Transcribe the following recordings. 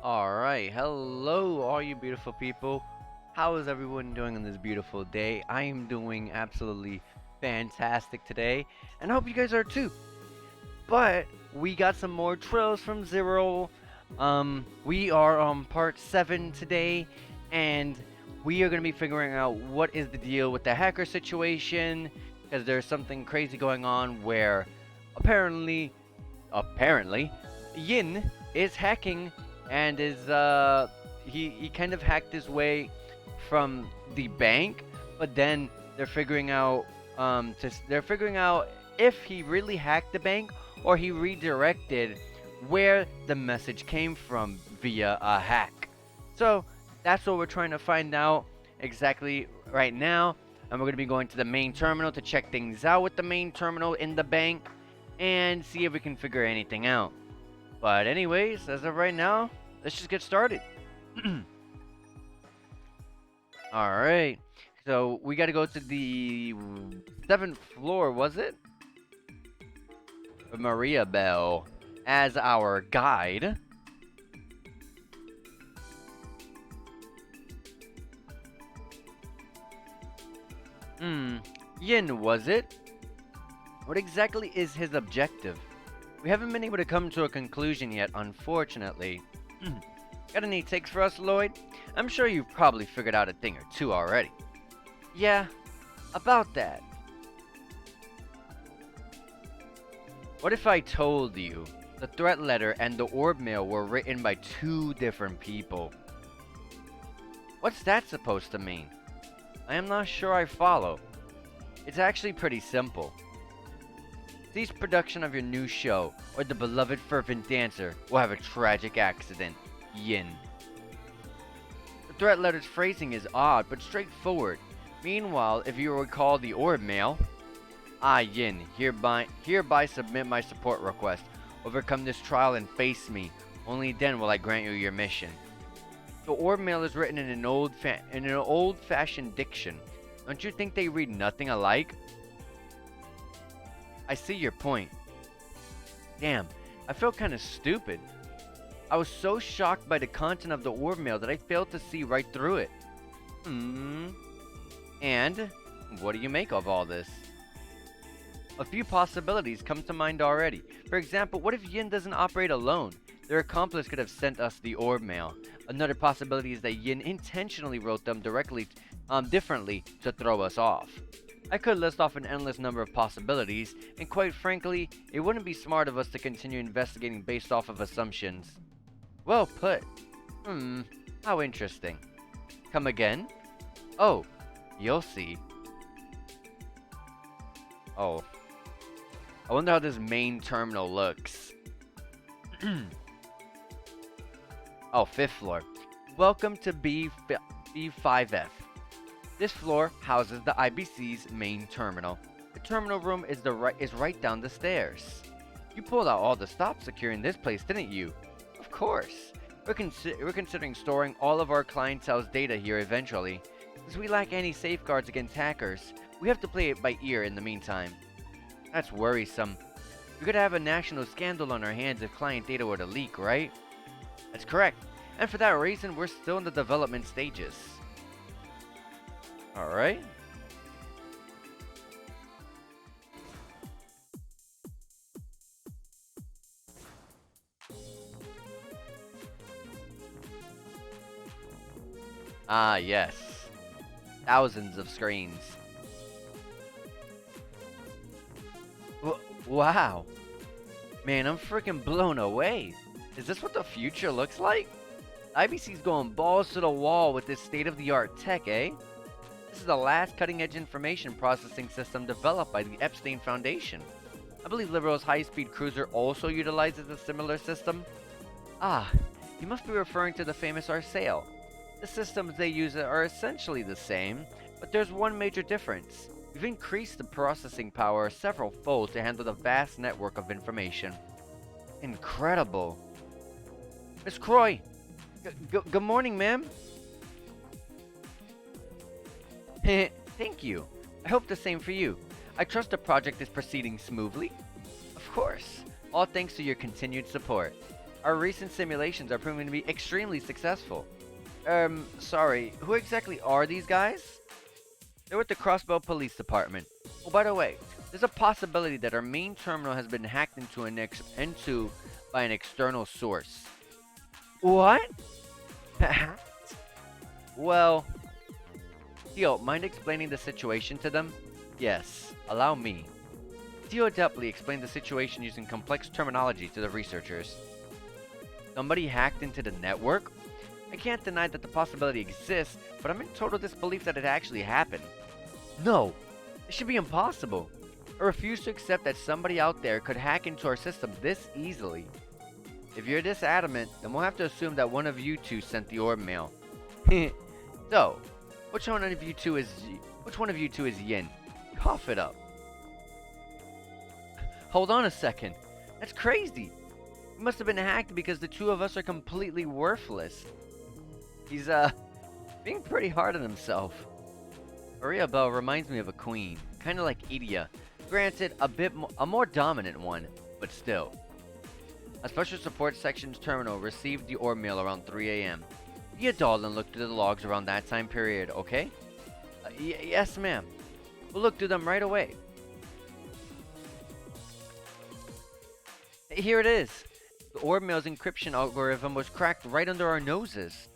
Alright, hello all you beautiful people. How is everyone doing on this beautiful day? I am doing absolutely fantastic today, and I hope you guys are too. But we got some more trails from Zero. We are on part 7 today, and we are going to be figuring out what is the deal with the hacker situation, because there's something crazy going on where apparently Yin is hacking and is he kind of hacked his way from the bank, but then they're figuring out if he really hacked the bank or he redirected where the message came from via a hack. So that's what we're trying to find out exactly right now. And we're going to be going to the main terminal to check things out with the main terminal in the bank and see if we can figure anything out. But anyways, as of right now, let's just get started. Alright, so we gotta go to the 7th floor, was it? Maria Bell as our guide. Yin, was it? What exactly is his objective? We haven't been able to come to a conclusion yet, unfortunately. Got any takes for us, Lloyd? I'm sure you've probably figured out a thing or two already. Yeah, about that. What if I told you the threat letter and the orb mail were written by two different people? What's that supposed to mean? I am not sure I follow. It's actually pretty simple. Cease production of your new show, or the beloved fervent dancer will have a tragic accident. Yin. The threat letter's phrasing is odd but straightforward. Meanwhile, if you recall the orb mail, I, Yin, hereby submit my support request. Overcome this trial and face me. Only then will I grant you your mission. The orb mail is written in an old-fashioned diction. Don't you think they read nothing alike? I see your point. Damn, I felt kind of stupid. I was so shocked by the content of the orb mail that I failed to see right through it. And what do you make of all this? A few possibilities come to mind already. For example, what if Yin doesn't operate alone? Their accomplice could have sent us the orb mail. Another possibility is that Yin intentionally wrote them differently to throw us off. I could list off an endless number of possibilities, and quite frankly, it wouldn't be smart of us to continue investigating based off of assumptions. Well put. How interesting. Come again? Oh, you'll see. Oh. I wonder how this main terminal looks. Oh, 5th floor. Welcome to B5F. This floor houses the IBC's main terminal. The terminal room is right down the stairs. You pulled out all the stops securing this place, didn't you? Of course. We're considering storing all of our clientele's data here eventually. Since we lack any safeguards against hackers, we have to play it by ear in the meantime. That's worrisome. We could have a national scandal on our hands if client data were to leak, right? That's correct. And for that reason, we're still in the development stages. Alright. Ah, yes. Thousands of screens. Wow. Man, I'm freaking blown away. Is this what the future looks like? IBC's going balls to the wall with this state-of-the-art tech, eh? This is the last cutting-edge information processing system developed by the Epstein Foundation. I believe Liberal's high-speed cruiser also utilizes a similar system. Ah, you must be referring to the famous Arsail. The systems they use are essentially the same, but there's one major difference. We've increased the processing power several fold to handle the vast network of information. Incredible. Miss Croy! Good morning, ma'am. Thank you. I hope the same for you. I trust the project is proceeding smoothly. Of course. All thanks to your continued support. Our recent simulations are proving to be extremely successful. Sorry, who exactly are these guys? They're with the Crossbow Police Department. Oh, by the way, there's a possibility that our main terminal has been hacked into by an external source. What? Well, Theo, mind explaining the situation to them? Yes, allow me. Theo adeptly explained the situation using complex terminology to the researchers. Somebody hacked into the network? I can't deny that the possibility exists, but I'm in total disbelief that it actually happened. No, it should be impossible. I refuse to accept that somebody out there could hack into our system this easily. If you're this adamant, then we'll have to assume that one of you two sent the orb mail. So, which one of you two is Yin? Cough it up. Hold on a second. That's crazy. He must have been hacked because the two of us are completely worthless. He's being pretty hard on himself. Maria Bell reminds me of a queen, kind of like Idia. Granted, a more dominant one, but still. A special support section's terminal received the orb mail around 3 a.m. Be a doll and look through the logs around that time period, okay? Yes, ma'am. We'll look through them right away. Here it is. The orb mail's encryption algorithm was cracked right under our noses.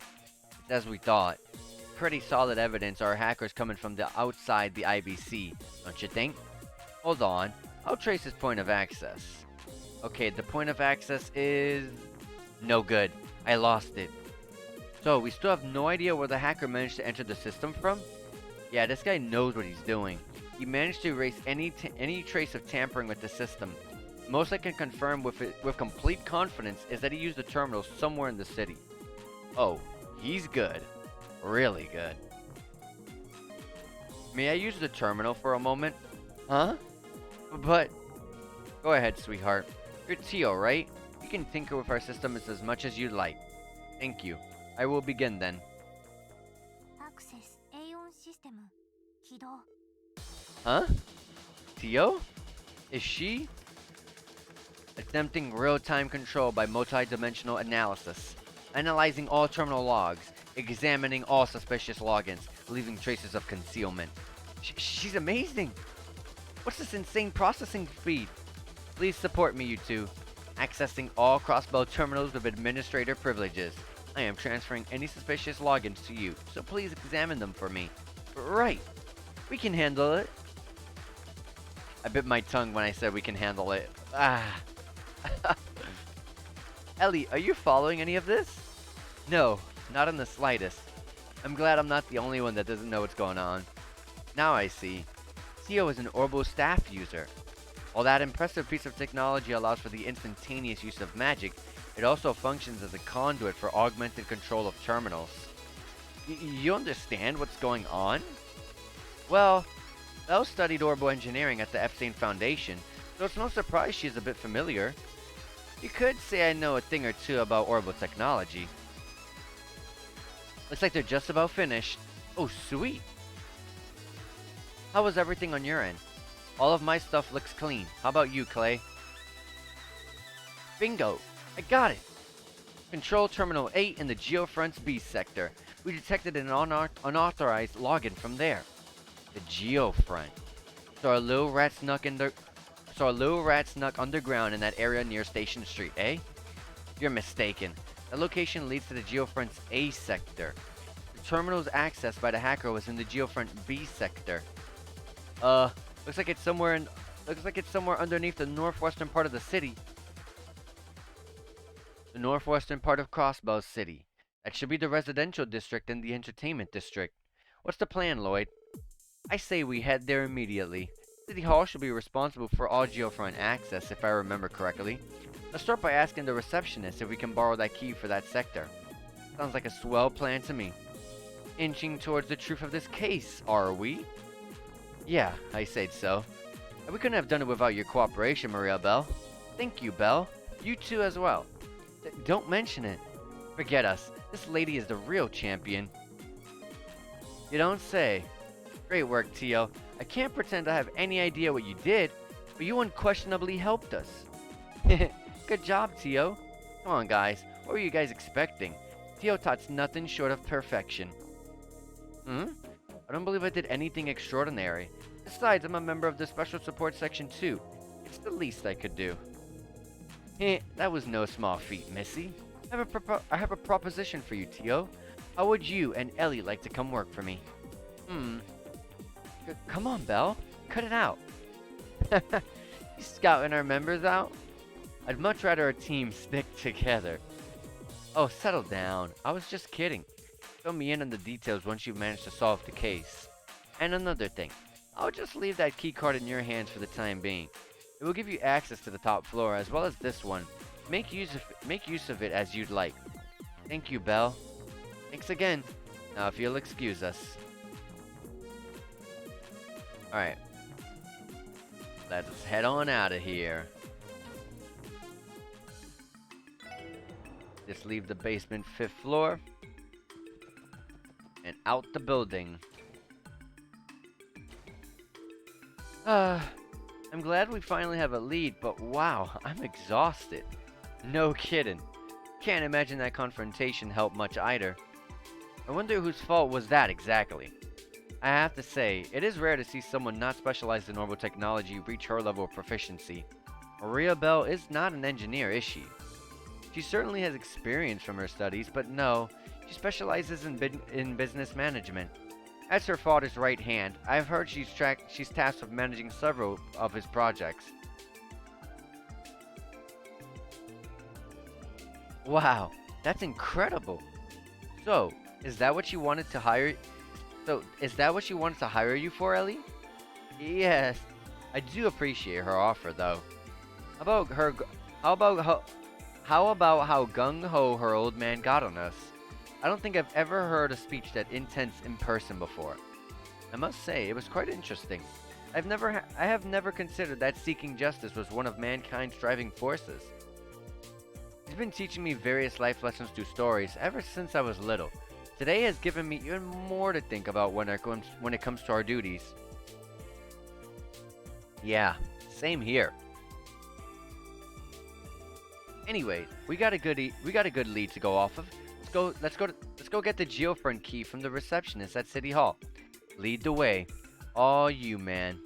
It's as we thought. Pretty solid evidence our hackers coming from the outside the IBC, don't you think? Hold on, I'll trace his point of access. Okay, the point of access is... no good. I lost it. So, we still have no idea where the hacker managed to enter the system from? Yeah, this guy knows what he's doing. He managed to erase any trace of tampering with the system. Most I can confirm with complete confidence is that he used the terminal somewhere in the city. Oh, he's good. Really good. May I use the terminal for a moment? Huh? But... go ahead, sweetheart. You're Tio, right? You can tinker with our system as much as you'd like. Thank you. I will begin then. Access Aeon system. Kidou. Huh? Tio? Is she? Attempting real-time control by multi-dimensional analysis. Analyzing all terminal logs. Examining all suspicious logins. Leaving traces of concealment. She's amazing! What's this insane processing speed? Please support me, you two. Accessing all Crossbow terminals with administrator privileges. I am transferring any suspicious logins to you, so please examine them for me. Right. We can handle it. I bit my tongue when I said we can handle it. Ah. Ellie, are you following any of this? No, not in the slightest. I'm glad I'm not the only one that doesn't know what's going on. Now I see. Theo is an Orbo staff user. While that impressive piece of technology allows for the instantaneous use of magic, it also functions as a conduit for augmented control of terminals. You understand what's going on? Well, Belle studied Orbo engineering at the Epstein Foundation, so it's no surprise she is a bit familiar. You could say I know a thing or two about Orbo technology. Looks like they're just about finished. Oh, sweet! How was everything on your end? All of my stuff looks clean. How about you, Clay? Bingo! I got it! Control Terminal 8 in the Geofront's B sector. We detected an unauthorized login from there. The Geofront. So our little rat snuck underground in that area near Station Street, eh? You're mistaken. That location leads to the Geofront's A sector. The terminal's access by the hacker was in the Geofront B sector. Looks like it's somewhere underneath the northwestern part of the city. The northwestern part of Crossbow City. That should be the residential district and the entertainment district. What's the plan, Lloyd? I say we head there immediately. City Hall should be responsible for all Geofront access, if I remember correctly. Let's start by asking the receptionist if we can borrow that key for that sector. Sounds like a swell plan to me. Inching towards the truth of this case, are we? Yeah, I said so. We couldn't have done it without your cooperation, Maria Bell. Thank you, Belle. You too as well. Don't mention it. Forget us. This lady is the real champion. You don't say. Great work, Tio. I can't pretend I have any idea what you did, but you unquestionably helped us. Good job, Tio. Come on, guys. What were you guys expecting? Teotat's nothing short of perfection. I don't believe I did anything extraordinary. Besides, I'm a member of the Special Support Section too. It's the least I could do. That was no small feat, Missy. I have a proposition for you, Tio. How would you and Ellie like to come work for me? Come on, Belle. Cut it out. You scouting our members out? I'd much rather our team stick together. Oh, settle down. I was just kidding. Fill me in on the details once you've managed to solve the case. And another thing. I'll just leave that key card in your hands for the time being. It will give you access to the top floor as well as this one. Make use of it as you'd like. Thank you, Belle. Thanks again. Now if you'll excuse us. Alright. Let's head on out of here. Just leave the basement 5th floor. And out the building. I'm glad we finally have a lead, but wow, I'm exhausted. No kidding. Can't imagine that confrontation helped much either. I wonder whose fault was that exactly. I have to say, it is rare to see someone not specialized in orbital technology reach her level of proficiency. Maria Bell is not an engineer, is she? She certainly has experience from her studies, but no, she specializes in business management. As her father's right hand, I've heard she's tasked with managing several of his projects. Wow, that's incredible. So, is that what she wanted to hire you for, Ellie? Yes, I do appreciate her offer, though. How about how gung-ho her old man got on us? I don't think I've ever heard a speech that intense in person before. I must say, it was quite interesting. I have never considered that seeking justice was one of mankind's driving forces. He's been teaching me various life lessons through stories ever since I was little. Today has given me even more to think about when it comes to our duties. Yeah, same here. Anyway, we got a good lead to go off of. Let's go get the Geofriend key from the receptionist at City Hall. Lead the way. All you, man.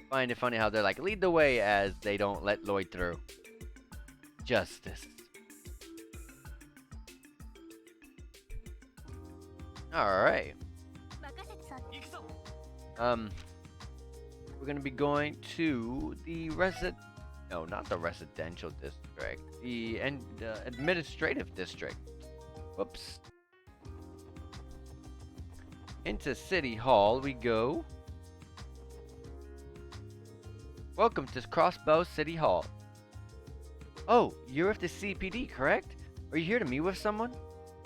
Find it funny how they're like, lead the way as they don't let Lloyd through. Justice. Alright. We're gonna be going to the not the residential district, the administrative district. Whoops. Into City Hall we go. Welcome to Crossbow City Hall. Oh, you're with the CPD, correct? Are you here to meet with someone?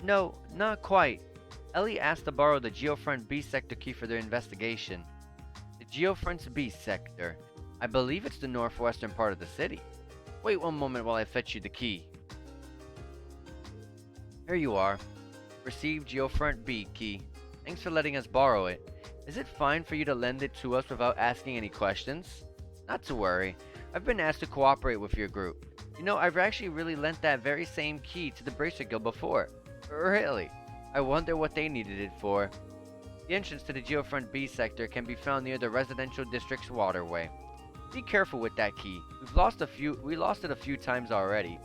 No, not quite. Ellie asked to borrow the Geofront B sector key for their investigation. The Geofront's B sector. I believe it's the northwestern part of the city. Wait one moment while I fetch you the key. Here you are. Receive Geofront B key. Thanks for letting us borrow it. Is it fine for you to lend it to us without asking any questions? Not to worry. I've been asked to cooperate with your group. You know, I've actually really lent that very same key to the Bracer Guild before. Really? I wonder what they needed it for. The entrance to the Geofront B sector can be found near the residential district's waterway. Be careful with that key. We lost it a few times already.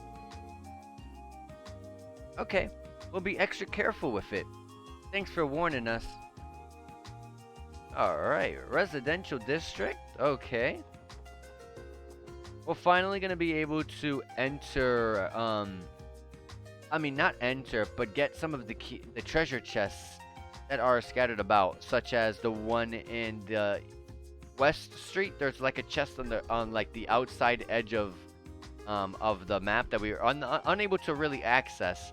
Okay, we'll be extra careful with it. Thanks for warning us. Alright, residential district. Okay. We're finally gonna be able to enter, not enter, but get some of the treasure chests that are scattered about, such as the one in the West Street. There's like a chest on the outside edge of the map that we are unable to really access.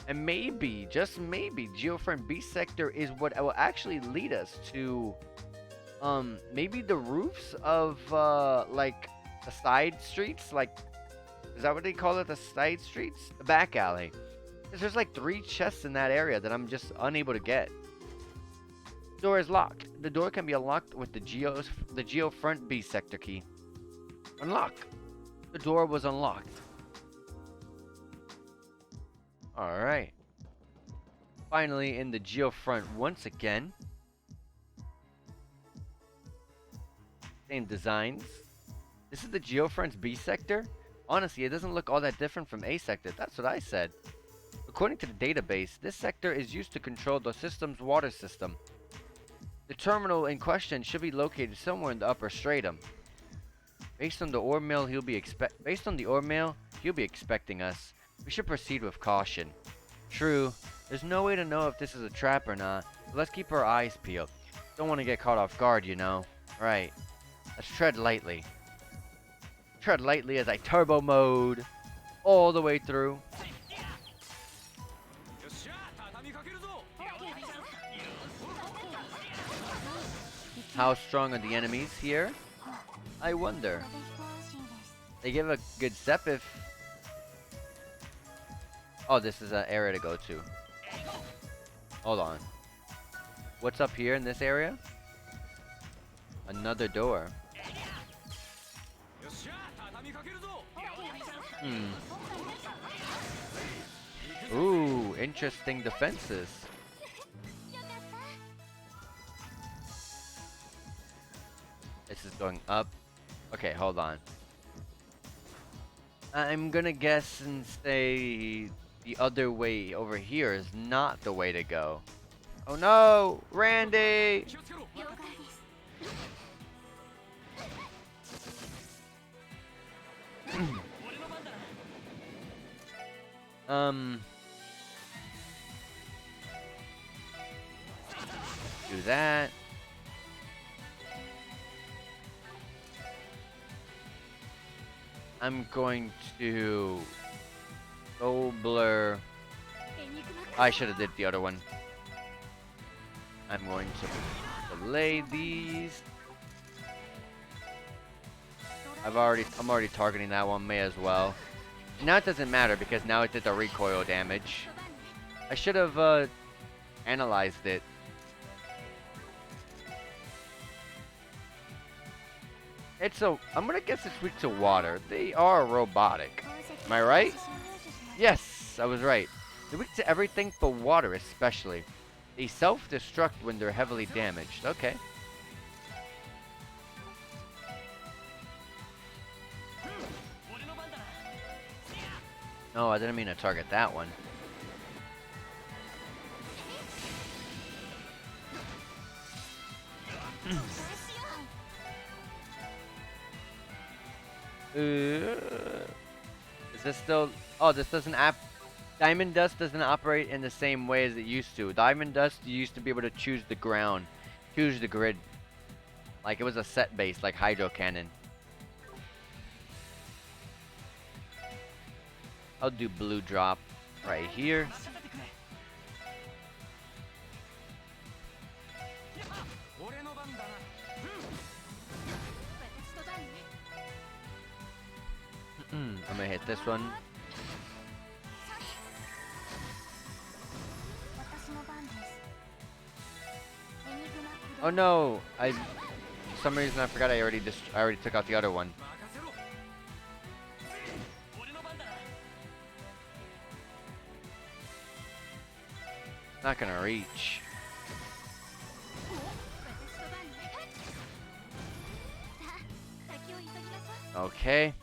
And maybe, just maybe, Geofriend B sector is what will actually lead us to maybe the roofs of like the side streets, like, is that what they call it, the side streets? The back alley. Because there's like 3 chests in that area that I'm just unable to get. The door is locked. The door can be unlocked with the Geofront B sector key. Unlock. The door was unlocked. Alright. Finally in the geofront once again. Same designs. This is the geofront's B sector? Honestly, it doesn't look all that different from A sector. That's what I said. According to the database, this sector is used to control the system's water system. The terminal in question should be located somewhere in the upper stratum. Based on the ore mill he'll be expecting us. We should proceed with caution. True, there's no way to know if this is a trap or not, but let's keep our eyes peeled. Don't want to get caught off guard, you know. Right. Let's tread lightly. Tread lightly as I turbo mode all the way through. How strong are the enemies here? I wonder. They give a good step if... Oh, this is an area to go to. Hold on. What's up here in this area? Another door. Ooh, interesting defenses. This is going up. Okay, hold on. I'm gonna guess and say the other way over here is not the way to go. Oh no! Randy! Do that. I'm going to go blur. I should have did the other one. I'm going to delay these. I'm already targeting that one, may as well. Now it doesn't matter because now it did the recoil damage. I should have analyzed it. I'm gonna guess it's weak to water. They are robotic. Am I right? Yes, I was right. They're weak to everything but water especially. They self-destruct when they're heavily damaged. Okay. No, I didn't mean to target that one. Is this still... Oh, this doesn't Diamond Dust doesn't operate in the same way as it used to. Diamond Dust, you used to be able to choose the ground. Choose the grid. Like it was a set base, like Hydro Cannon. I'll do blue drop right here. I'm gonna hit this one. Oh no! For some reason I forgot I already took out the other one. Not gonna reach. Okay.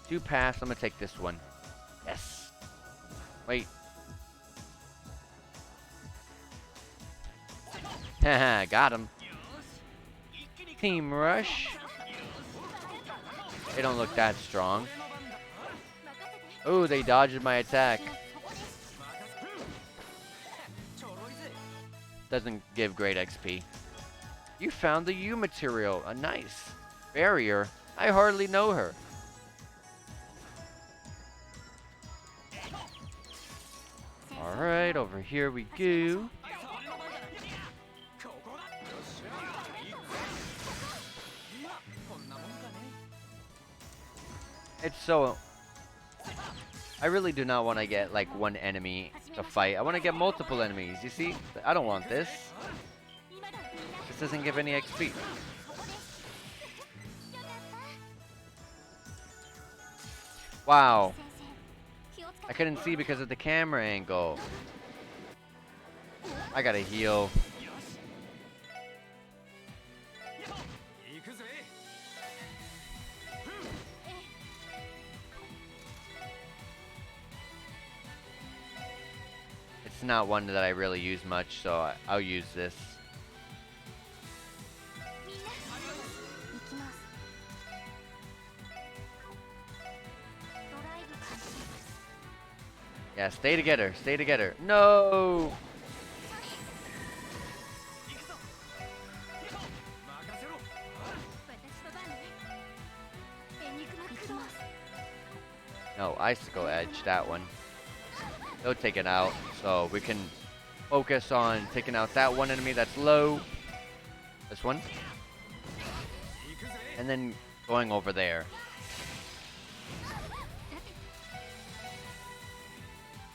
Do pass. I'm gonna take this one. Yes. Wait. Haha, got him. Team Rush. They don't look that strong. Oh, they dodged my attack. Doesn't give great XP. You found the U material. A nice barrier. I hardly know her. Alright, over here we go. It's so... I really do not want to get like one enemy to fight. I want to get multiple enemies. You see? I don't want this. This doesn't give any XP. Wow. I couldn't see because of the camera angle. I gotta heal. It's not one that I really use much, so I'll use this. Yeah, stay together, stay together. No! No, Icicle Edge, that one. They'll take it out, so we can focus on taking out that one enemy that's low. This one. And then going over there.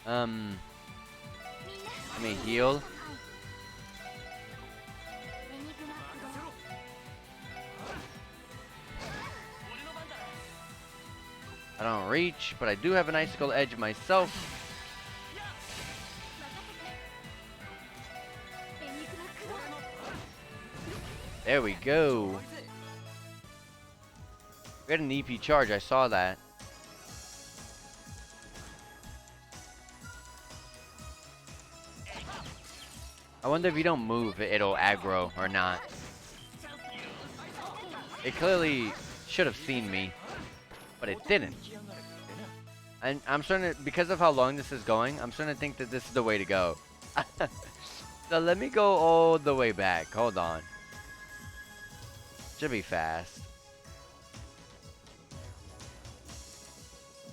Let me heal. I don't reach, but I do have an Icicle Edge myself. There we go. We had an EP charge, I saw that. I wonder if you don't move, it'll aggro or not. It clearly should have seen me, but it didn't. And I'm starting to, because of how long this is going, I'm starting to think that this is the way to go. So let me go all the way back. Hold on. Should be fast.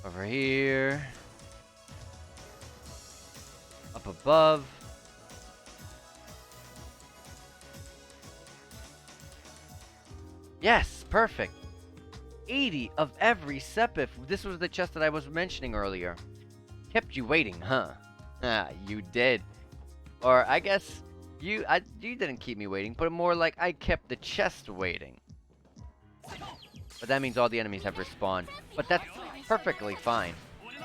Over here. Up above. Yes, perfect. 80 of every Sepith. This was the chest that I was mentioning earlier. Kept you waiting, huh? Ah, you did. Or I guess you didn't keep me waiting, but more like I kept the chest waiting. But that means all the enemies have respawned. But that's perfectly fine.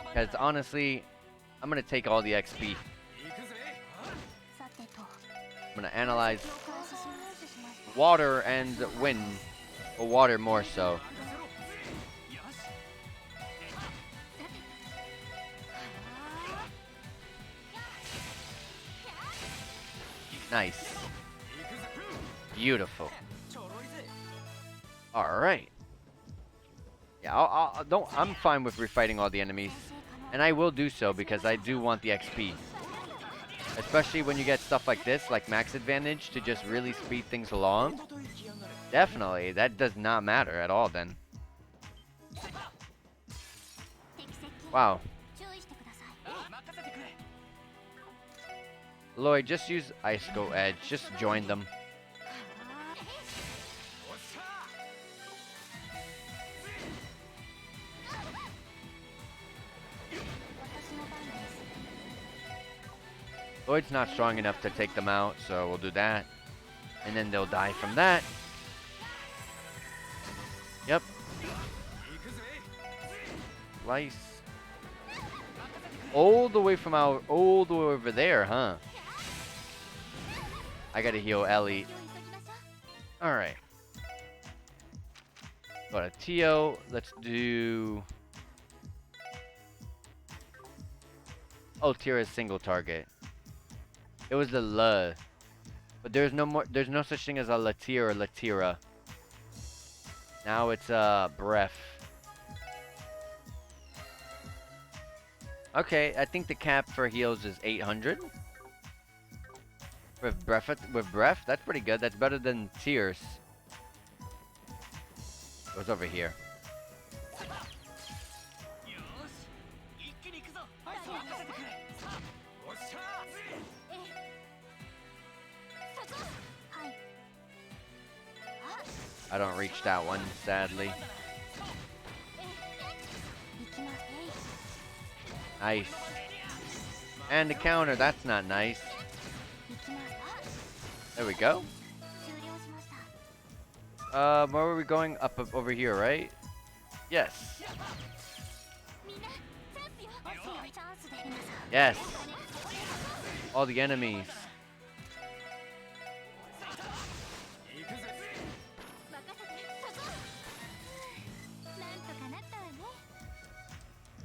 Because honestly, I'm going to take all the XP. I'm going to analyze water and wind. Or water more so. Nice. Beautiful. Alright. Yeah, I'm fine with refighting all the enemies. And I will do so because I do want the XP. Especially when you get stuff like this, like max advantage, to just really speed things along. Definitely, that does not matter at all then. Wow. Lloyd, just use Icicle Edge. Just join them. Lloyd's not strong enough to take them out, so we'll do that. And then they'll die from that. Yep. Slice. All the way over there, huh? I gotta heal Ellie. Alright. Go to Tio. Let's do... Oh, Tira's single target. It was the La. But there's no such thing as a Latir or Latira. Now it's Breath. Okay, I think the cap for heals is 800. With breath, that's pretty good. That's better than Tears. What's over here? I don't reach that one, sadly. Nice. And the counter, that's not nice. There we go. Where were we going? Up over here, right? Yes. Yes. All the enemies.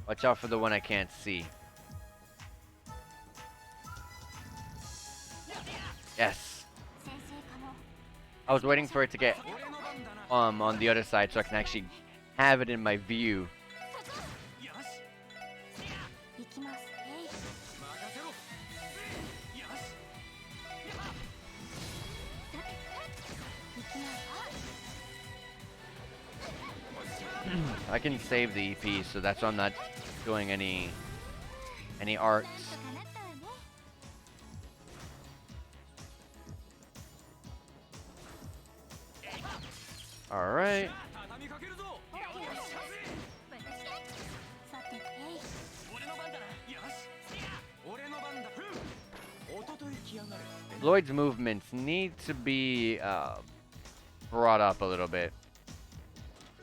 Watch out for the one I can't see. Yes. I was waiting for it to get on the other side so I can actually have it in my view. I can save the EP, so that's why I'm not doing any arts. All right. Lloyd's movements need to be brought up a little bit.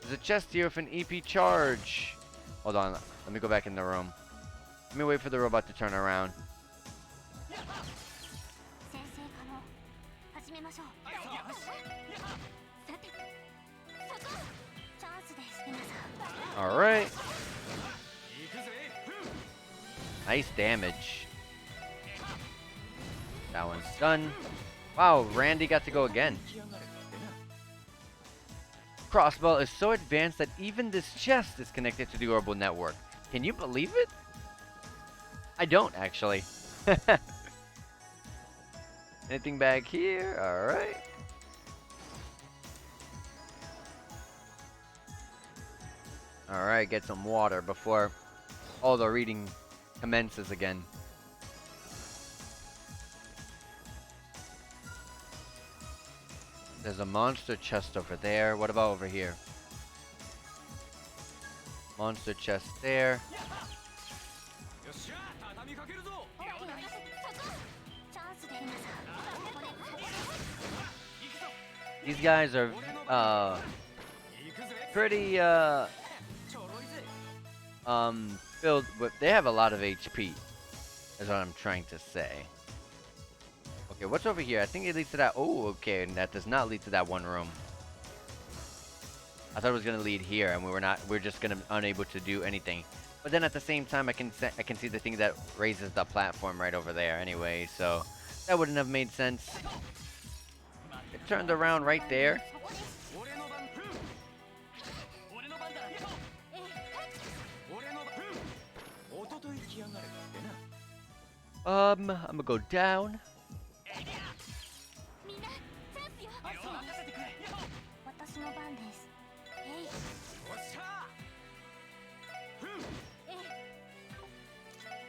There's a chest here with an EP charge. Hold on, let me go back in the room. Let me wait for the robot to turn around. Alright. Nice damage. That one's done. Wow, Randy got to go again. Crossbow is so advanced that even this chest is connected to the orbital network. Can you believe it? I don't, actually. Anything back here? Alright. Alright, get some water before all the reading commences again. There's a monster chest over there. What about over here? Monster chest there. These guys are pretty filled with, they have a lot of HP. Is what I'm trying to say. Okay, what's over here? I think it leads to that. Oh, okay, and that does not lead to that one room. I thought it was gonna lead here, and we're just gonna unable to do anything. But then at the same time, I can see the thing that raises the platform right over there. Anyway, so that wouldn't have made sense. It turned around right there. I'm gonna go down.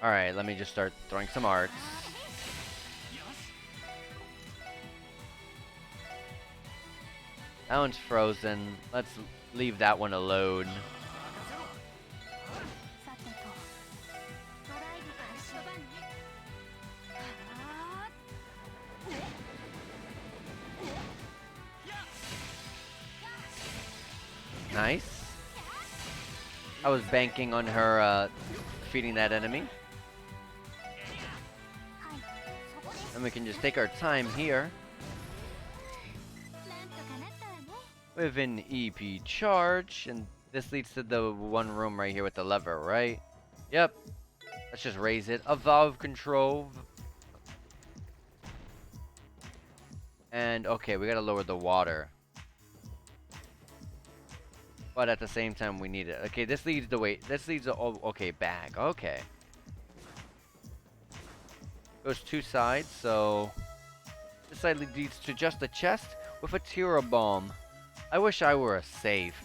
Alright, let me just start throwing some arts. That one's frozen. Let's leave that one alone. Nice. I was banking on her defeating that enemy. And we can just take our time here. With an EP charge. And this leads to the one room right here with the lever, right? Yep. Let's just raise it. A valve control. And okay, we gotta lower the water. But at the same time, we need it. Okay, this leads the way. This leads the. Oh, okay, back. Okay. Goes two sides, so this side leads to just a chest with a Tira bomb. I wish I were a save.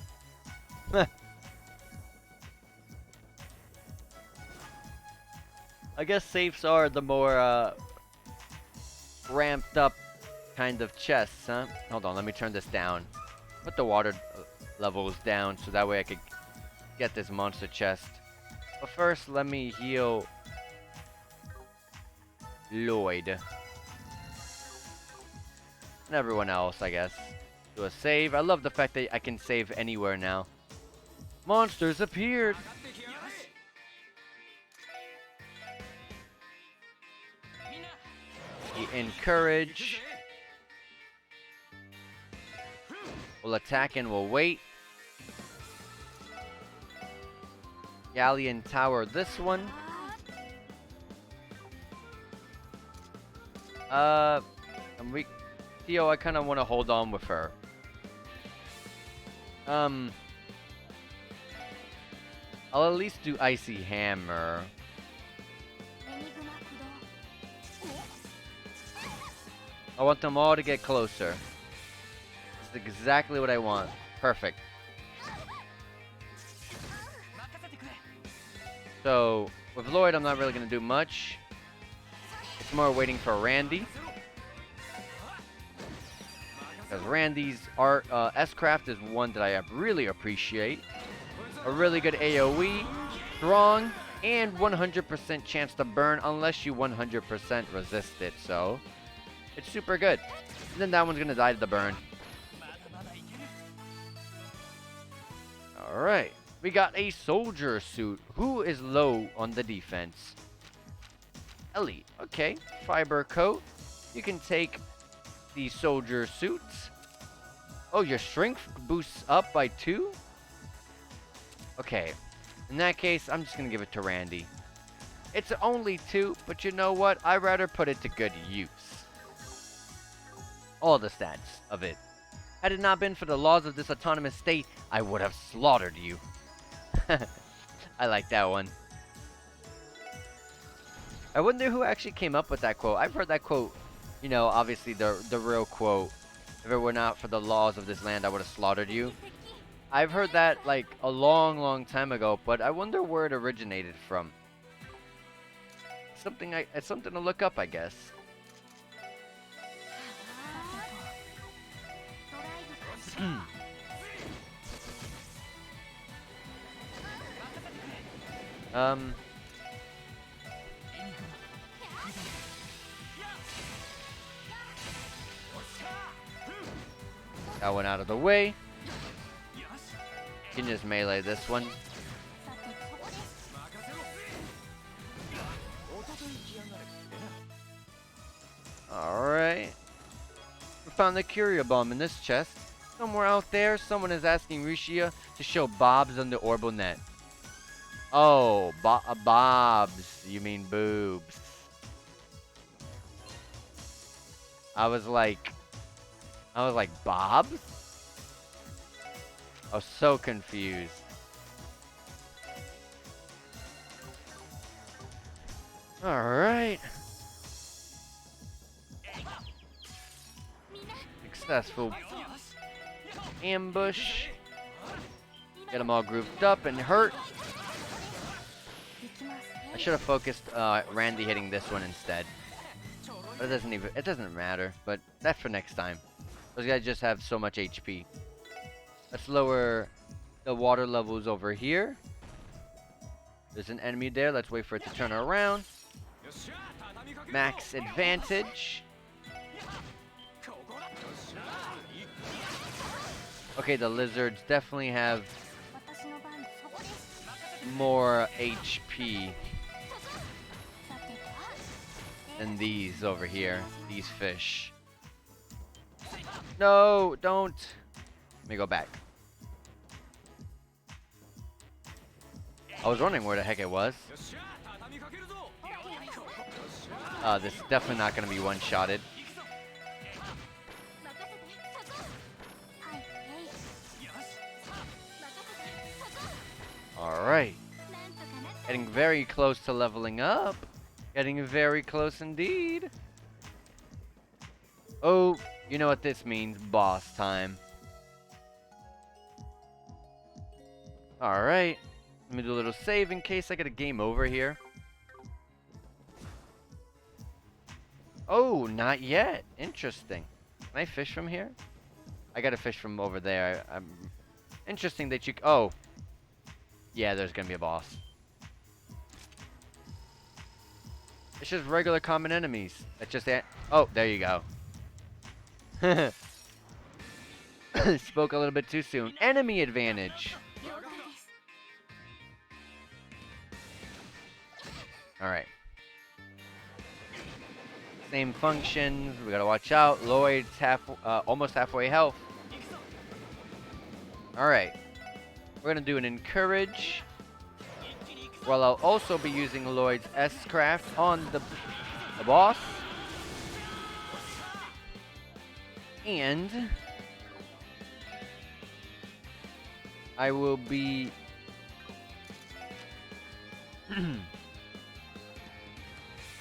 I guess safes are the more ramped up kind of chests, huh? Hold on, let me turn this down. Put the water levels down so that way I could get this monster chest. But first, let me heal Lloyd. And everyone else, I guess. Do a save. I love the fact that I can save anywhere now. Monsters appeared! encourage. We'll attack and we'll wait. Galleon Tower this one. And we... Theo, I kind of want to hold on with her. I'll at least do Icy Hammer. I want them all to get closer. That's exactly what I want. Perfect. So, with Lloyd, I'm not really going to do much. It's more waiting for Randy. Because Randy's art, S-Craft is one that I really appreciate. A really good AoE, strong, and 100% chance to burn unless you 100% resist it, so it's super good. And then that one's gonna die to the burn. Alright, we got a soldier suit. Who is low on the defense? Elite, okay. Fiber coat. You can take the soldier suits. Oh, your strength boosts up by 2? Okay. In that case, I'm just gonna give it to Randy. It's only 2, but you know what? I'd rather put it to good use. All the stats of it. Had it not been for the laws of this autonomous state, I would have slaughtered you. I like that one. I wonder who actually came up with that quote. I've heard that quote, you know, obviously the real quote. If it were not for the laws of this land, I would have slaughtered you. I've heard that like a long time ago, but I wonder where it originated from. It's something to look up, I guess. That one out of the way. You can just melee this one. Alright. We found the Curia Bomb in this chest. Somewhere out there, someone is asking Rishia to show Bobs on the Orbital Net. Oh, Bobs. You mean boobs. I was like, Bobs? I was so confused. Alright. Successful ambush. Get them all grouped up and hurt. I should have focused Randy hitting this one instead. But it doesn't matter, but that's for next time. Those guys just have so much HP. Let's lower the water levels over here. There's an enemy there. Let's wait for it to turn around. Max advantage. Okay, the lizards definitely have more HP than these over here. These fish. No, don't. Let me go back. I was wondering where the heck it was. This is definitely not going to be one-shotted. Alright. Getting very close to leveling up. Getting very close indeed. Oh, you know what this means. Boss time. Alright. Let me do a little save in case I get a game over here. Oh, not yet. Interesting. Can I fish from here? I gotta fish from over there. Interesting that you... Oh. Yeah, there's gonna be a boss. It's just regular common enemies. It's just that... Oh, there you go. Spoke a little bit too soon. Enemy advantage. Alright. Same functions. We gotta watch out. Lloyd's almost halfway health. Alright. We're gonna do an encourage. Well, I'll also be using Lloyd's S-Craft on the boss. And I will be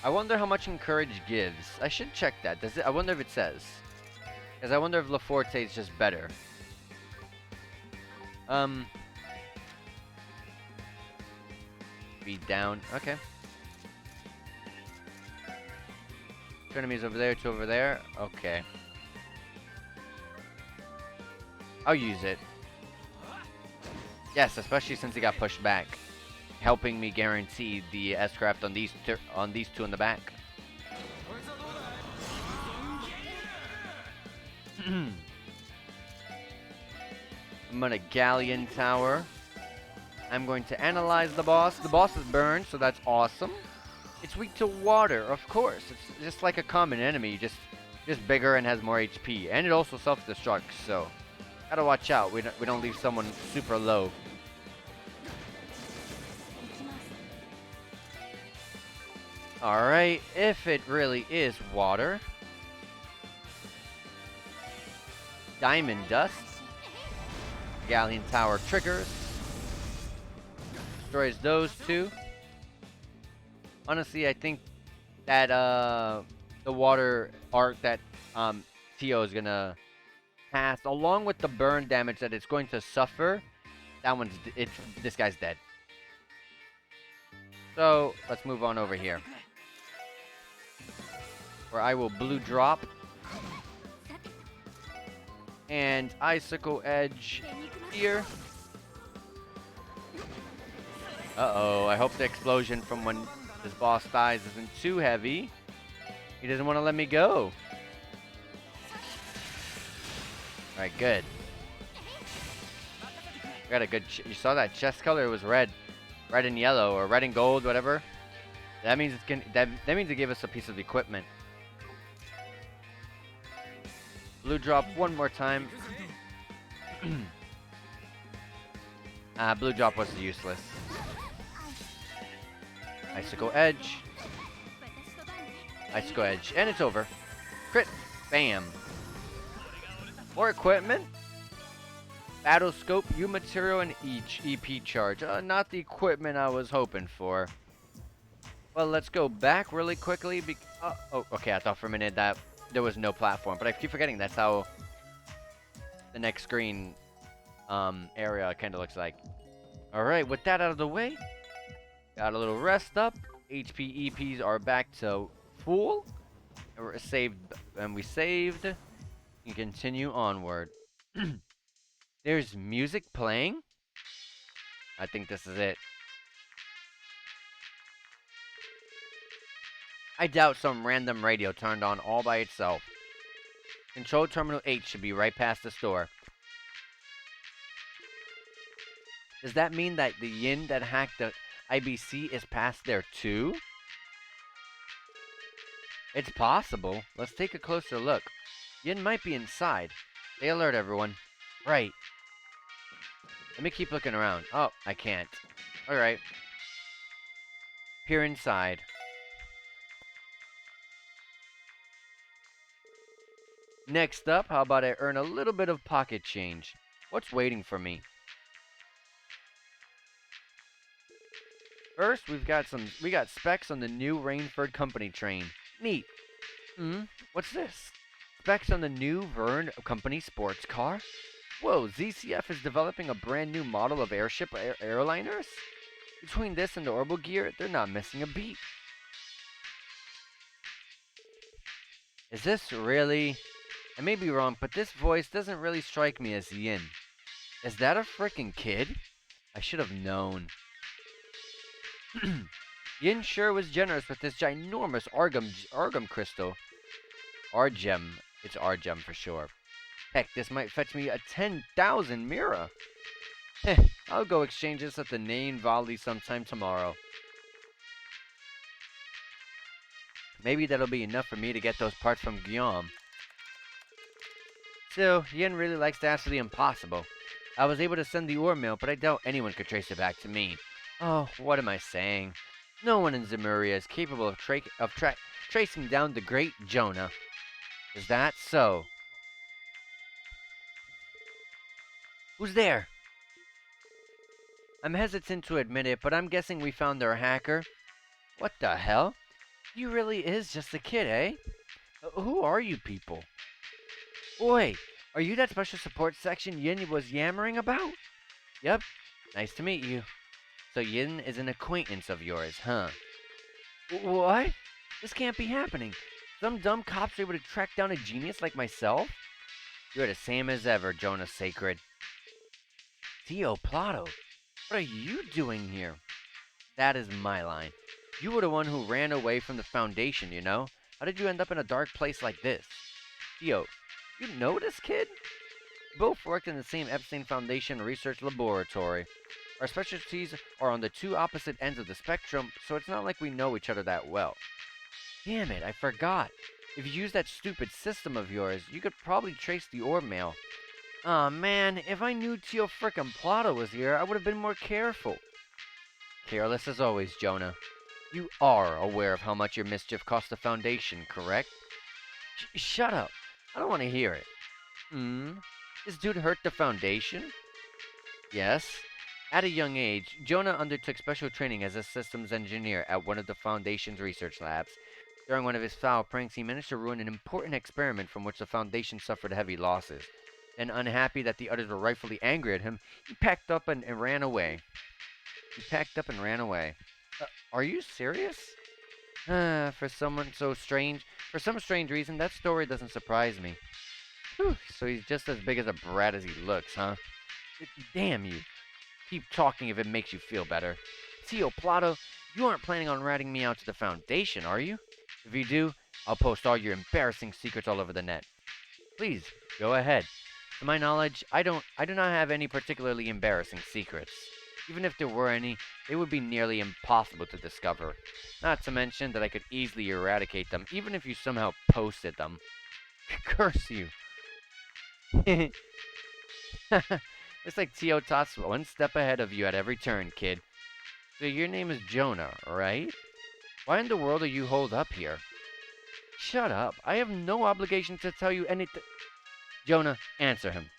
I wonder how much encourage gives. I should check that. Does it? I wonder if it says. Because I wonder if LaForte is just better. Be down. Okay. Two enemies over there, two over there. Okay. I'll use it. Yes, especially since he got pushed back, helping me guarantee the S-Craft on these two in the back. I'm gonna Galleon Tower. I'm going to analyze the boss. The boss is burned, so that's awesome. It's weak to water, of course. It's just like a common enemy, just bigger and has more HP, and it also self-destructs. So gotta watch out. We don't leave someone super low. Alright, if it really is water. Diamond Dust. Galleon Tower triggers. Destroys those two. Honestly, I think that the water arc that Tio is gonna cast, along with the burn damage that it's going to suffer, this guy's dead. So let's move on over here, where I will blue drop and Icicle Edge here. Uh-oh, I hope the explosion from when this boss dies isn't too heavy. He doesn't want to let me go. Alright, good. Got a good... You saw that chest color? It was red. Red and yellow, or red and gold, whatever. That means it's gonna... That means it gave us a piece of equipment. Blue drop one more time. Blue drop was useless. Icicle Edge. Icicle Edge. And it's over. Crit. Bam. More equipment. Battle Scope, U material, and each EP charge. Not the equipment I was hoping for. Well, let's go back really quickly. Oh, okay. I thought for a minute that there was no platform. But I keep forgetting that's how the next screen area kind of looks like. Alright, with that out of the way. Got a little rest up. HP EPs are back to full. And we're saved, and we saved. You continue onward. There's music playing. I think this is it. I doubt some random radio turned on all by itself. Control Terminal 8 should be right past the store. Does that mean that the Yin that hacked the IBC is past there too? It's possible. Let's take a closer look. Yin might be inside. Stay alert, everyone. Right. Let me keep looking around. Oh, I can't. Alright. Peer inside. Next up, how about I earn a little bit of pocket change? What's waiting for me? First, we got specs on the new Rainford Company train. Neat. What's this? Specs on the new Verne Company sports car? Whoa, ZCF is developing a brand new model of airship airliners? Between this and the Orbital Gear, they're not missing a beat. Is this really... I may be wrong, but this voice doesn't really strike me as Yin. Is that a frickin' kid? I should have known. Yin sure was generous with this ginormous Argem crystal. Argem. It's Argem for sure. Heck, this might fetch me a 10,000 Mira. Heh, I'll go exchange this at the Nain Valley sometime tomorrow. Maybe that'll be enough for me to get those parts from Guillaume. Still, Yin really likes to ask for the impossible. I was able to send the ore mill, but I doubt anyone could trace it back to me. Oh, what am I saying? No one in Zemuria is capable of tracing down the great Jonah. Is that so? Who's there? I'm hesitant to admit it, but I'm guessing we found their hacker. What the hell? He really is just a kid, eh? Who are you people? Oi, are you that special support section Yin was yammering about? Yep, nice to meet you. So Yin is an acquaintance of yours, huh? What? This can't be happening. Some dumb cops are able to track down a genius like myself? You're the same as ever, Jonah Sacred. Tio Plato, what are you doing here? That is my line. You were the one who ran away from the Foundation, you know? How did you end up in a dark place like this? Tio, you know this kid? We both worked in the same Epstein Foundation research laboratory. Our specialties are on the two opposite ends of the spectrum, so it's not like we know each other that well. Damn it, I forgot. If you use that stupid system of yours, you could probably trace the orb mail. Aw, man, if I knew Tio frickin' Plato was here, I would have been more careful. Careless as always, Jonah. You are aware of how much your mischief cost the Foundation, correct? Shut up. I don't want to hear it. This dude hurt the Foundation? Yes. At a young age, Jonah undertook special training as a systems engineer at one of the Foundation's research labs. During one of his foul pranks, he managed to ruin an important experiment from which the Foundation suffered heavy losses. Then, unhappy that the others were rightfully angry at him, he packed up and ran away. Are you serious? For some strange reason, that story doesn't surprise me. Whew, so he's just as big as a brat as he looks, huh? Damn you. Keep talking if it makes you feel better. Tio Plato, you aren't planning on ratting me out to the Foundation, are you? If you do, I'll post all your embarrassing secrets all over the net. Please, go ahead. To my knowledge, I do not have any particularly embarrassing secrets. Even if there were any, they would be nearly impossible to discover. Not to mention that I could easily eradicate them, even if you somehow posted them. Curse you. Looks like Tio Tots one step ahead of you at every turn, kid. So your name is Jonah, right? Why in the world are you holed up here? Shut up. I have no obligation to tell you anything. Jonah, answer him.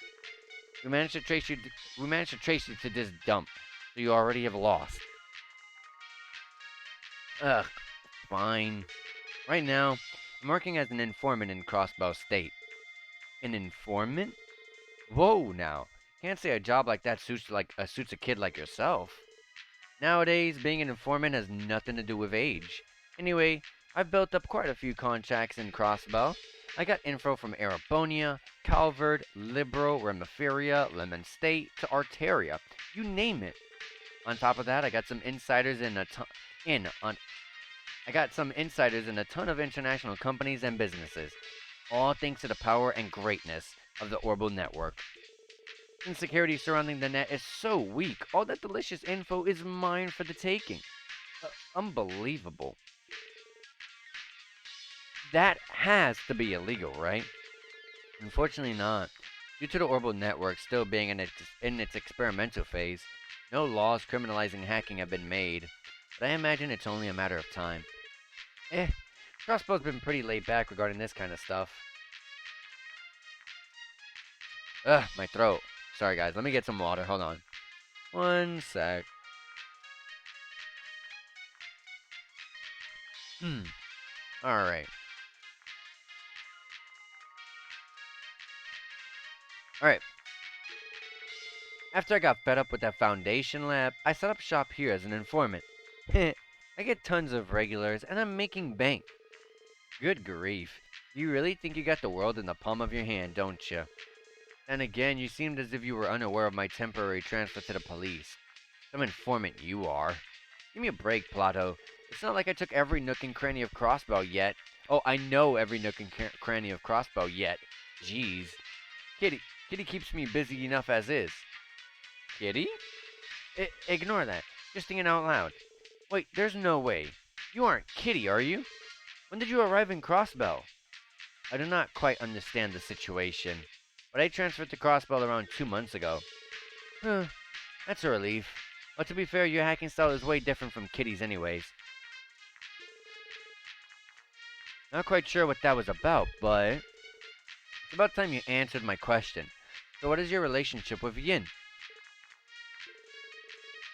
We managed to trace you to this dump, so you already have lost. Ugh, fine. Right now, I'm working as an informant in Crossbow State. An informant? Whoa, now. Can't say a job like that suits a kid like yourself. Nowadays, being an informant has nothing to do with age. Anyway, I've built up quite a few contacts in Crossbow. I got info from Arabonia, Calvard, Libro, Remiferia, Lemon State, to Arteria. You name it. On top of that, I got some insiders in a ton of international companies and businesses. All thanks to the power and greatness of the Orbital Network. Insecurity surrounding the net is so weak, all that delicious info is mine for the taking. Unbelievable. That has to be illegal, right? Unfortunately not. Due to the Orbital Network still being in its experimental phase, no laws criminalizing hacking have been made, but I imagine it's only a matter of time. Crossbow's been pretty laid back regarding this kind of stuff. Ugh, my throat. Sorry guys, let me get some water, hold on. One sec. Alright. Alright. After I got fed up with that Foundation lab, I set up shop here as an informant. I get tons of regulars, and I'm making bank. Good grief. You really think you got the world in the palm of your hand, don't you? And again, you seemed as if you were unaware of my temporary transfer to the police. Some informant you are. Give me a break, Plato. It's not like I took every nook and cranny of Crossbow yet. Oh, I know every nook and cranny of Crossbow yet. Jeez. Kitty keeps me busy enough as is. Kitty? Ignore that. Just thinking out loud. Wait, there's no way. You aren't Kitty, are you? When did you arrive in Crossbell? I do not quite understand the situation, but I transferred to Crossbell around 2 months ago. Huh, that's a relief. But to be fair, your hacking style is way different from Kitty's anyways. Not quite sure what that was about, but it's about time you answered my question. So what is your relationship with Yin?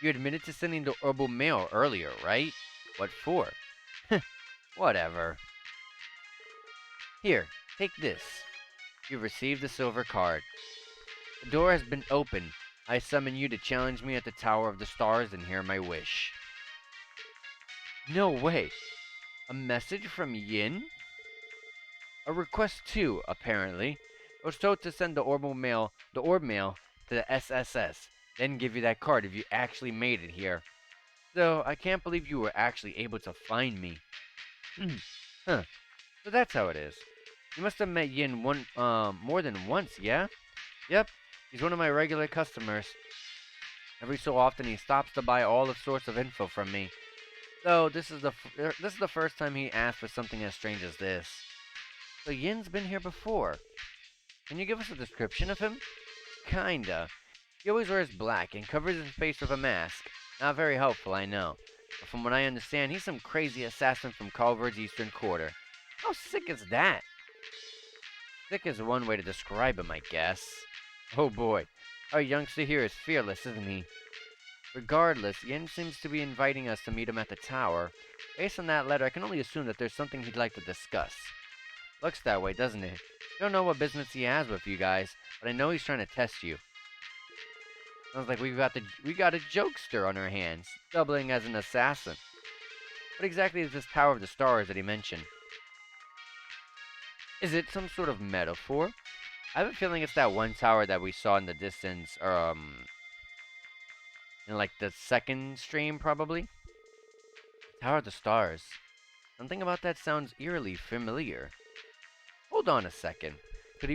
You admitted to sending the herbal mail earlier, right? What for? Whatever. Here, take this. You've received a silver card. The door has been opened. I summon you to challenge me at the Tower of the Stars and hear my wish. No way. A message from Yin? A request too, apparently. I was told to send the orb mail to the SSS, then give you that card if you actually made it here. So, I can't believe you were actually able to find me. Huh. So that's how it is. You must have met Yin more than once, yeah? Yep. He's one of my regular customers. Every so often he stops to buy all sorts of info from me. Though this is the first time he asked for something as strange as this. So Yin's been here before. Can you give us a description of him? Kinda. He always wears black and covers his face with a mask. Not very helpful, I know. But from what I understand, he's some crazy assassin from Culver's Eastern Quarter. How sick is that? Sick is one way to describe him, I guess. Oh boy, our youngster here is fearless, isn't he? Regardless, Yin seems to be inviting us to meet him at the tower. Based on that letter, I can only assume that there's something he'd like to discuss. Looks that way, doesn't it? Don't know what business he has with you guys, but I know he's trying to test you. Sounds like we got a jokester on our hands, doubling as an assassin. What exactly is this Tower of the Stars that he mentioned? Is it some sort of metaphor? I have a feeling it's that one tower that we saw in the distance, in like the second stream, probably? Tower of the Stars. Something about that sounds eerily familiar. Hold on a second. Could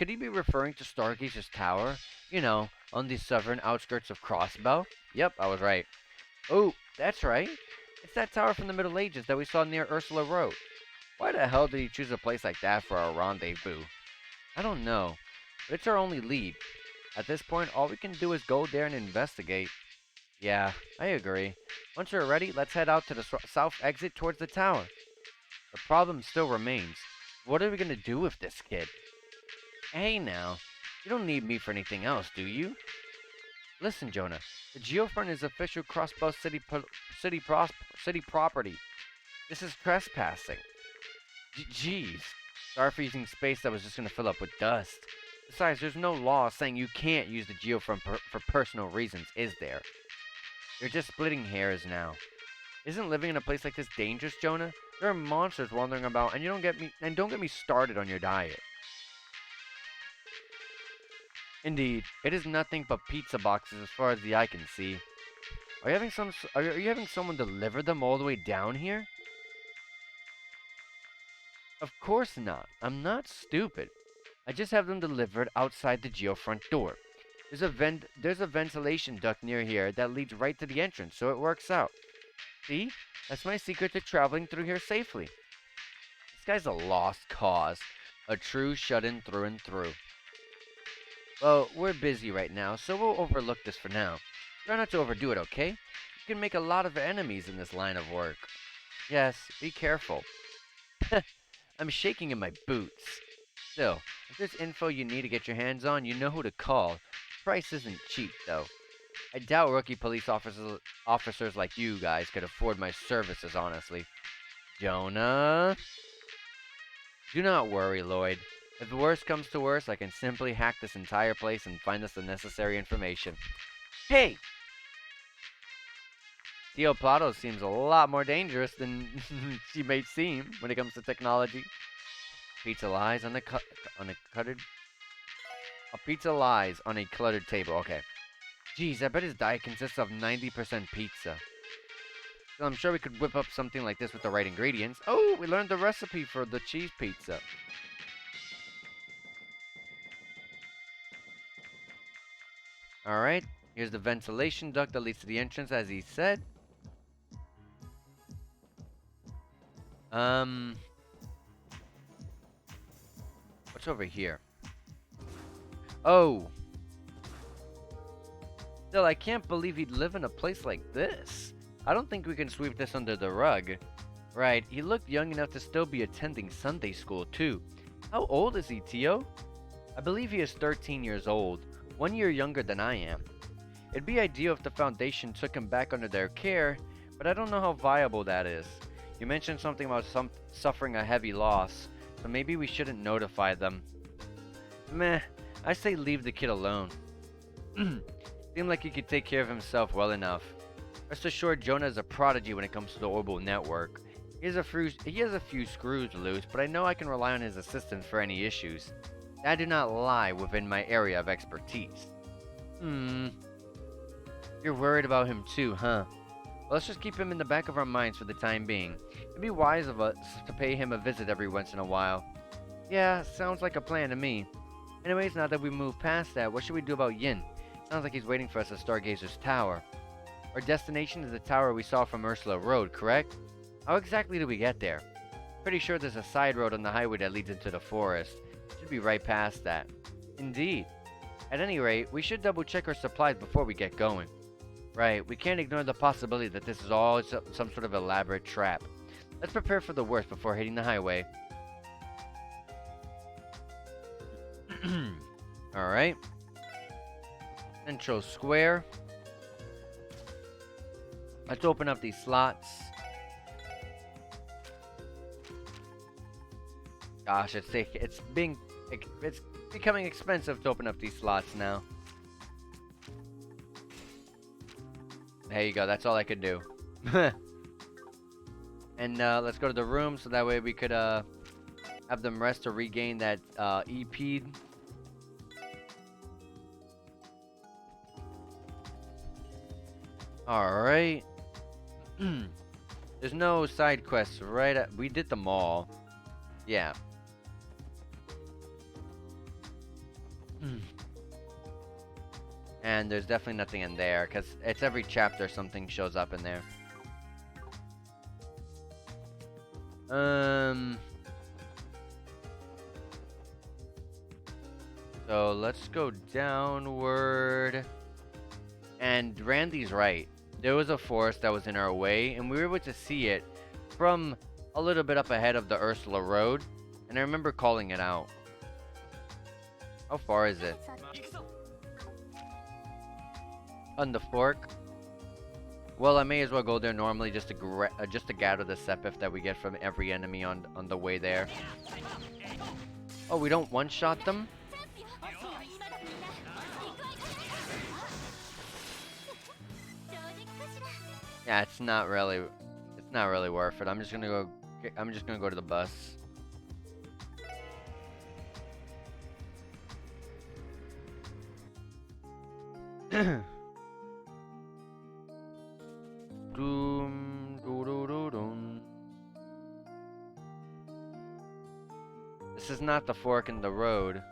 he be referring to Stargaze's tower? You know, on the southern outskirts of Crossbell? Yep, I was right. Oh, that's right. It's that tower from the Middle Ages that we saw near Ursula Road. Why the hell did he choose a place like that for our rendezvous? I don't know, but it's our only lead. At this point, all we can do is go there and investigate. Yeah, I agree. Once we're ready, let's head out to the south exit towards the tower. The problem still remains. What are we gonna do with this kid? Hey now, you don't need me for anything else, do you? Listen, Jonah, the Geofront is official Crossbow city property. This is trespassing. Jeez. Sorry for using space that was just gonna fill up with dust. Besides, there's no law saying you can't use the Geofront for personal reasons, is there? You're just splitting hairs now. Isn't living in a place like this dangerous, Jonah? There are monsters wandering about, and don't get me started on your diet. Indeed, it is nothing but pizza boxes as far as the eye can see. Are you having someone deliver them all the way down here? Of course not. I'm not stupid. I just have them delivered outside the Geofront door. There's a ventilation duct near here that leads right to the entrance, so it works out. See? That's my secret to traveling through here safely. This guy's a lost cause. A true shut-in through and through. Well, we're busy right now, so we'll overlook this for now. Try not to overdo it, okay? You can make a lot of enemies in this line of work. Yes, be careful. I'm shaking in my boots. Still, if there's info you need to get your hands on, you know who to call. Price isn't cheap, though. I doubt rookie police officers like you guys could afford my services, honestly. Jonah? Do not worry, Lloyd. If the worst comes to worst, I can simply hack this entire place and find us the necessary information. Hey! Tio Plato seems a lot more dangerous than she may seem when it comes to technology. Pizza lies on a cluttered table. Okay. Geez, I bet his diet consists of 90% pizza. So I'm sure we could whip up something like this with the right ingredients. Oh, we learned the recipe for the cheese pizza. Alright, here's the ventilation duct that leads to the entrance, as he said. Um, what's over here? Oh, still, I can't believe he'd live in a place like this. I don't think we can sweep this under the rug. Right, he looked young enough to still be attending Sunday school, too. How old is he, Tio? I believe he is 13 years old, 1 year younger than I am. It'd be ideal if the Foundation took him back under their care, but I don't know how viable that is. You mentioned something about suffering a heavy loss, so maybe we shouldn't notify them. Meh, I say leave the kid alone. Seemed like he could take care of himself well enough. Rest assured, Jonah is a prodigy when it comes to the Orbital Network. He has a few screws loose, but I know I can rely on his assistance for any issues. That do not lie within my area of expertise. You're worried about him too, huh? Well, let's just keep him in the back of our minds for the time being. It'd be wise of us to pay him a visit every once in a while. Yeah, sounds like a plan to me. Anyways, now that we move past that, what should we do about Yin? Sounds like he's waiting for us at Stargazer's Tower. Our destination is the tower we saw from Ursula Road, correct? How exactly do we get there? Pretty sure there's a side road on the highway that leads into the forest. Should be right past that. Indeed. At any rate, we should double check our supplies before we get going. Right, we can't ignore the possibility that this is all some sort of elaborate trap. Let's prepare for the worst before hitting the highway. Alright. Central Square. Let's open up these slots. Gosh, it's becoming expensive to open up these slots now. There you go, that's all I could do. And let's go to the room so that way we could have them rest to regain that EP. Alright. There's no side quests, right? We did them all. Yeah. And there's definitely nothing in there, because it's every chapter something shows up in there. So let's go downward. And Randy's right. There was a forest that was in our way, and we were able to see it from a little bit up ahead of the Ursula Road, and I remember calling it out. How far is it? On the fork? Well, I may as well go there normally just to gather the Sepith that we get from every enemy on the way there. Oh, we don't one-shot them? Yeah, it's not really worth it. I'm just gonna go to the bus. This is not the fork in the road.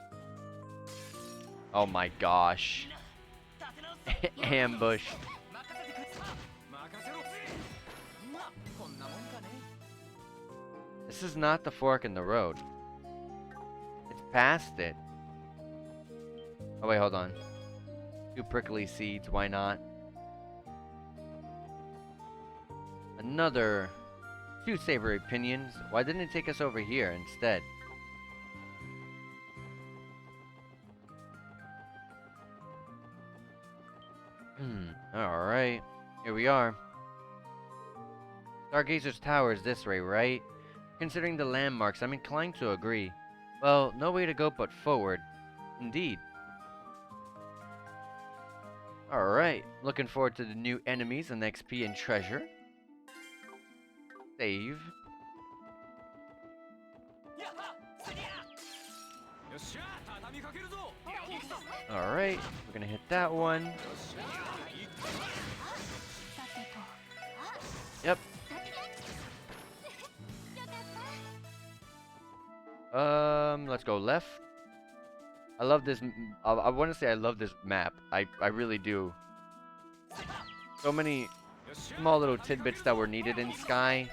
Oh my gosh. Ambush. This is not the fork in the road. It's past it. Oh wait, hold on. 2 prickly seeds, why not? Another 2 savory opinions. Why didn't it take us over here instead? Alright. Here we are. Stargazer's Tower is this way, right? Considering the landmarks, I'm inclined to agree. Well, no way to go but forward. Indeed. Alright. Looking forward to the new enemies and XP and treasure. Save. Alright, we're gonna hit that one. Yep. Let's go left. I love this. I want to say I love this map. I really do. So many small little tidbits that were needed in Sky.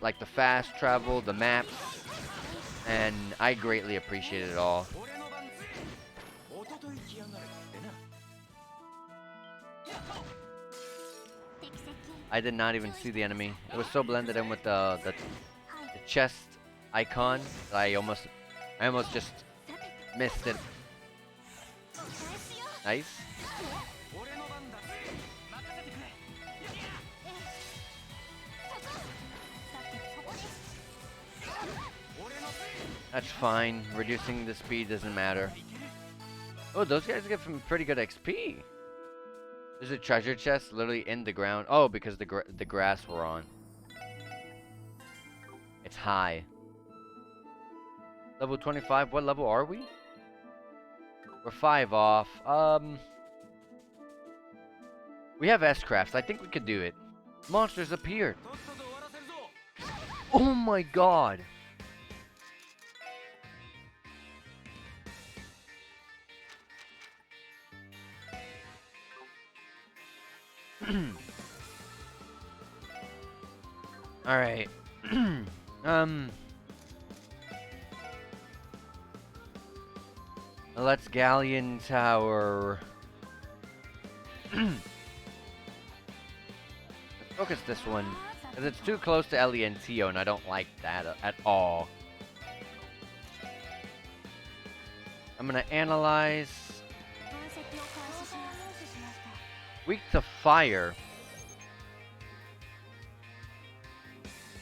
like the fast travel, the maps, and I greatly appreciate it all. I did not even see the enemy. It was so blended in with the chest icon that I almost just missed it. Nice. That's fine. Reducing the speed doesn't matter. Oh, those guys get some pretty good XP. There's a treasure chest literally in the ground. Oh, because the grass we're on. It's high. Level 25. What level are we? We're 5 off. We have S-crafts. I think we could do it. Monsters appeared. Oh my god. Alright. Let's Galleon Tower. Let's focus this one. Because it's too close to Eliantio and I don't like that at all. I'm gonna analyze. Weak to fire.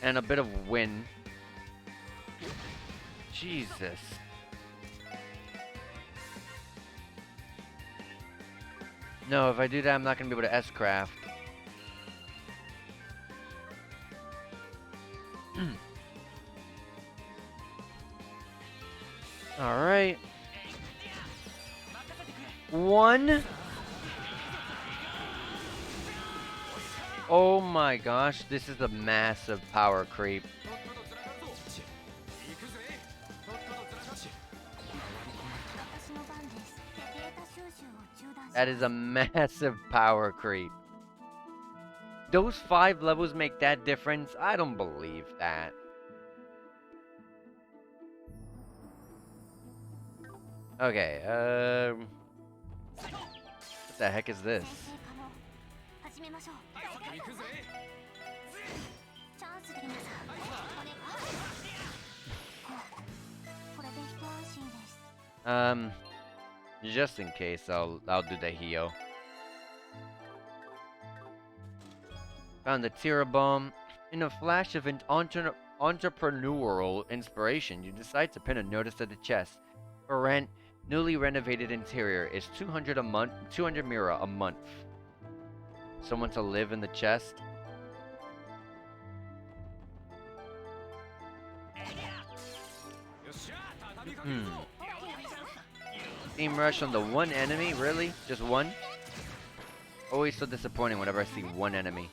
And a bit of wind. Jesus. No, if I do that, I'm not gonna be able to S-craft. Alright. 1. Oh my gosh, this is a massive power creep. That is a massive power creep. Those 5 levels make that difference? I don't believe that. Okay, what the heck is this? Just in case, I'll do the Hio. Found the Tira Bomb. In a flash of an entrepreneurial inspiration, you decide to pin a notice at the chest. For rent, newly renovated interior is 200 a month, 200 mira a month. Someone to live in the chest. Team rush on the one enemy, really? Just one? Always so disappointing whenever I see one enemy.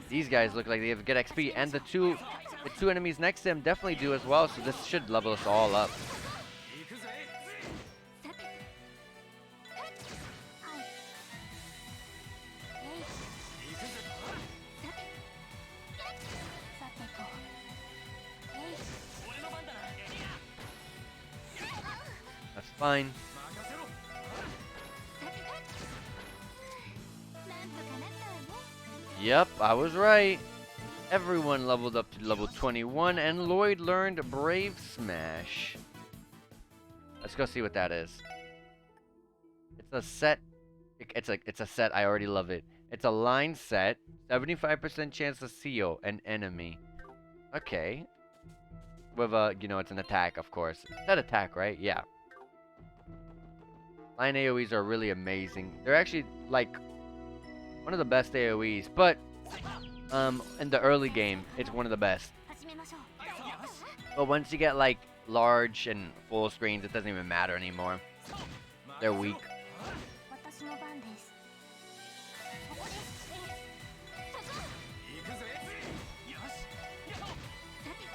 These guys look like they have good XP, and the two enemies next to him definitely do as well, so this should level us all up. That's fine. Yep, I was right. Everyone leveled up to level 21, and Lloyd learned Brave Smash. Let's go see what that is. It's a set. It's a set. I already love it. It's a line set. 75% chance to seal an enemy. Okay. With a, it's an attack, of course. Set attack, right? Yeah. Line AoEs are really amazing. They're actually like one of the best AoEs, but in the early game, it's one of the best. But once you get like large and full screens, it doesn't even matter anymore. They're weak.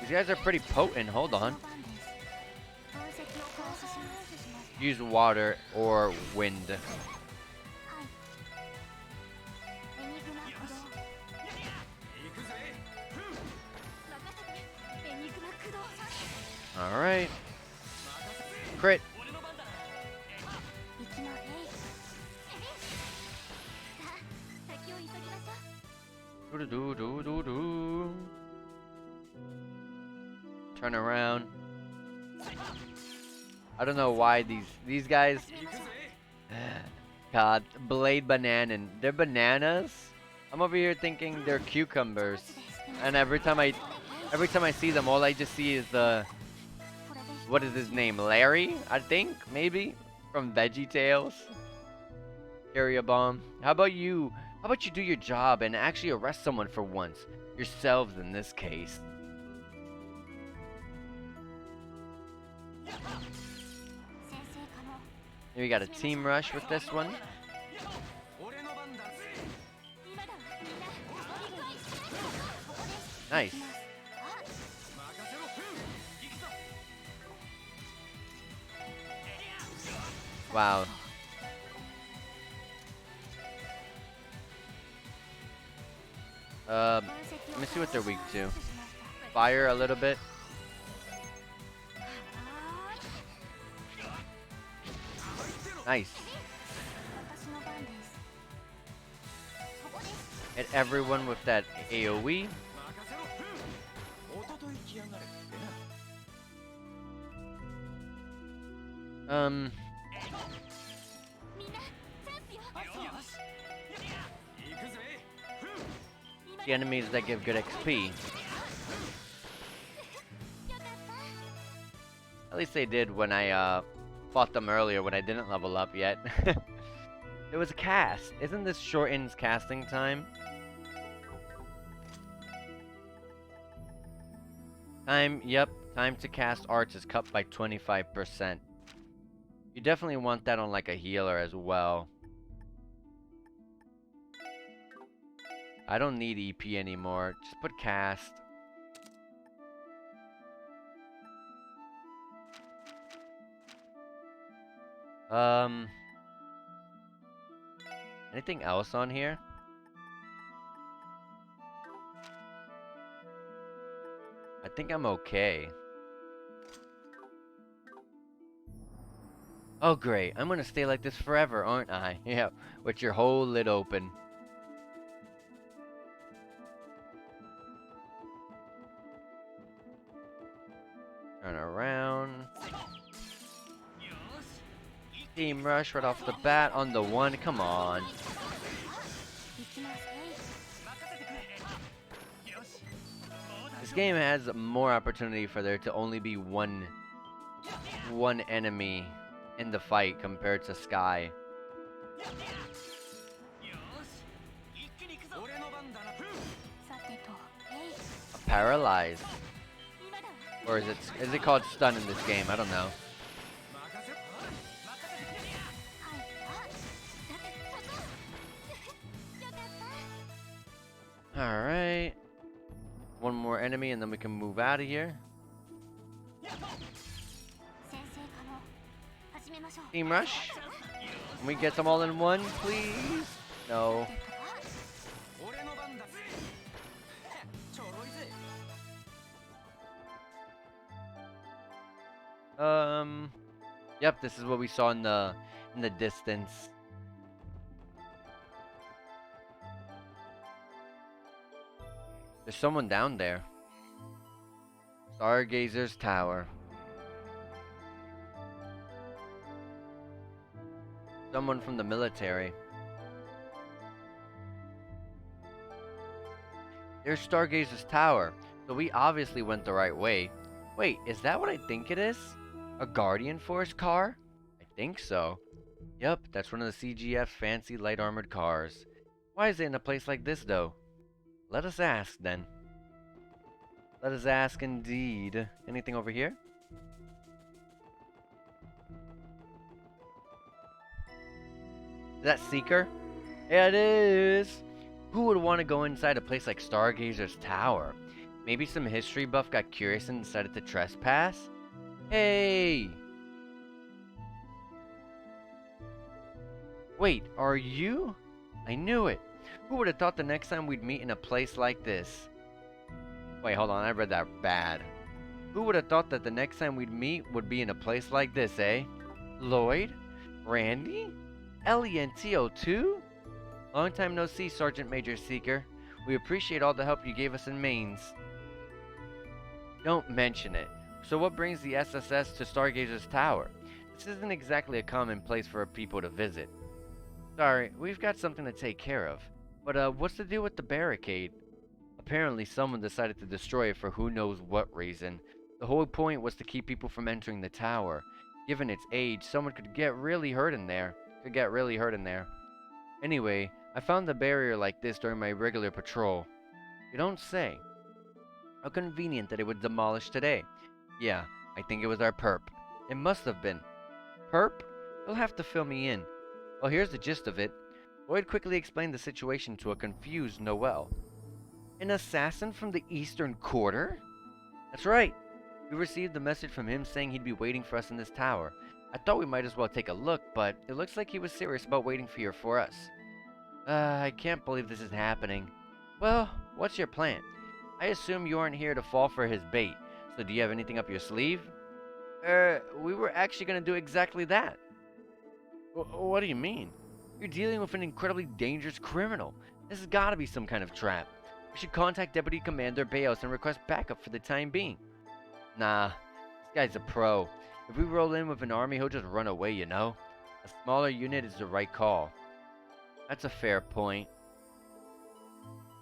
These guys are pretty potent. Hold on. Use water or wind. Alright. Crit. 行きまえい。さあ、先を急ぎましょう。 Doo doo doo doo doo. Turn around. I don't know why these guys. God, Blade Banana. They're bananas. I'm over here thinking they're cucumbers, and every time I see them, all I just see is the, what is his name? Larry, I think, maybe from VeggieTales. Carry a bomb. How about you? How about you do your job and actually arrest someone for once? Yourselves in this case. Here we got a team rush with this one. Nice. Wow. Let me see what they're weak to. Fire a little bit. Nice. Hit everyone with that AoE. The enemies that give good XP. At least they did when I fought them earlier when I didn't level up yet. It was a cast. Isn't this shortens casting time? Yep. Time to cast arts is cut by 25%. You definitely want that on like a healer as well. I don't need EP anymore. Just put cast. Anything else on here? I think I'm okay. Oh great, I'm gonna stay like this forever, aren't I? Yeah, with your whole lid open. Turn around. Team rush right off the bat on the one, come on. This game has more opportunity for there to only be one enemy in the fight compared to Sky. Paralyzed. Or is it called stun in this game? I don't know. Alright. One more enemy and then we can move out of here. Team rush. Can we get them all in one, please? No. Yep, this is what we saw in the distance. There's someone down there. Stargazer's Tower. Someone from the military. There's Stargazer's Tower. So we obviously went the right way. Wait, is that what I think it is? A Guardian Force car? I think so. Yep, that's one of the CGF fancy light armored cars. Why is it in a place like this though? Let us ask then. Let us ask indeed. Anything over here? Is that Seeker? Yeah, it is. Who would want to go inside a place like Stargazer's Tower? Maybe some history buff got curious and decided to trespass? Hey! Wait, are you? I knew it. Who would have thought the next time we'd meet in a place like this? Wait, hold on, I read that bad. Who would have thought that the next time we'd meet would be in a place like this, eh? Lloyd? Randy? Ellie and Tio too? Long time no see, Sergeant Major Seeker. We appreciate all the help you gave us in Mainz. Don't mention it. So what brings the SSS to Stargazer's Tower? This isn't exactly a common place for people to visit. Sorry, we've got something to take care of. But what's the deal with the barricade? Apparently someone decided to destroy it for who knows what reason. The whole point was to keep people from entering the tower. Given its age, someone could get really hurt in there. Anyway, I found the barrier like this during my regular patrol. You don't say. How convenient that it was demolished today. Yeah, I think it was our perp. It must have been. Perp? You'll have to fill me in. Well, here's the gist of it. Lloyd quickly explained the situation to a confused Noel. An assassin from the Eastern Quarter? That's right. We received a message from him saying he'd be waiting for us in this tower. I thought we might as well take a look, but it looks like he was serious about waiting here for us. I can't believe this is happening. Well, what's your plan? I assume you aren't here to fall for his bait, so do you have anything up your sleeve? We were actually going to do exactly that. What do you mean? You're dealing with an incredibly dangerous criminal. This has got to be some kind of trap. We should contact Deputy Commander Bayos and request backup for the time being. Nah, this guy's a pro. If we roll in with an army, he'll just run away, you know? A smaller unit is the right call. That's a fair point.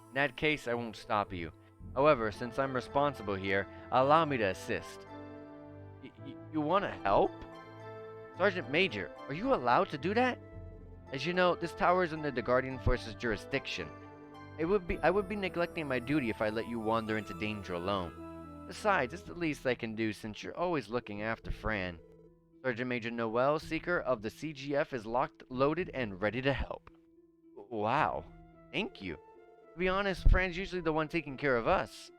In that case, I won't stop you. However, since I'm responsible here, allow me to assist. You want to help? Sergeant Major, are you allowed to do that? As you know, this tower is under the Guardian Force's jurisdiction. I would be neglecting my duty if I let you wander into danger alone. Besides, it's the least I can do since you're always looking after Fran. Sergeant Major Noel Seeker of the CGF is locked, loaded, and ready to help. Wow. Thank you. To be honest, Fran's usually the one taking care of us.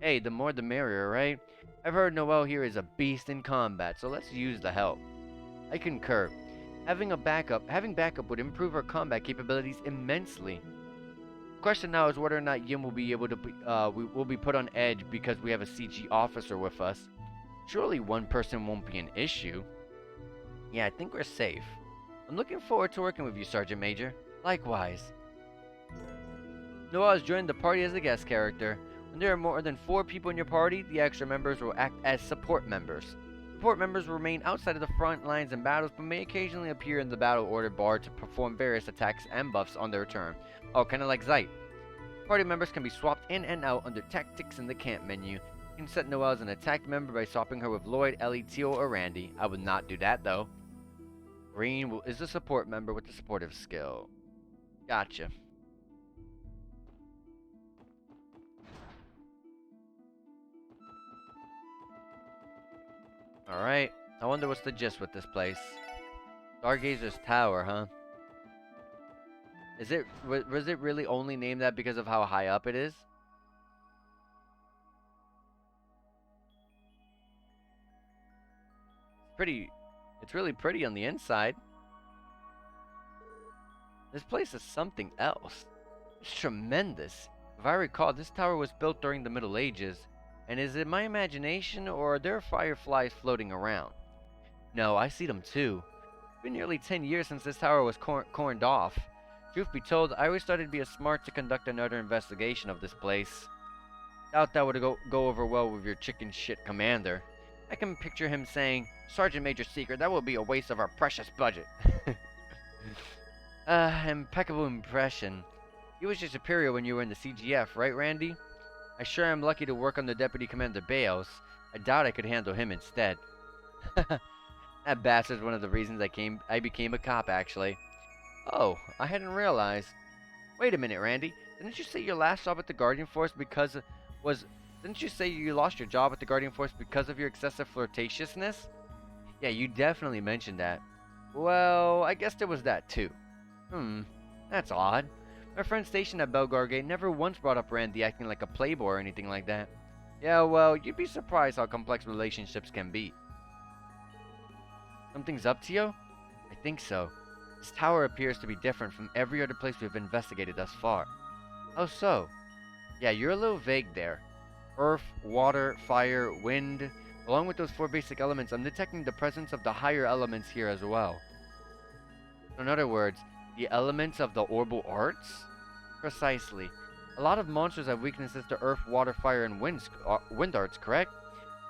Hey, the more the merrier, right? I've heard Noel here is a beast in combat, so let's use the help. I concur. Having backup would improve our combat capabilities immensely. The question now is whether or not Yim will be able to will be put on edge because we have a CG officer with us. Surely one person won't be an issue. Yeah, I think we're safe. I'm looking forward to working with you, Sergeant Major. Likewise. Noel has joined the party as a guest character. When there are more than 4 people in your party, the extra members will act as support members. Support members will remain outside of the front lines in battles, but may occasionally appear in the battle order bar to perform various attacks and buffs on their turn. Oh, kinda like Zeit. Party members can be swapped in and out under tactics in the camp menu. You can set Noel as an attacked member by swapping her with Lloyd, Ellie, Teal, or Randy. I would not do that, though. Green is a support member with the supportive skill. Gotcha. Alright, I wonder what's the gist with this place. Stargazer's Tower, huh? Was it really only named that because of how high up it is? It's really pretty on the inside. This place is something else. It's tremendous. If I recall, this tower was built during the Middle Ages. And is it my imagination, or are there fireflies floating around? No, I see them too. It's been nearly 10 years since this tower was corned off. Truth be told, I always thought it'd be smart to conduct another investigation of this place. Doubt that would go over well with your chicken shit commander. I can picture him saying, Sergeant Major Seeker, that will be a waste of our precious budget. Impeccable impression. You was your superior when you were in the CGF, right, Randy? I sure am lucky to work under Deputy Commander Bayos. I doubt I could handle him instead. That bastard's one of the reasons I became a cop, actually. Oh, I hadn't realized. Wait a minute, Randy. Didn't you say your last job at the Guardian Force Didn't you say you lost your job at the Guardian Force because of your excessive flirtatiousness? Yeah, you definitely mentioned that. Well, I guess there was that too. That's odd. My friend stationed at Belgargate never once brought up Randy acting like a playboy or anything like that. Yeah, well, you'd be surprised how complex relationships can be. Something's up, Tio? I think so. This tower appears to be different from every other place we've investigated thus far. How so? Yeah, you're a little vague there. earth, water, fire, wind. Along with those 4 basic elements, I'm detecting the presence of the higher elements here as well. In other words, the elements of the Orbal Arts? Precisely. A lot of monsters have weaknesses to earth, water, fire, and wind arts, correct?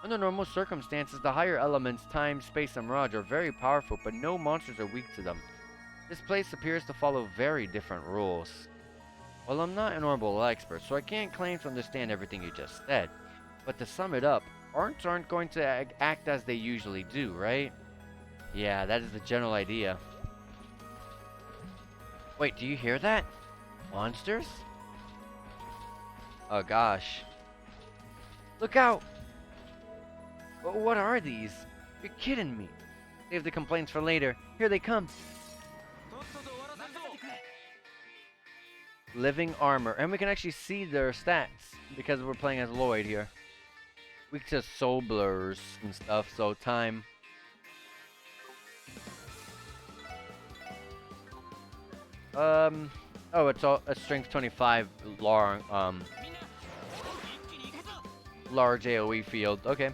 Under normal circumstances, the higher elements, time, space, and mirage are very powerful, but no monsters are weak to them. This place appears to follow very different rules. Well, I'm not an Orbal expert, so I can't claim to understand everything you just said. But to sum it up, Arts aren't going to act as they usually do, right? Yeah, that is the general idea. Wait, do you hear that? Monsters? Oh gosh. Look out! What are these? You're kidding me. Save the complaints for later. Here they come. Living armor. And we can actually see their stats because we're playing as Lloyd here. Weak to soul blurs and stuff, so time. Oh, it's all a strength 25 large AoE field. Okay.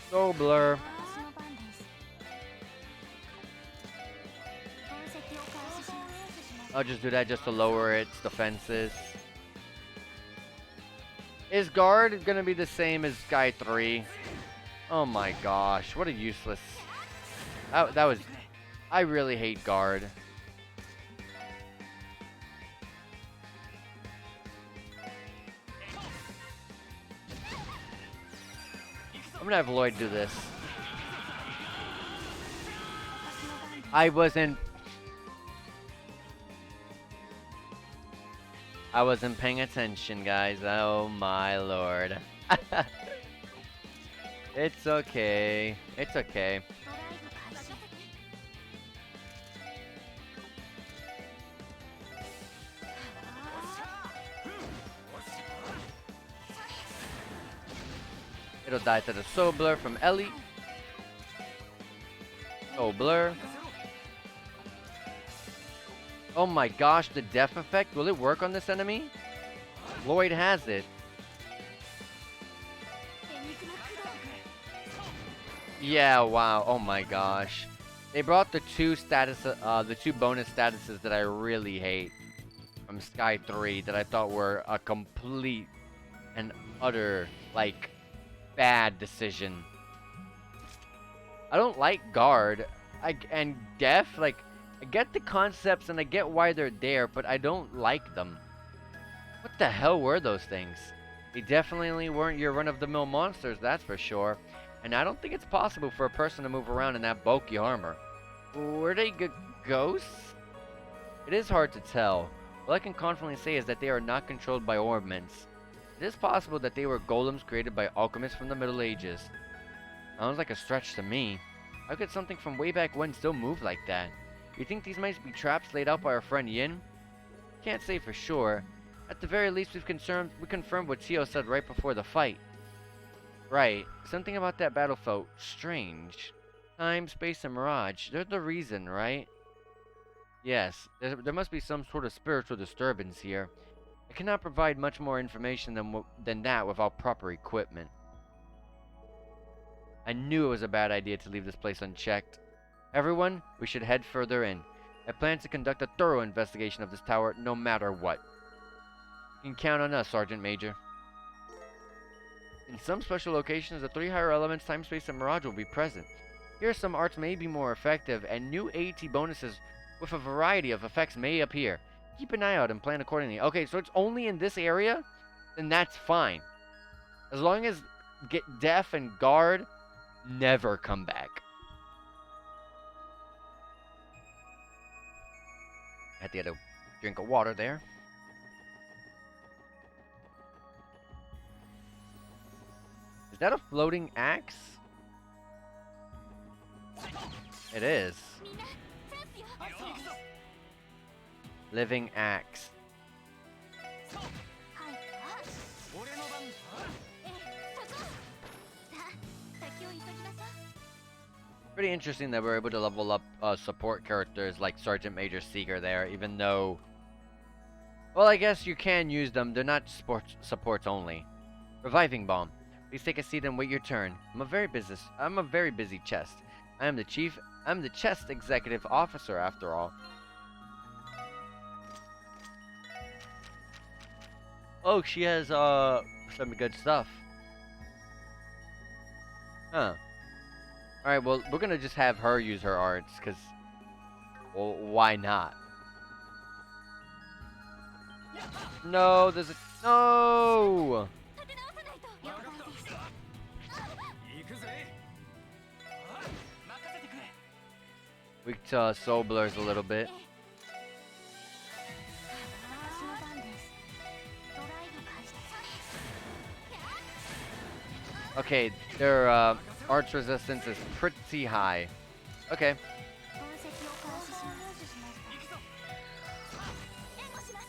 Soul blur. 私の番です。投石を開始します。 I'll just do that just to lower its defenses. Is guard gonna be the same as Sky 3? Oh my gosh, what a useless. That was. I really hate guard. I'm gonna have Lloyd do this. I wasn't paying attention, guys. Oh my lord. It's okay. It's okay. ドライブ開始。 It'll die to the Soul Blur from Ellie. Soul Blur. Oh my gosh, the death effect. Will it work on this enemy? Lloyd has it. エニグマ駆動。 Yeah, wow. Oh my gosh. They brought the two bonus statuses that I really hate from Sky 3 that I thought were a complete and utter, like, bad decision. I don't like guard. And death, like, I get the concepts and I get why they're there, but I don't like them. What the hell were those things? They definitely weren't your run-of-the-mill monsters, that's for sure. And I don't think it's possible for a person to move around in that bulky armor. Were they ghosts? It is hard to tell. All I can confidently say is that they are not controlled by orbments. It is possible that they were golems created by alchemists from the Middle Ages. Sounds like a stretch to me. How could something from way back when still move like that? You think these might be traps laid out by our friend Yin? Can't say for sure. At the very least, we confirmed what Tio said right before the fight. Right, something about that battle felt strange. Time, space, and mirage, they're the reason, right? Yes, there must be some sort of spiritual disturbance here. I cannot provide much more information than that without proper equipment. I knew it was a bad idea to leave this place unchecked. Everyone, we should head further in. I plan to conduct a thorough investigation of this tower no matter what. You can count on us, Sergeant Major. In some special locations, the 3 higher elements, time, space, and mirage will be present. Here, some arts may be more effective, and new AET bonuses with a variety of effects may appear. Keep an eye out and plan accordingly. Okay, so it's only in this area? Then that's fine. As long as Death and Guard never come back. Had to get a drink of water there. Is that a floating axe? It is. みんなチャンスよ。 Living axe. はいわ。ええ、そこ。さあ、先を急ぎましょう。 Pretty interesting that we're able to level up support characters like Sergeant Major Seeger there, even though Well, I guess you can use them. They're not supports only. Reviving bomb. Please take a seat and wait your turn. I'm a very busy chest. I'm the chest executive officer after all. Oh, she has some good stuff. Huh. Alright, well, we're gonna just have her use her arts, cause well, why not? No, there's a no. 立て直さないと了解です。行くぜ。任せてくれ。 Weak to soul blurs a little bit. 私の番です。ドライブ開始。Okay, their arch resistance is pretty high. Okay. 分析を開始します。援護します。任せて。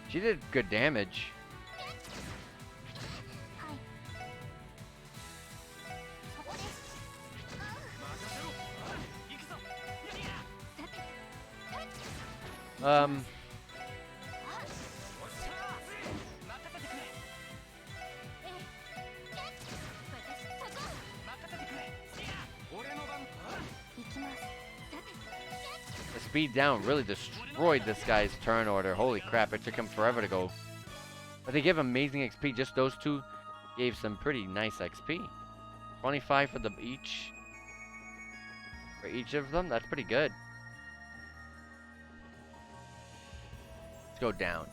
She did good damage. はい。そこです。任せろ。行くぞ。さて。 おっしゃー。任せてくれ。私そこ。任せてくれ。俺の番。行きます。さて。 The speed down really destroyed this guy's turn order. Holy crap, it took him forever to go. But they give amazing XP. Just those two gave some pretty nice XP. 25 for each of them. That's pretty good. Let's go down.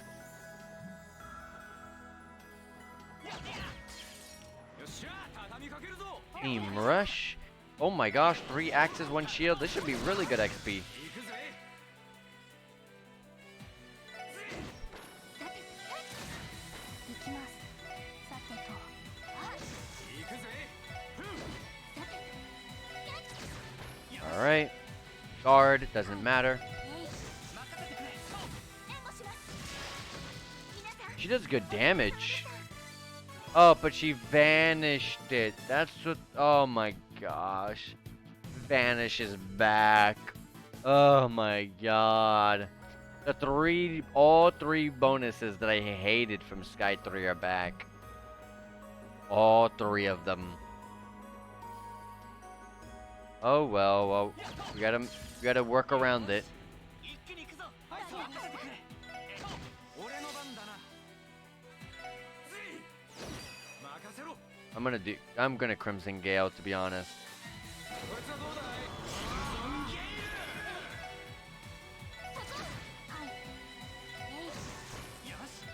よっしゃー。畳みかけるぞ。 Team Rush. Oh my gosh, 3 axes, 1 shield. This should be really good XP. 行くぜ。さて。行きます。さてと。行くぜ。さて。 Alright. Guard, doesn't matter. 任せてくれ。援護します。皆さん。 She does good damage. Oh, but she vanished it. That's what. Oh my gosh. Vanish is back. Oh my god. All three bonuses that I hated from Sky 3 are back. All 3 of them. Oh well, we gotta work around it. 一気に行くぞ。はい、任せてくれ。俺の番だな。任せろ。 I'm gonna Crimson Gale, to be honest. こいつはどうだい。はい。よし。は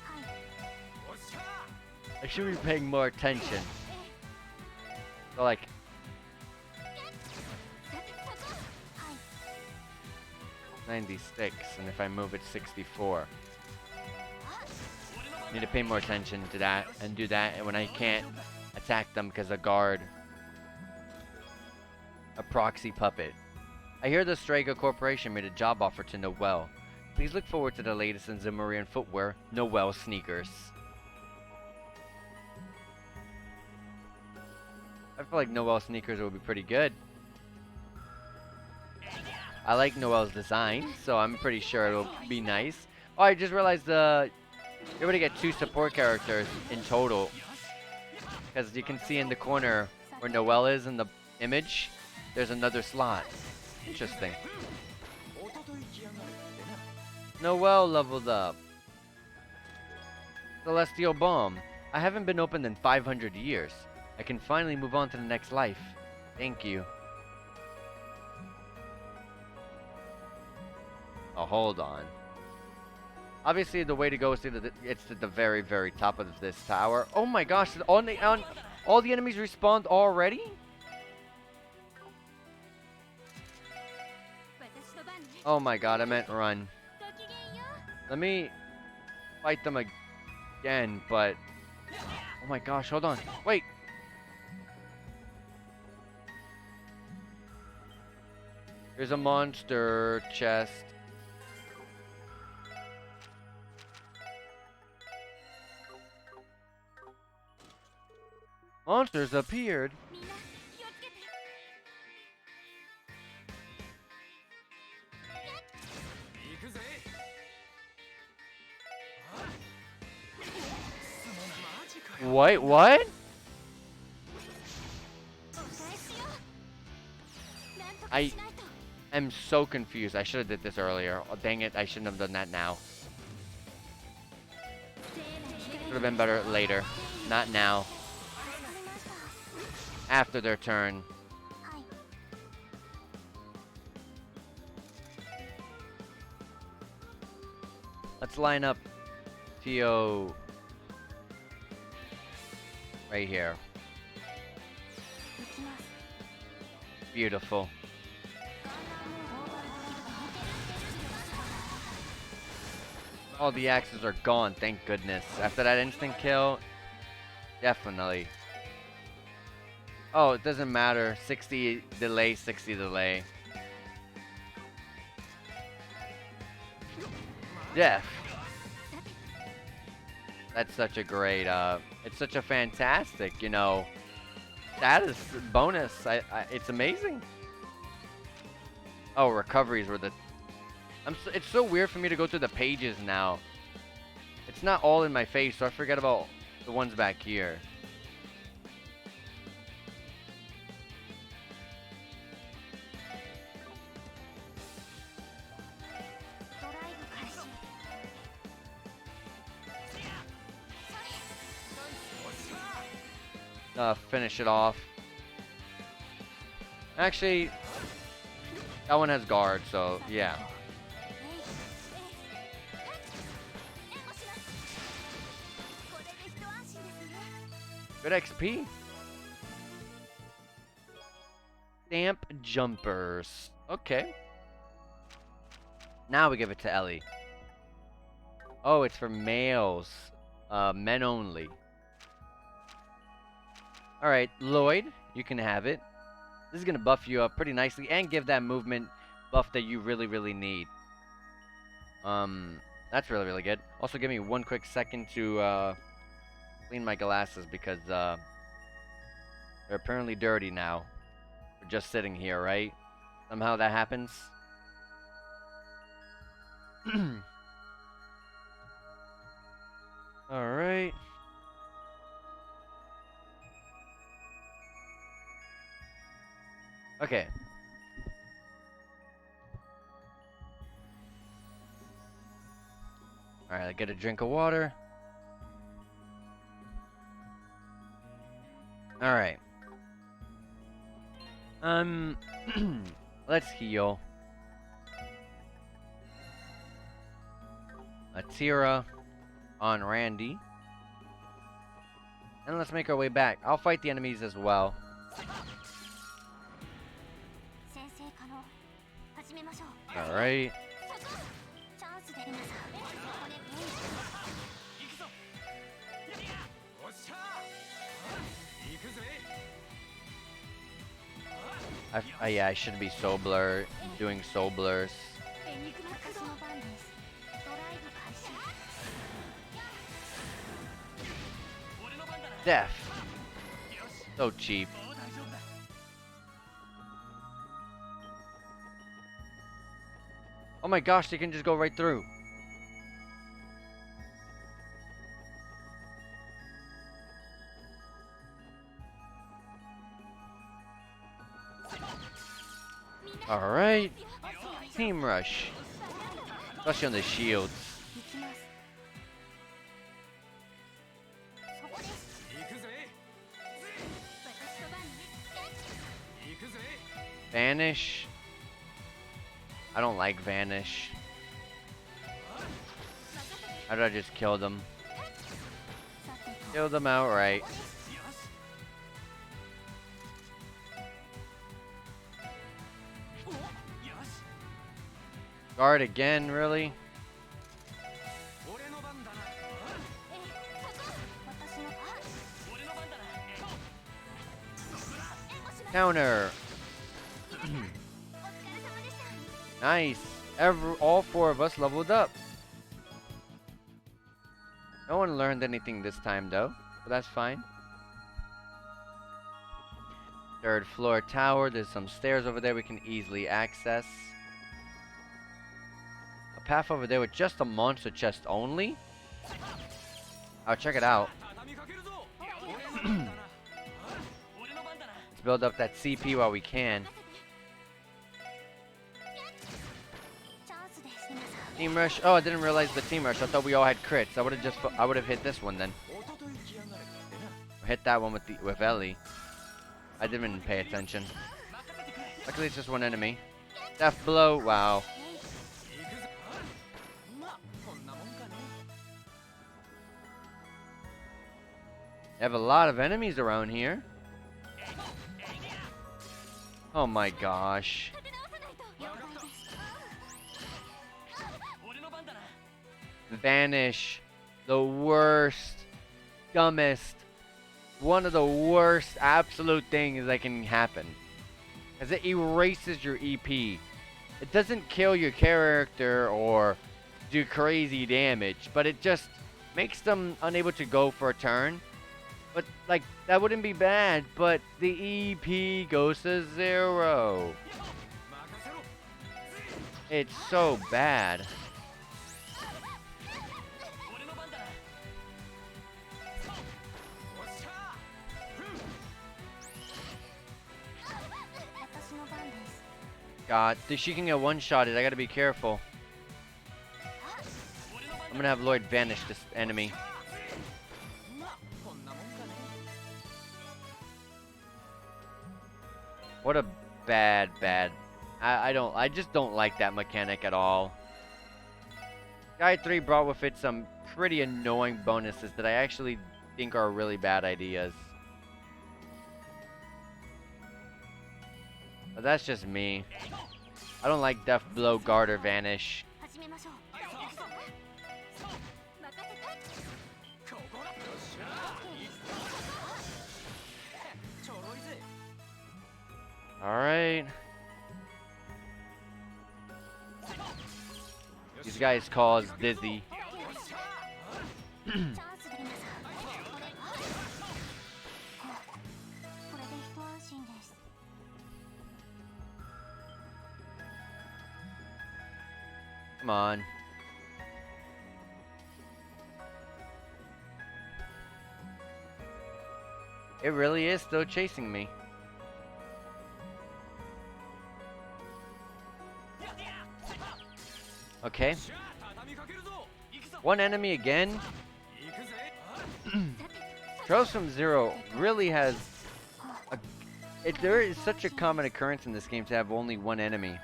い。おっしゃー。 I should be paying more attention. So like, さて。はい。 96, and if I move it 64. Need to pay more attention to that and do that when I can't attack them because of guard. A proxy puppet. I hear the Strega Corporation made a job offer to Noelle. Please look forward to the latest in Zimurian footwear, Noelle sneakers. I feel like Noelle sneakers would be pretty good. I like Noelle's design, so I'm pretty sure it'll be nice. Oh, I just realized you're able to get 2 support characters in total. Because you can see in the corner where Noelle is in the image, there's another slot. Interesting. おととい来やがるってな。 Noelle leveled up. Celestial Bomb. I haven't been opened in 500 years. I can finally move on to the next life. Thank you. Oh, hold on. Obviously, the way to go is it's to the very, very top of this tower. Oh my gosh! Did all the enemies respawned already? 私の番ね。 Oh my god! I meant run. ごきげんよう。 Let me fight them again, but oh my gosh! Hold on. Wait. There's a monster chest. Monsters appeared. みんな気をつけて。What? What? お返しよ。なんとか I しないと。 am so confused. I should have did this earlier. Oh, dang it. I shouldn't have done that now. 聖なる光 Should have been better later. Not now. わかりました。 After their turn. はい。 Let's line up Tio right here. 行きます。 Beautiful. ガンダムモーバルフィールドホテルステージに来ました。 All the axes are gone, thank goodness. After that instant kill, definitely. Oh, it doesn't matter. 60 delay, 60 delay. Death. That's such a great, it's such a fantastic, you know, status bonus. It's amazing. Oh, recoveries were the... it's so weird for me to go through the pages now. It's not all in my face, so I forget about the ones back here. Finish it off. Actually, that one has guard, so yeah. 援護します。これで一安心ですね。 Good XP. Stamp jumpers. Okay. Now we give it to Ellie. Oh, it's for males. Men only. Alright, Lloyd, you can have it. This is going to buff you up pretty nicely and give that movement buff that you really, really need. That's really, really good. Also, give me one quick second to clean my glasses because they're apparently dirty now. We're just sitting here, right? Somehow that happens. Alright. Okay. Alright, I get a drink of water. Alright. Let's heal. Atira on Randy. And let's make our way back. I'll fight the enemies as well. 先生可能始めましょう。 Alright. チャンスで皆さん。ここでペイします。 行くぞおっしゃ行くぜ Yeah, I shouldn't be so blur doing so blurs. エニグマ私の番です。ドライブ開始。 俺の番だな Death. よし So cheap. もう大丈夫だ Oh my gosh, they can just go right through. Alright. Team rush. Especially on the shields. 行きます。そこです。行くぜ私の番ね。行くぜ Vanish. I don't like Vanish. How did I just kill them? さてと。 Kill them outright. よし およし Guard again, really? 俺の番だな私の番。俺の番だな Counter. お疲れ様でした。 Nice. All four of us leveled up. No one learned anything this time, though. But that's fine. Third floor tower. There's some stairs over there we can easily access. A path over there with just a monster chest only? I'll check it out. 畳みかけるぞ build up that CP while we can. チャンスです皆さん Team rush. Oh, I didn't realize the team rush. I thought we all had crits. I would have hit this one then. おととい来やがれってな Hit that one with Ellie. I didn't even pay attention. 任せてくれ Luckily, it's just one enemy. Death blow. Wow. 行くぜまあこんなもんかね They have a lot of enemies around here. Oh my gosh. 立て直さないと了解です 俺の番だな Vanish. The worst, dumbest, one of the worst absolute things that can happen. Because it erases your EP. It doesn't kill your character or do crazy damage, but it just makes them unable to go for a turn. But, like, that wouldn't be bad, but the EP goes to 0. 任せろ It's so bad. 俺の番だなおっしゃ私の番です God, she can get one-shotted. I gotta be careful. I'm gonna have Lloyd vanish this enemy. まあこんなもんかね What a bad. I just don't like that mechanic at all. Guy 3 brought with it some pretty annoying bonuses that I actually think are really bad ideas. But that's just me. I don't like Death Blow, Guard, or Vanish. 始めましょう任せてここだよっしゃいちょろいぜ Alright. These guys cause Dizzy. チャンスで皆さんこれで一安心です Come on. It really is still chasing me. Okay. しゃあ畳みかけるぞ行くぞ One enemy again. 行くぜ Trails from Zero really has there is such a common occurrence in this game to have only one enemy.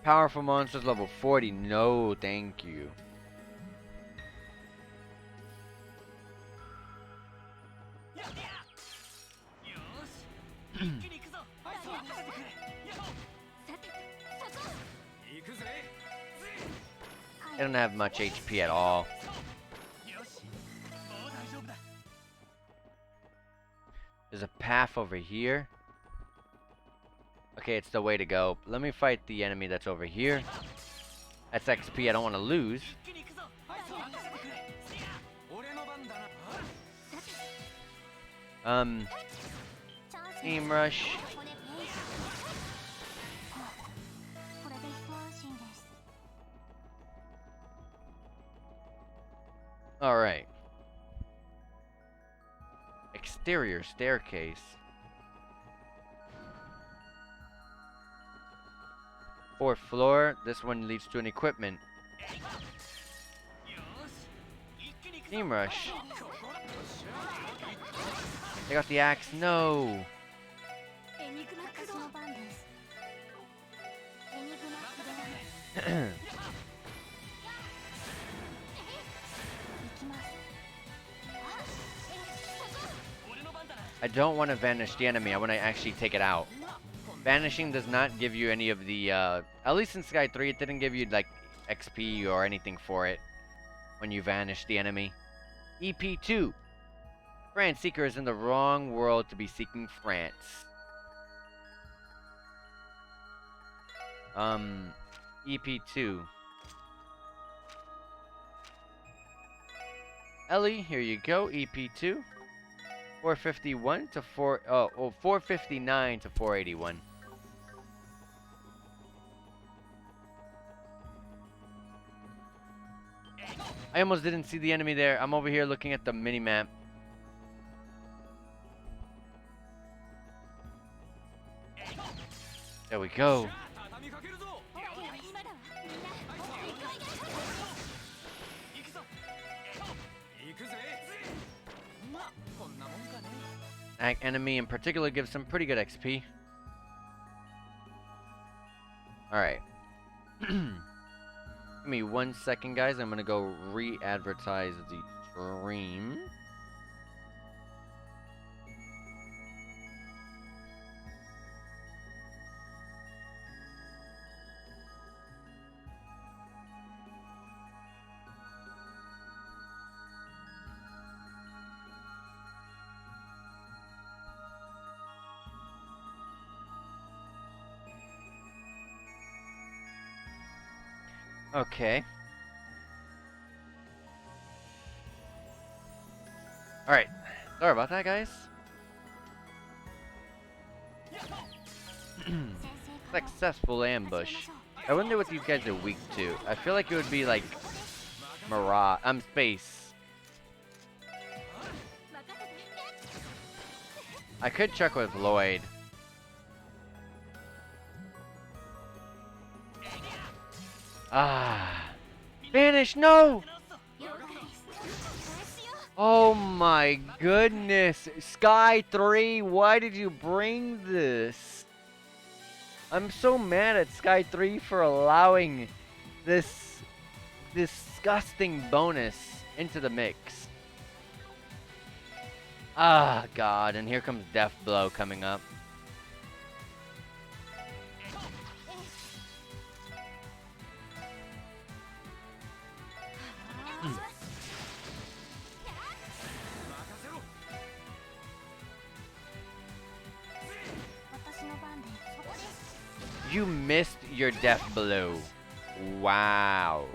Powerful monsters level 40. No, thank you. よーし一気に行くぞはい任せてくれやっさてそこ行くぜ They don't have much HP at all. よしもう大丈夫だ There's a path over here. Okay, it's the way to go. Let me fight the enemy that's over here. That's XP I don't want to lose. 一気に行くぞはい任せてくれ俺の番だな チャンス Team Rush. これで一安心です Alright. Exterior staircase. Fourth floor. This one leads to an equipment. よし一気に行くぞ Team Rush. ここだよっしゃ They got the axe. No. エニグマ私の番ですエニグマ起動行きます 俺の番だな I don't want to vanish the enemy. I want to actually take it out. Vanishing does not give you any of the, at least in Sky 3, it didn't give you, like, XP or anything for it when you vanish the enemy. EP2. France Seeker is in the wrong world to be seeking France. EP2. Ellie, here you go, EP2. 451 to 459 to 481. I almost didn't see the enemy there. I'm over here looking at the mini map. There we go. 畳みかけるぞ。今だわみんな行こう行こう行くぞ。行くぜ。まあこんなもんかね。That enemy in particular gives some pretty good XP. Alright. Give me 1 second, guys. I'm gonna go re-advertise the stream. Okay. Alright. Sorry about that, guys. Successful ambush. I wonder what these guys are weak to. I feel like it would be like Mirage. Space. I could check with Lloyd. Ah. Vanish, no! Oh my goodness. Sky 3, why did you bring this? I'm so mad at Sky 3 for allowing this disgusting bonus into the mix. Ah, God, and here comes Death Blow coming up. You missed your Death Blow. Wow.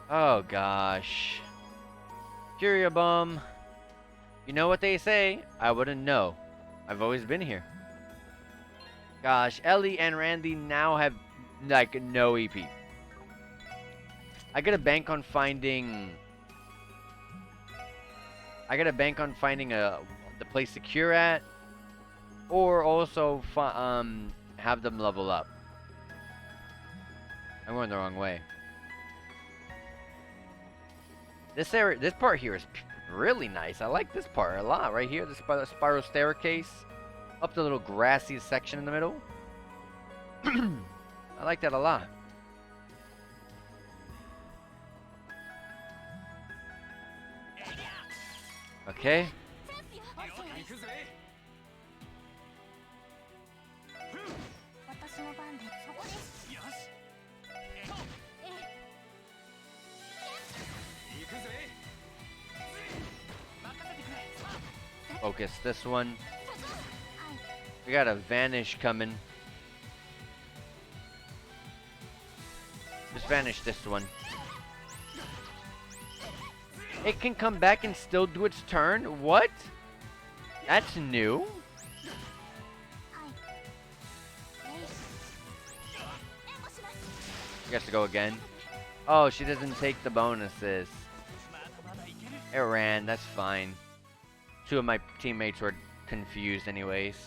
Oh gosh. Curia Bomb. You know what they say? I wouldn't know. I've always been here. Gosh, Ellie and Randy now have like no EP. I gotta bank on finding the place to cure at, or also have them level up. I'm going the wrong way. This area, this part here is really nice. I like this part a lot right here. The spiral staircase up the little grassy section in the middle. I like that a lot. Okay. Focus this one. We got a Vanish coming. Just vanish this one. It can come back and still do its turn? What? That's new. She has to go again. Oh, she doesn't take the bonuses. It ran, that's fine. Two of my teammates were confused anyways.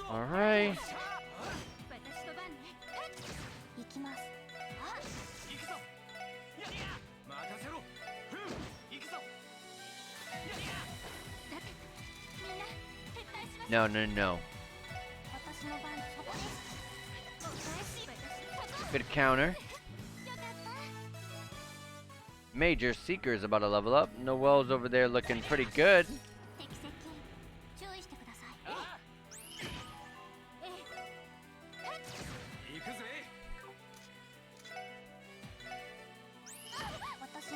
Alright. No, no, no. Good counter. Major Seeker's about to level up. Noelle's over there looking pretty good.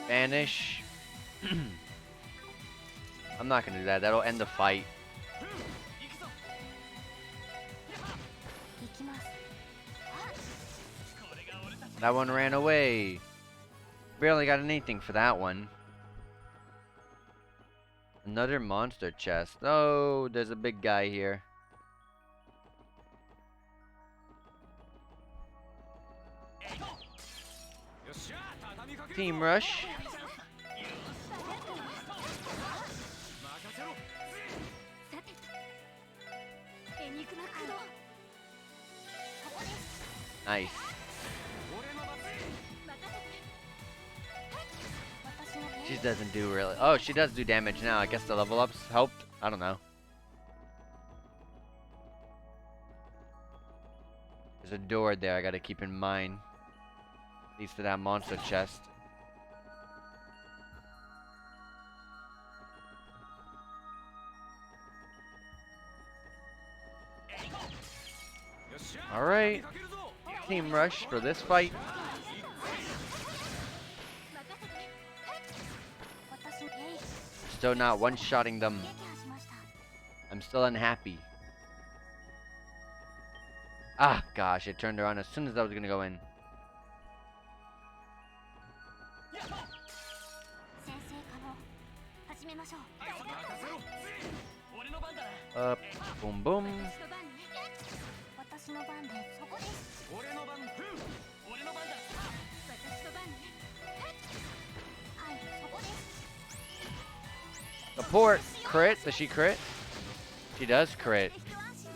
Vanish. I'm not gonna do that. That'll end the fight. That one ran away. Barely got anything for that one. Another monster chest. Oh, there's a big guy here. Team rush. さてエニグマ駆動ここです Nice. 任せて私の She doesn't do really. Oh, she does do damage now. I guess the level ups helped. I don't know. There's a door there I gotta keep in mind. Leads to that monster chest. Alright. Team rush for this fight. 任せて私の Still not one-shotting them. 撃破しました I'm still unhappy. Ah, gosh, it turned around as soon as I was gonna go in. 先制可能始めましょう Up, boom, boom. 私の番ねそこです私の番ねはいそこです Support. Crit. Does she crit? She does crit. 一安心ですね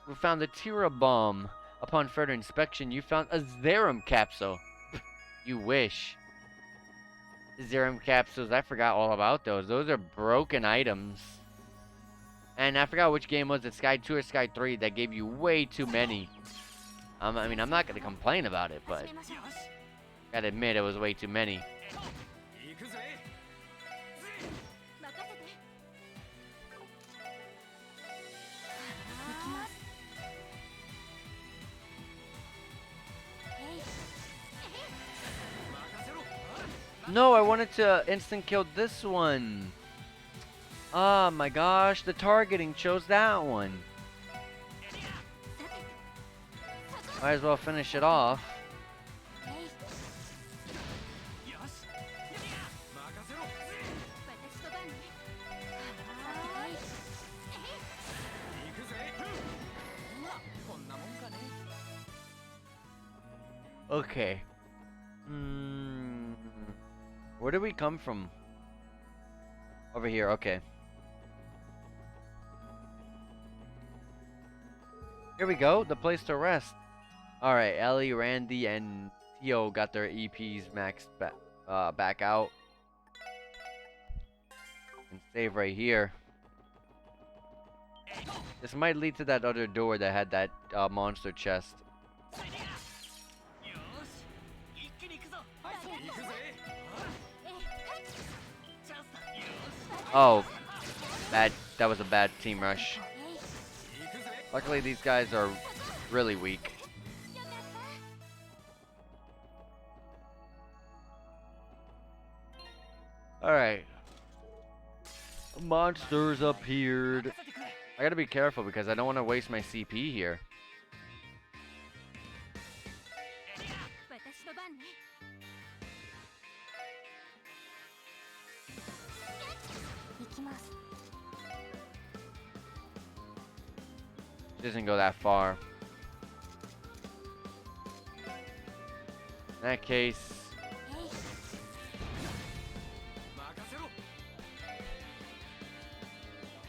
We found the Tira bomb. Upon further inspection, you found a Zerum capsule. You wish. Zerum capsules, I forgot all about those. Those are broken items. And I forgot which game was it, Sky 2 or Sky 3, that gave you way too many. I mean, I'm not going to complain about it, but 始めましょう gotta admit it was way too many. 任せて 行きます No, I wanted to instant kill this one. Oh my gosh, the targeting chose that one. Might as well finish it off. 私の番ね Okay. Where did we come from? Over here, okay. Here we go, the place to rest. Alright, Ellie, Randy, and Tio got their EPs maxed back out. And save right here. This might lead to that other door that had that monster chest. Oh, that was a bad team rush. Luckily, these guys are really weak. Alright. Monsters appeared. I gotta be careful because I don't want to waste my CP here. 私の番ね 行きます Doesn't go that far. In that case,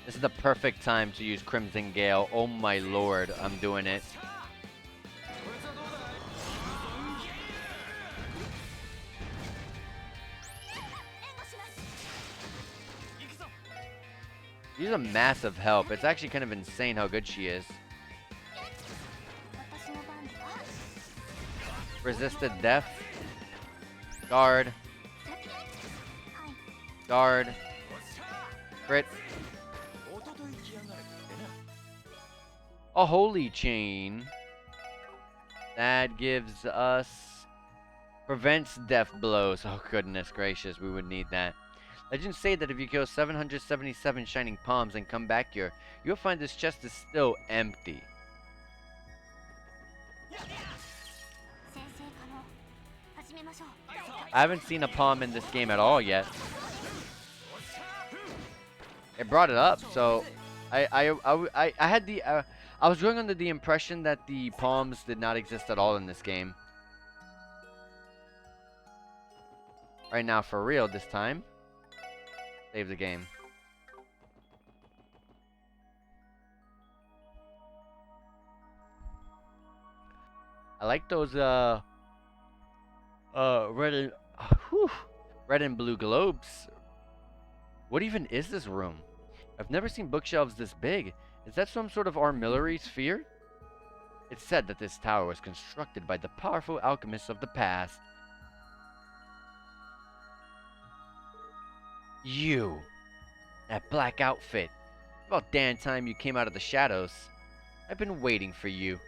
this is the perfect time to use Crimson Gale. Oh my lord, I'm doing it. She's a massive help. It's actually kind of insane how good she is. 私の番では Resisted death. Guard. はい Guard. Crit. A holy chain. That gives us... Prevents death blows. Oh goodness gracious, we would need that. Legends say that if you kill 777 shining palms and come back here, you'll find this chest is still empty. 先生可能始めましょう I haven't seen a palm in this game at all yet. It brought it up, so I had the I was going under the impression that the palms did not exist at all in this game. Right now, for real, this time. Save the game. I like those red and red and blue globes. What even is this room? I've never seen bookshelves this big. Is that some sort of armillary sphere? It's said that this tower was constructed by the powerful alchemists of the past. You! That black outfit. About damn time you came out of the shadows. I've been waiting for you.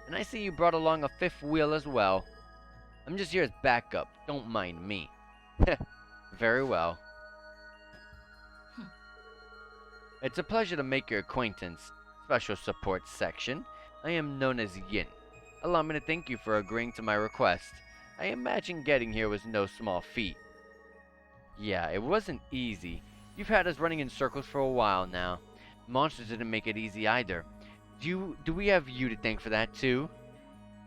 And I see you brought along a fifth wheel as well. I'm just here as backup. Don't mind me. Very well. It's a pleasure to make your acquaintance. Special support section. I am known as Yin. Allow me to thank you for agreeing to my request. I imagine getting here was no small feat. Yeah, it wasn't easy. You've had us running in circles for a while now. Monsters didn't make it easy either. Do we have you to thank for that too?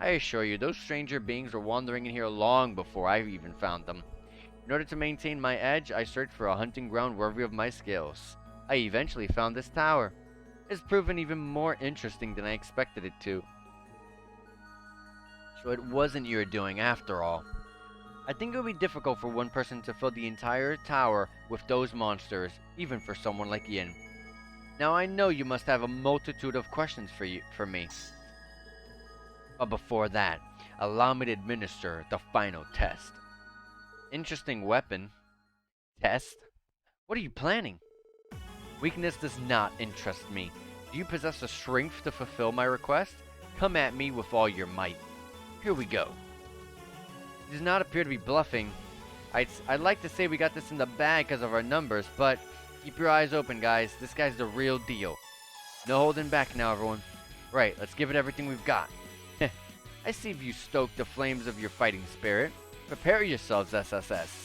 I assure you, those stranger beings were wandering in here long before I even found them. In order to maintain my edge, I searched for a hunting ground worthy of my skills. I eventually found this tower. It's proven even more interesting than I expected it to. So it wasn't your doing after all. I think it would be difficult for one person to fill the entire tower with those monsters, even for someone like Yin. Now I know you must have a multitude of questions for me. But before that, allow me to administer the final test. Interesting weapon. Test? What are you planning? Weakness does not interest me. Do you possess the strength to fulfill my request? Come at me with all your might. Here we go. He does not appear to be bluffing. I'd like to say we got this in the bag because of our numbers, but keep your eyes open, guys. This guy's the real deal. No holding back now, everyone. Right, let's give it everything we've got. I see you stoke the flames of your fighting spirit. Prepare yourselves, SSS.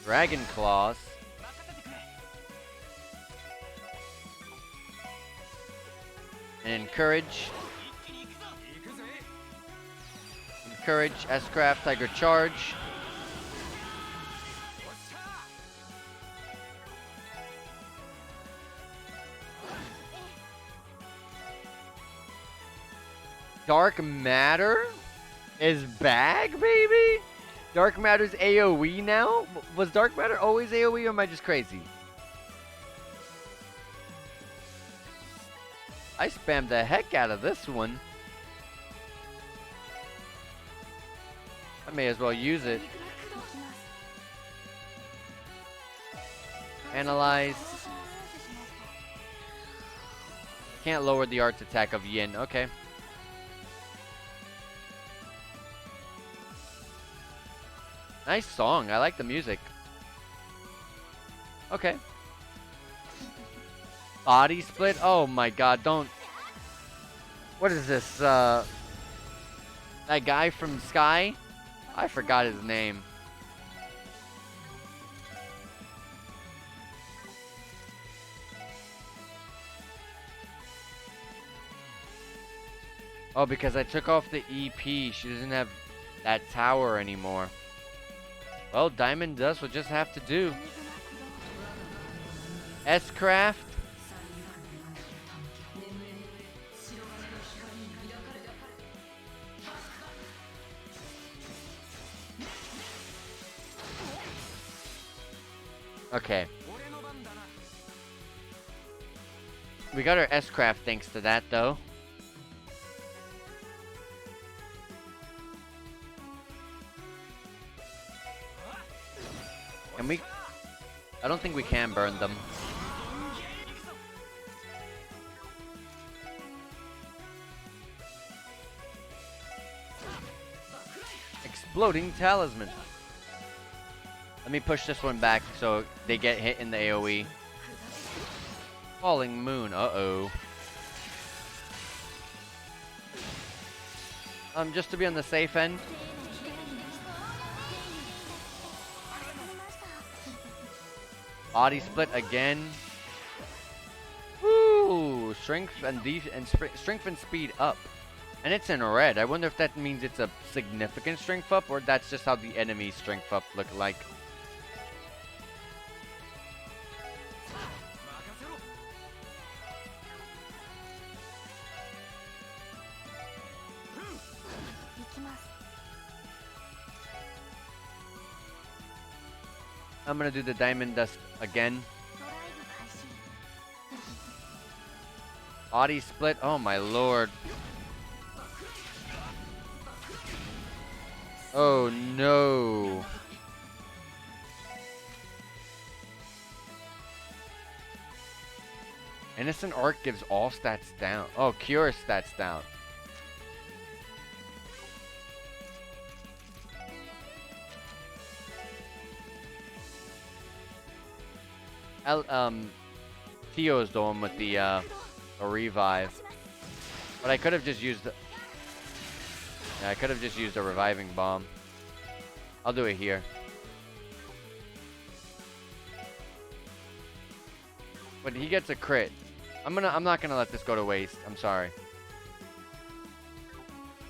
Dragon Claws. And Encourage. Encourage, S-Craft, Tiger Charge. Dark Matter is back, baby? Dark Matter's AoE now? Was Dark Matter always AoE or am I just crazy? I spammed the heck out of this one. I may as well use it. Analyze. Can't lower the arts attack of Yin. Okay. Nice song. I like the music. Okay. Body split? Oh my god, don't... What is this, that guy from Sky? I forgot his name. Oh, because I took off the EP. She doesn't have that tower anymore. Well, Diamond Dust will just have to do. S-Craft. Okay. We got our S-Craft thanks to that, though. And we... I don't think we can burn them. exploding talisman. Let me push this one back so they get hit in the AoE. Falling moon. Uh-oh. Just to be on the safe end. Body split again. Woo! Strength and strength and speed up. And it's in red. I wonder if that means it's a significant strength up, or that's just how the enemy strength up look like. I'm gonna do the diamond dust again. Body split. Oh my lord. Oh no. Innocent Arc gives all stats down. Oh, Cure stats down. Tio is the one with the a revive. But I could have just used yeah, I could have just used a reviving bomb. I'll do it here. But he gets a crit. I'm not gonna let this go to waste. I'm sorry.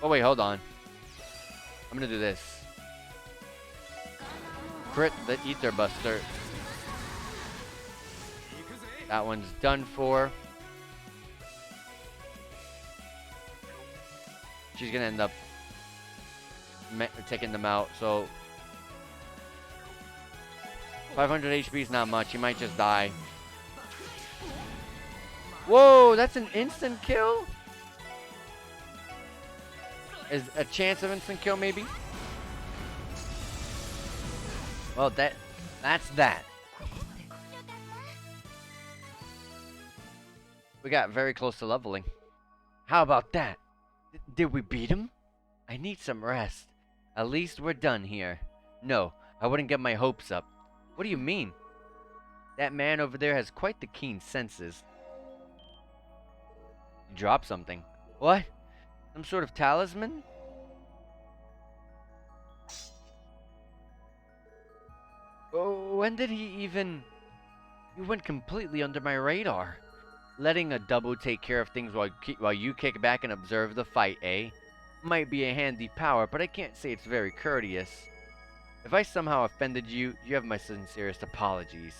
Oh wait, hold on. I'm gonna do this. Crit the Ether Buster. That one's done for. She's gonna end up taking them out, so 500 HP is not much. He might just die. Whoa, that's an instant kill? Is a chance of instant kill maybe? Well, that's that. We got very close to leveling. How about that? Did we beat him? I need some rest. At least we're done here. No, I wouldn't get my hopes up. What do you mean? That man over there has quite the keen senses. He dropped something. What? Some sort of talisman? Oh, when did he even... You went completely under my radar. Letting a double take care of things while you kick back and observe the fight, eh? Might be a handy power, but I can't say it's very courteous. If I somehow offended you, you have my sincerest apologies.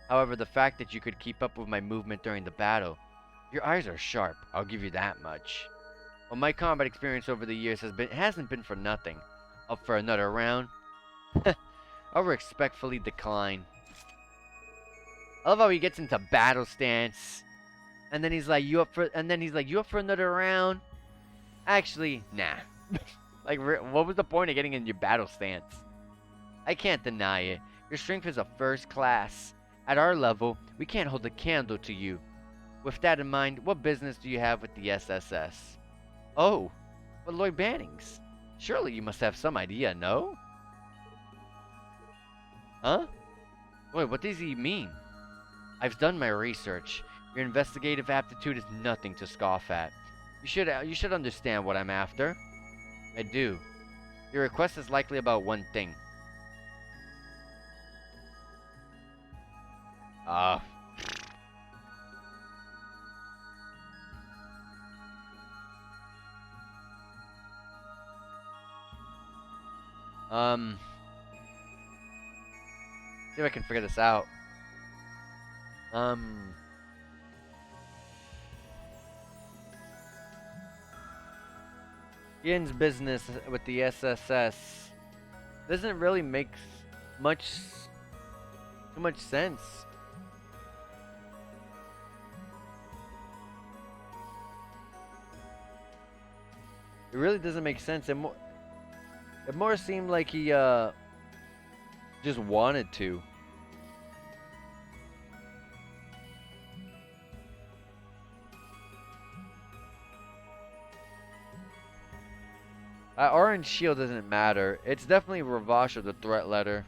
However, the fact that you could keep up with my movement during the battle, your eyes are sharp, I'll give you that much. Well, my combat experience over the years hasn't been for nothing. Up for another round? I'll respectfully decline. I love how he gets into battle stance. And then he's like, you up for another round? Actually, nah. Like, what was the point of getting in your battle stance? I can't deny it. Your strength is a first class. At our level, we can't hold a candle to you. With that in mind, what business do you have with the SSS? Oh, but Lloyd Bannings. Surely you must have some idea, no? Huh? Wait, what does he mean? I've done my research. Your investigative aptitude is nothing to scoff at. You should understand what I'm after. I do. Your request is likely about one thing. See if I can figure this out. Yin's business with the SSS doesn't really make too much sense. It really doesn't make sense. It more seemed like he just wanted to. Orange Shield doesn't matter. It's definitely Ravash or the threat letter.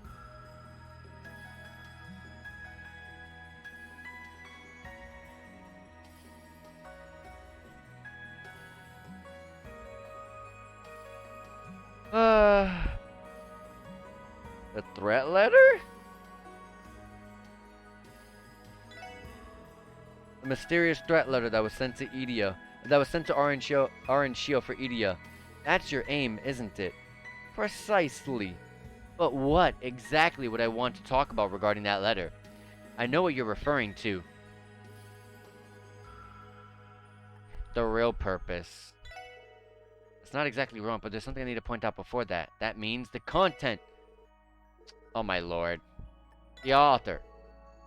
The threat letter? The mysterious threat letter that was sent to Edea. That was sent to Orange Shield for Edea. That's your aim, isn't it? Precisely. But what exactly would I want to talk about regarding that letter? I know what you're referring to. The real purpose. It's not exactly wrong, but there's something I need to point out before that. That means the content. Oh my lord. The author.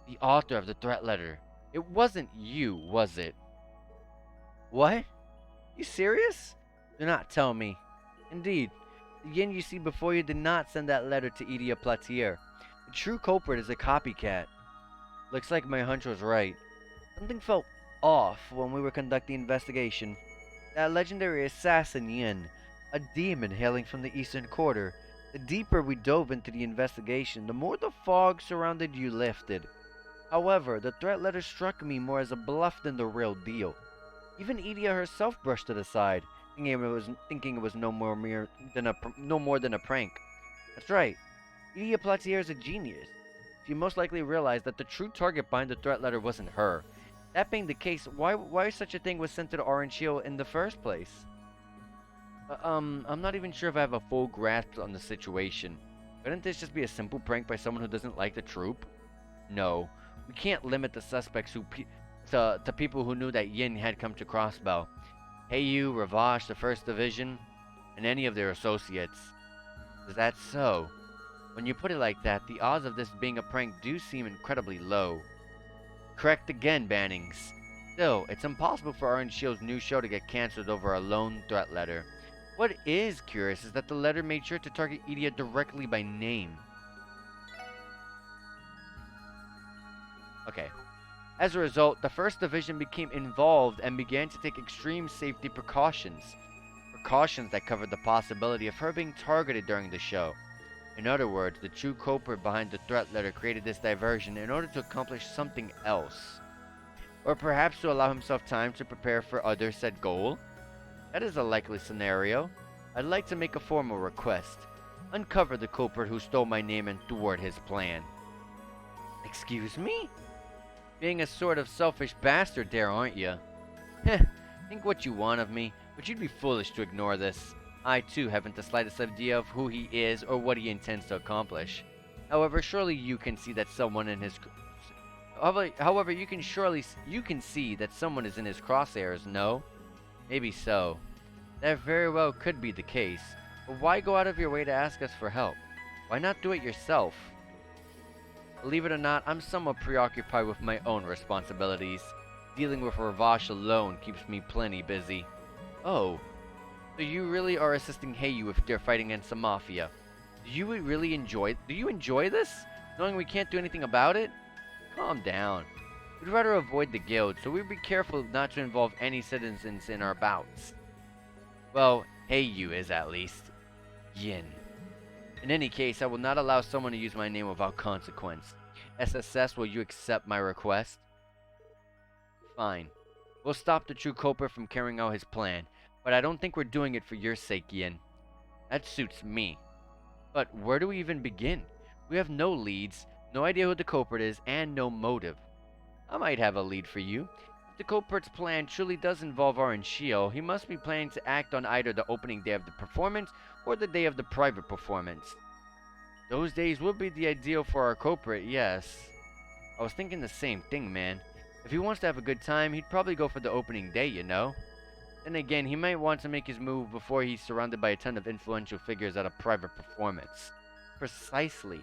The author of the threat letter. It wasn't you, was it? What? You serious? Do not tell me. Indeed, the Yin you see before you did not send that letter to Edea Platier. The true culprit is a copycat. Looks like my hunch was right. Something felt off when we were conducting the investigation. That legendary assassin Yin, a demon hailing from the Eastern Quarter. The deeper we dove into the investigation, the more the fog surrounded you lifted. However, the threat letter struck me more as a bluff than the real deal. Even Edea herself brushed it aside, thinking it was no more than a prank. That's right. Edea Platier is a genius. She most likely realized that the true target behind the threat letter wasn't her. That being the case, why such a thing was sent to the Orange Shield in the first place? I'm not even sure if I have a full grasp on the situation. Couldn't this just be a simple prank by someone who doesn't like the troop? No, we can't limit the suspects to people who knew that Yin had come to Crossbell. Heiyu, Ravash, the First Division, and any of their associates. Is that so? When you put it like that, the odds of this being a prank do seem incredibly low. Correct again, Bannings. Still, it's impossible for Orange Shield's new show to get cancelled over a lone threat letter. What is curious is that the letter made sure to target Edea directly by name. Okay. As a result, the First Division became involved and began to take extreme safety precautions. Precautions that covered the possibility of her being targeted during the show. In other words, the true culprit behind the threat letter created this diversion in order to accomplish something else. Or perhaps to allow himself time to prepare for other said goal? That is a likely scenario. I'd like to make a formal request. Uncover the culprit who stole my name and thwart his plan. Excuse me? Being a sort of selfish bastard there, aren't you? Heh, think what you want of me, but you'd be foolish to ignore this. I too haven't the slightest idea of who he is or what he intends to accomplish. However, surely you can see that someone in his... However, you can see that someone is in his crosshairs, no? Maybe so. That very well could be the case. But why go out of your way to ask us for help? Why not do it yourself? Believe it or not, I'm somewhat preoccupied with my own responsibilities. Dealing with Ravash alone keeps me plenty busy. Oh, so you really are assisting Heiyu with their fighting against the Mafia. Do you enjoy this? Knowing we can't do anything about it? Calm down. We'd rather avoid the guild, so we'd be careful not to involve any citizens in our bouts. Well, Heiyu is at least. Yin. In any case, I will not allow someone to use my name without consequence. SSS, will you accept my request? Fine. We'll stop the true culprit from carrying out his plan, but I don't think we're doing it for your sake, Yin. That suits me. But where do we even begin? We have no leads, no idea who the culprit is, and no motive. I might have a lead for you. If the culprit's plan truly does involve Orange Shield, he must be planning to act on either the opening day of the performance or the day of the private performance. Those days would be the ideal for our culprit, yes. I was thinking the same thing, man. If he wants to have a good time, he'd probably go for the opening day, you know? Then again, he might want to make his move before he's surrounded by a ton of influential figures at a private performance. Precisely.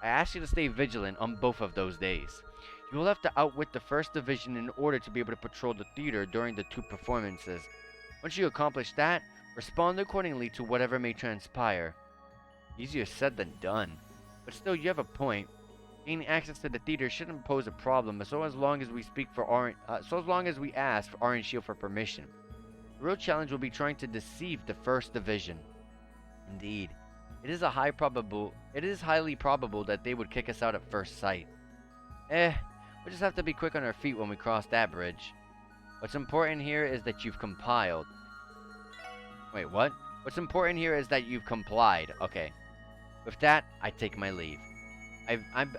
I ask you to stay vigilant on both of those days. You will have to outwit the First Division in order to be able to patrol the theater during the two performances. Once you accomplish that, respond accordingly to whatever may transpire. Easier said than done. But still, you have a point. Gaining access to the theater shouldn't pose a problem as long as we ask for Orange Shield for permission. The real challenge will be trying to deceive the First Division. Indeed. It is highly probable that they would kick us out at first sight. We'll just have to be quick on our feet when we cross that bridge. What's important here is that you've compiled. Wait, what? What's important here is that you've complied. Okay. With that, I take my leave.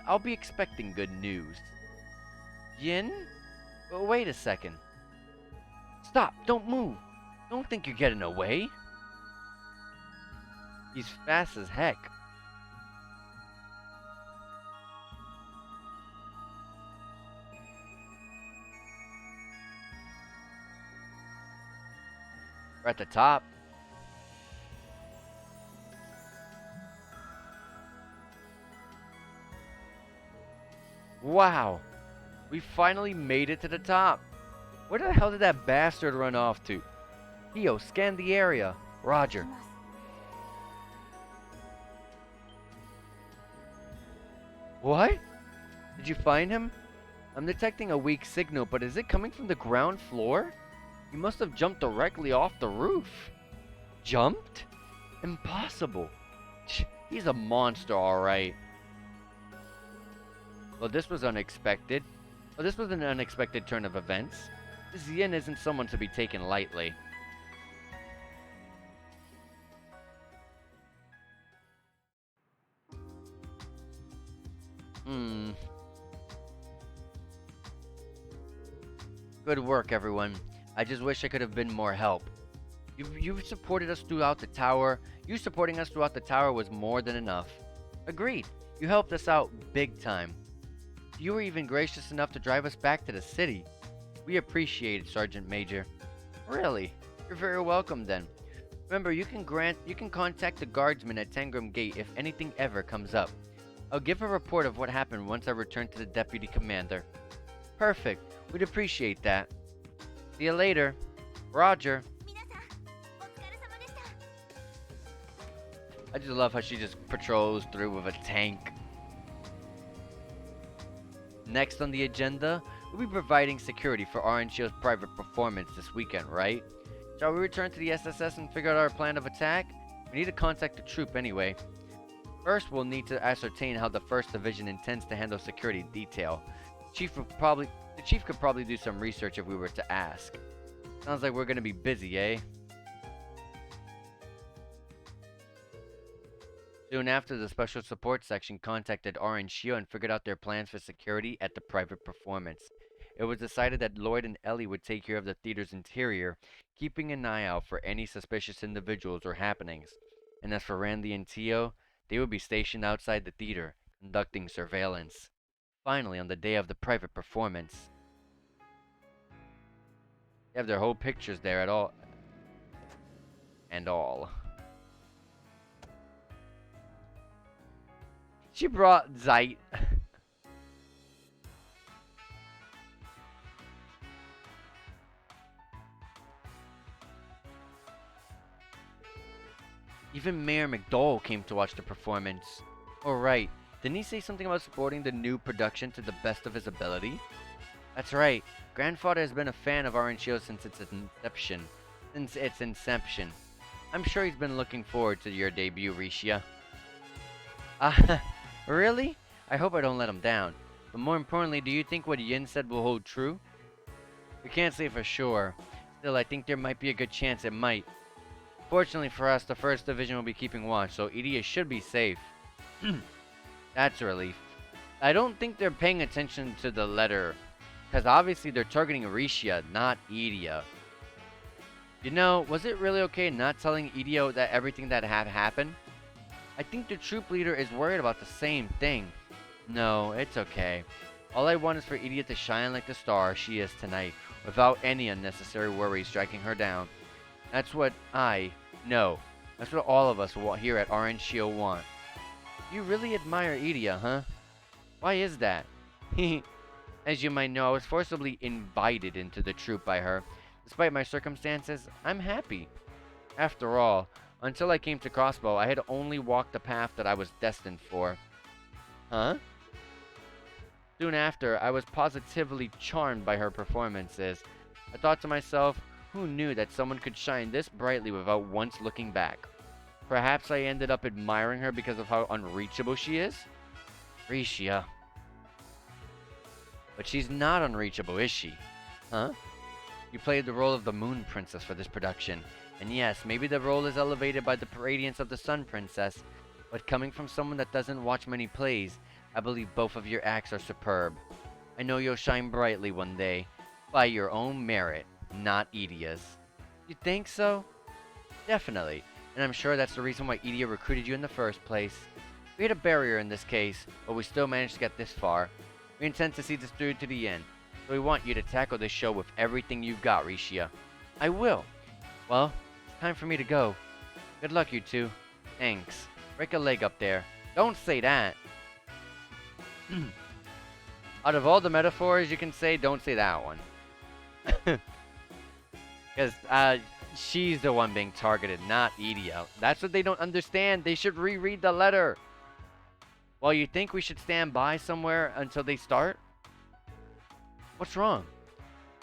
I'll be expecting good news. Yin? Oh, wait a second. Stop! Don't move! Don't think you're getting away! He's fast as heck. We're at the top. Wow! We finally made it to the top! Where the hell did that bastard run off to? Hio, scan the area. Roger. What? Did you find him? I'm detecting a weak signal, but is it coming from the ground floor? He must have jumped directly off the roof. Jumped? Impossible. He's a monster, alright. Well, this was unexpected. Well, this was an unexpected turn of events. This Yin isn't someone to be taken lightly. Good work, everyone. I just wish I could have been more help. You've supported us throughout the tower. You supporting us throughout the tower was more than enough. Agreed. You helped us out big time. You were even gracious enough to drive us back to the city. We appreciate it, Sergeant Major. Really? You're very welcome then. Remember, you can contact the guardsman at Tangram Gate if anything ever comes up. I'll give a report of what happened once I return to the Deputy Commander. Perfect. We'd appreciate that. See you later. Roger. I just love how she just patrols through with a tank. Next on the agenda, we'll be providing security for Orange's private performance this weekend, right? Shall we return to the SSS and figure out our plan of attack? We need to contact the troop anyway. First, we'll need to ascertain how the 1st Division intends to handle security detail. The Chief could probably do some research if we were to ask. Sounds like we're gonna be busy, eh? Soon after, the Special Support Section contacted Orange and figured out their plans for security at the private performance. It was decided that Lloyd and Ellie would take care of the theater's interior, keeping an eye out for any suspicious individuals or happenings. And as for Randy and Tio, they would be stationed outside the theater, conducting surveillance. Finally, on the day of the private performance, they have their whole pictures there at all. And all. She brought Zeit. Even Mayor McDowell came to watch the performance. Oh right, didn't he say something about supporting the new production to the best of his ability? That's right, Grandfather has been a fan of Orange Shield since its inception. I'm sure he's been looking forward to your debut, Risha. Really? I hope I don't let him down. But more importantly, do you think what Yin said will hold true? We can't say for sure. Still, I think there might be a good chance it might. Fortunately for us, the 1st Division will be keeping watch, so Idia should be safe. That's a relief. I don't think they're paying attention to the letter, because obviously they're targeting Risha, not Idia. You know, was it really okay not telling Idia that everything that had happened? I think the troop leader is worried about the same thing. No, it's okay. All I want is for Idia to shine like the star she is tonight, without any unnecessary worries striking her down. That's what that's what all of us here at Orange Shield want. You really admire Idia, huh? Why is that? As you might know, I was forcibly invited into the troop by her. Despite my circumstances, I'm happy. After all, until I came to Crossbow, I had only walked the path that I was destined for. Huh? Soon after, I was positively charmed by her performances. I thought to myself, who knew that someone could shine this brightly without once looking back? Perhaps I ended up admiring her because of how unreachable she is? Ricia. But she's not unreachable, is she? Huh? You played the role of the Moon Princess for this production. And yes, maybe the role is elevated by the radiance of the Sun Princess, but coming from someone that doesn't watch many plays, I believe both of your acts are superb. I know you'll shine brightly one day, by your own merit, not Edia's. You think so? Definitely, and I'm sure that's the reason why Edia recruited you in the first place. We had a barrier in this case, but we still managed to get this far. We intend to see this through to the end, so we want you to tackle this show with everything you've got, Ricia. I will. Well, it's time for me to go. Good luck, you two. Thanks. Break a leg up there. Don't say that. Out of all the metaphors you can say, don't say that one. Because she's the one being targeted, not Edia. That's what they don't understand. They should reread the letter. Well, you think we should stand by somewhere until they start? What's wrong?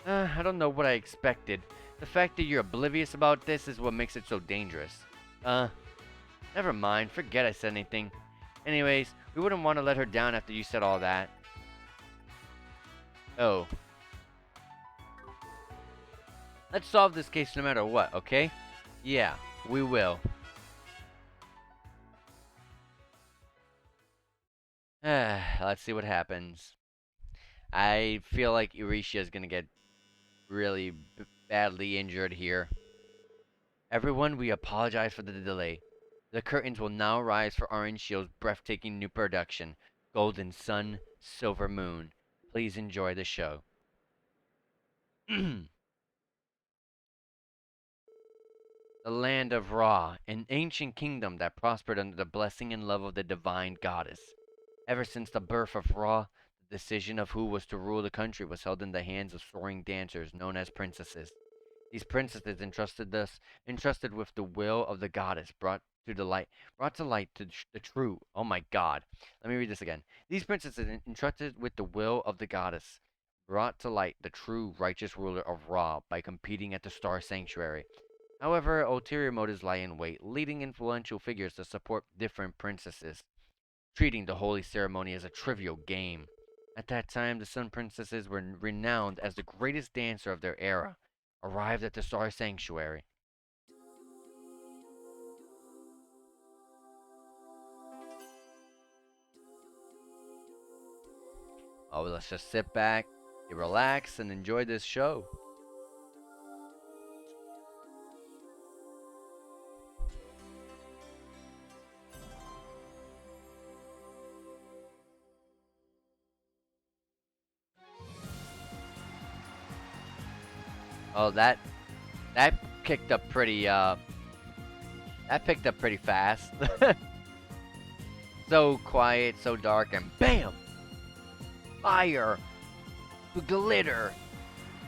I don't know what I expected. The fact that you're oblivious about this is what makes it so dangerous. Never mind. Forget I said anything. Anyways, we wouldn't want to let her down after you said all that. Oh. Let's solve this case no matter what, okay? Yeah, we will. Let's see what happens. I feel like Euretia is gonna get really badly injured here. Everyone, we apologize for the delay. The curtains will now rise for Orange Shield's breathtaking new production, Golden Sun, Silver Moon. Please enjoy the show. The land of Ra, an ancient kingdom that prospered under the blessing and love of the divine goddess. Ever since the birth of Ra, the decision of who was to rule the country was held in the hands of soaring dancers known as princesses. These princesses entrusted with the will of the goddess, brought to light the true. Oh my God! Let me read this again. These princesses entrusted with the will of the goddess, brought to light the true righteous ruler of Ra by competing at the Star Sanctuary. However, ulterior motives lie in wait, leading influential figures to support different princesses, treating the holy ceremony as a trivial game. At that time, the Sun Princesses were renowned as the greatest dancer of their era, arrived at the Star Sanctuary. Oh, let's just sit back, relax, and enjoy this show. Oh, that kicked up pretty, that picked up pretty fast. So quiet, so dark, and BAM! Fire, glitter,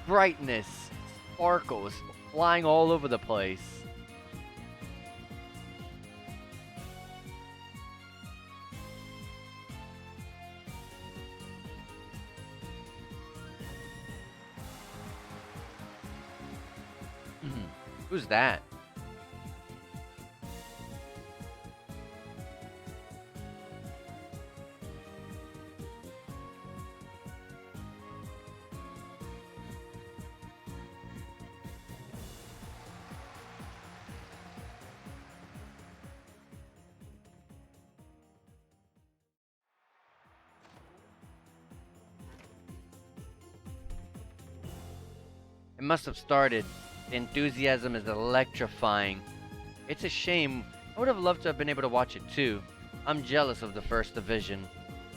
brightness, sparkles, flying all over the place. Who's that? It must have started. The enthusiasm is electrifying. It's a shame. I would have loved to have been able to watch it too. I'm jealous of the First Division.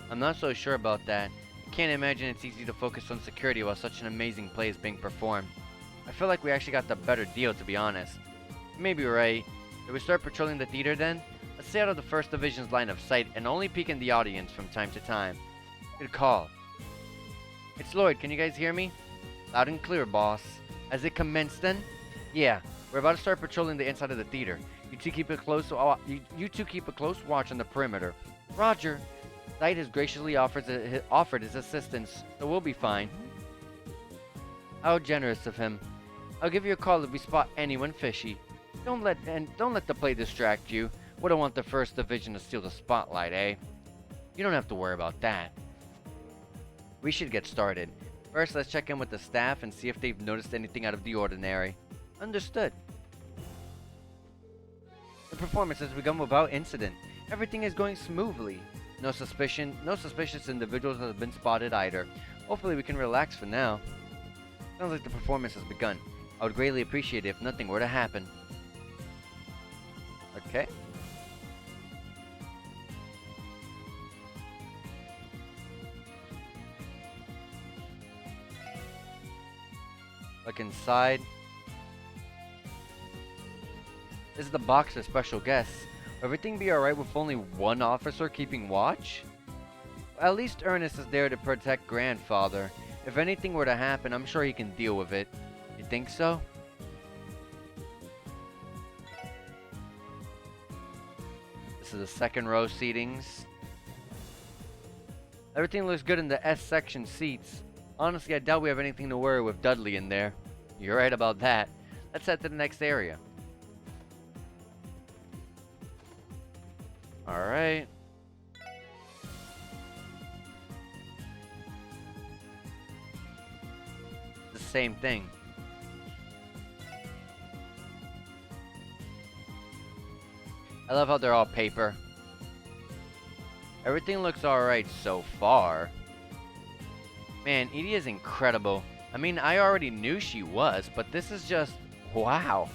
I'm not so sure about that. I can't imagine it's easy to focus on security while such an amazing play is being performed. I feel like we actually got the better deal, to be honest. You may be right. Should we start patrolling the theater then? Let's stay out of the First Division's line of sight and only peek in the audience from time to time. Good call. It's Lloyd, can you guys hear me? Loud and clear, boss. Has it commenced then? Yeah, we're about to start patrolling the inside of the theater. You two keep a close watch on the perimeter. Roger. Knight has graciously offered his assistance, so we'll be fine. How generous of him. I'll give you a call if we spot anyone fishy. Don't let the play distract you. Wouldn't want the first division to steal the spotlight, eh? You don't have to worry about that. We should get started. First, let's check in with the staff and see if they've noticed anything out of the ordinary. Understood. The performance has begun without incident. Everything is going smoothly. No suspicious individuals have been spotted either. Hopefully we can relax for now. Sounds like the performance has begun. I would greatly appreciate it if nothing were to happen. Okay. Look inside. This is the box for special guests. Will everything be alright with only one officer keeping watch? At least Ernest is there to protect Grandfather. If anything were to happen, I'm sure he can deal with it. You think so? This is the second row seatings. Everything looks good in the S section seats. Honestly, I doubt we have anything to worry with Dudley in there. You're right about that. Let's head to the next area. Alright. The same thing. I love how they're all paper. Everything looks alright so far. Man, Edie is incredible. I mean, I already knew she was, but this is just... wow.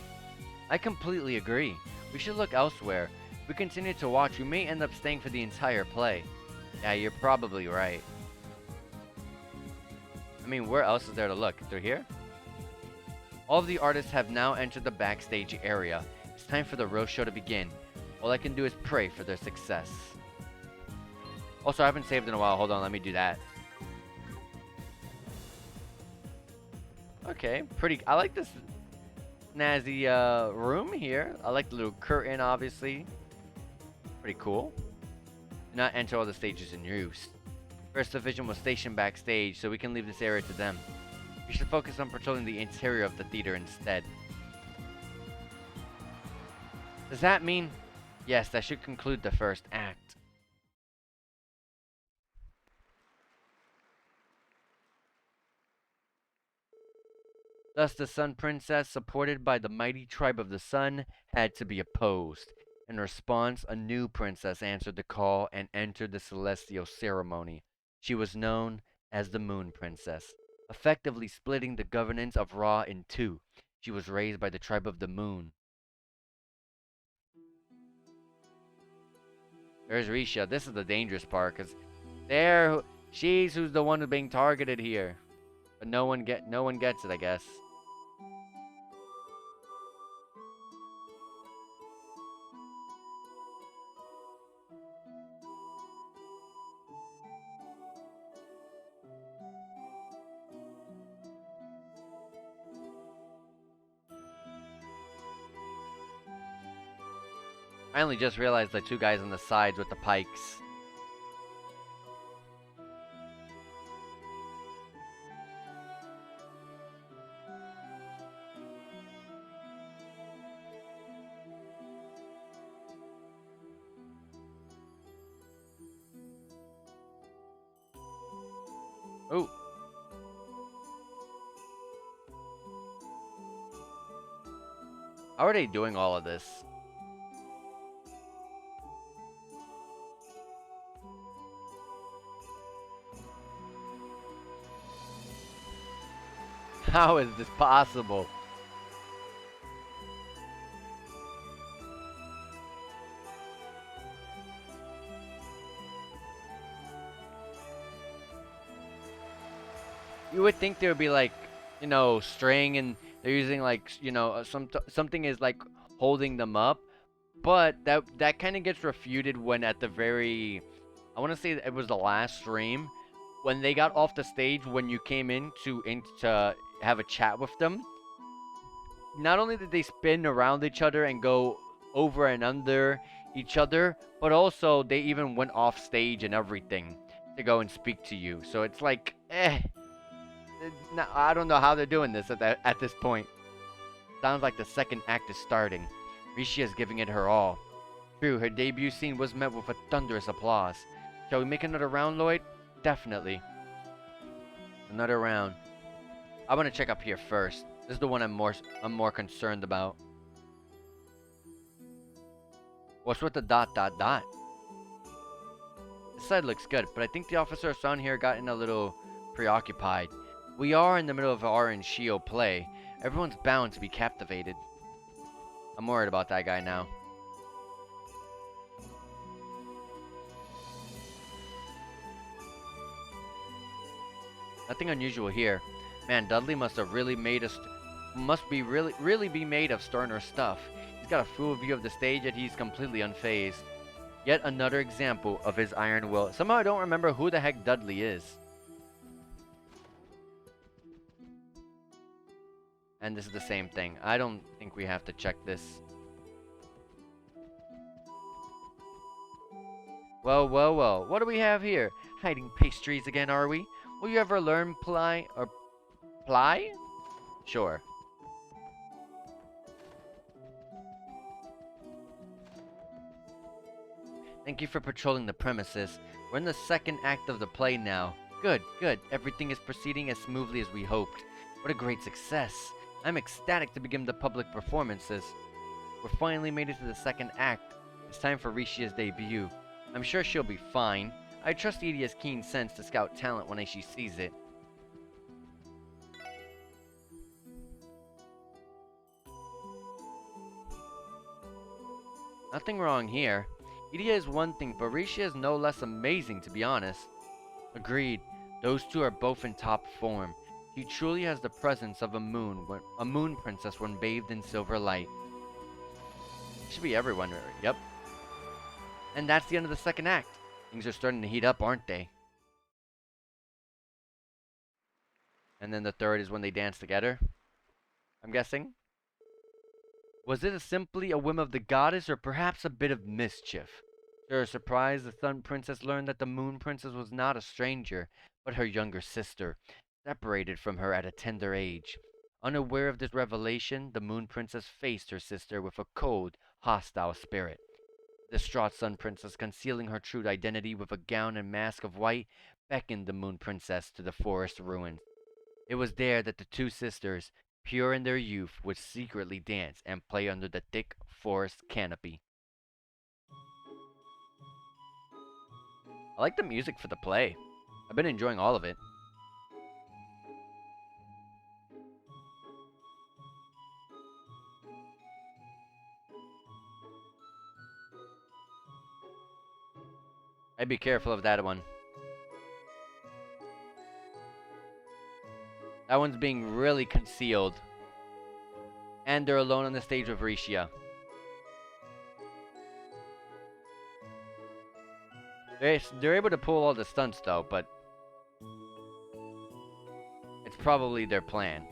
I completely agree. We should look elsewhere. If we continue to watch, we may end up staying for the entire play. Yeah, you're probably right. I mean, where else is there to look? Through here? All of the artists have now entered the backstage area. It's time for the roast show to begin. All I can do is pray for their success. Also, I haven't saved in a while. Hold on, let me do that. Okay, pretty... I like this snazzy room here. I like the little curtain, obviously. Pretty cool. Do not enter all the stages in use. First Division was stationed backstage, so we can leave this area to them. We should focus on patrolling the interior of the theater instead. Does that mean... Yes, that should conclude the first act. Thus the Sun Princess, supported by the mighty tribe of the Sun, had to be opposed. In response, a new princess answered the call and entered the celestial ceremony. She was known as the Moon Princess, effectively splitting the governance of Ra in two. She was raised by the tribe of the Moon. There's Risha. This is the dangerous part, because she's who's the one who's being targeted here. But no one gets it, I guess. I only just realized the two guys on the sides with the pikes. Oh. How are they doing all of this? How is this possible? You would think there would be like, you know, string, and they're using like, you know, something is like holding them up, but that kind of gets refuted when at the very, I want to say it was the last stream, when they got off the stage, when you came in to have a chat with them. Not only did they spin around each other and go over and under each other, but also they even went off stage and everything to go and speak to you. So it's like, I don't know how they're doing this at this point. Sounds like the second act is starting. Rishi is giving it her all. True, her debut scene was met with a thunderous applause. Shall we make another round, Lloyd? Definitely. Another round. I want to check up here first. This is the one I'm more concerned about. What's with the dot dot dot? This side looks good, but I think the officers around here gotten a little preoccupied. We are in the middle of our and Shio play. Everyone's bound to be captivated. I'm worried about that guy now. Nothing unusual here. Man, Dudley must have really made us. Must be really be made of sterner stuff. He's got a full view of the stage, yet he's completely unfazed. Yet another example of his iron will. Somehow I don't remember who the heck Dudley is. And this is the same thing. I don't think we have to check this. Well, well, well. What do we have here? Hiding pastries again, are we? Will you ever learn ply? Sure. Thank you for patrolling the premises. We're in the second act of the play now. Good, good. Everything is proceeding as smoothly as we hoped. What a great success. I'm ecstatic to begin the public performances. We're finally made it to the second act. It's time for Rishia's debut. I'm sure she'll be fine. I trust Edia's keen sense to scout talent when she sees it. Nothing wrong here. Edia is one thing, but Rishia is no less amazing, to be honest. Agreed. Those two are both in top form. She truly has the presence of a moon princess when bathed in silver light. Should be everyone, yep. And that's the end of the second act. Things are starting to heat up, aren't they? And then the third is when they dance together, I'm guessing. Was it simply a whim of the goddess, or perhaps a bit of mischief? To her surprise, the Sun Princess learned that the Moon Princess was not a stranger, but her younger sister, separated from her at a tender age. Unaware of this revelation, the Moon Princess faced her sister with a cold, hostile spirit. The distraught Sun Princess, concealing her true identity with a gown and mask of white, beckoned the Moon Princess to the forest ruins. It was there that the two sisters, pure in their youth, would secretly dance and play under the thick forest canopy. I like the music for the play. I've been enjoying all of it. I'd be careful of that one. That one's being really concealed. And they're alone on the stage with Rishia. They're able to pull all the stunts though, but it's probably their plan.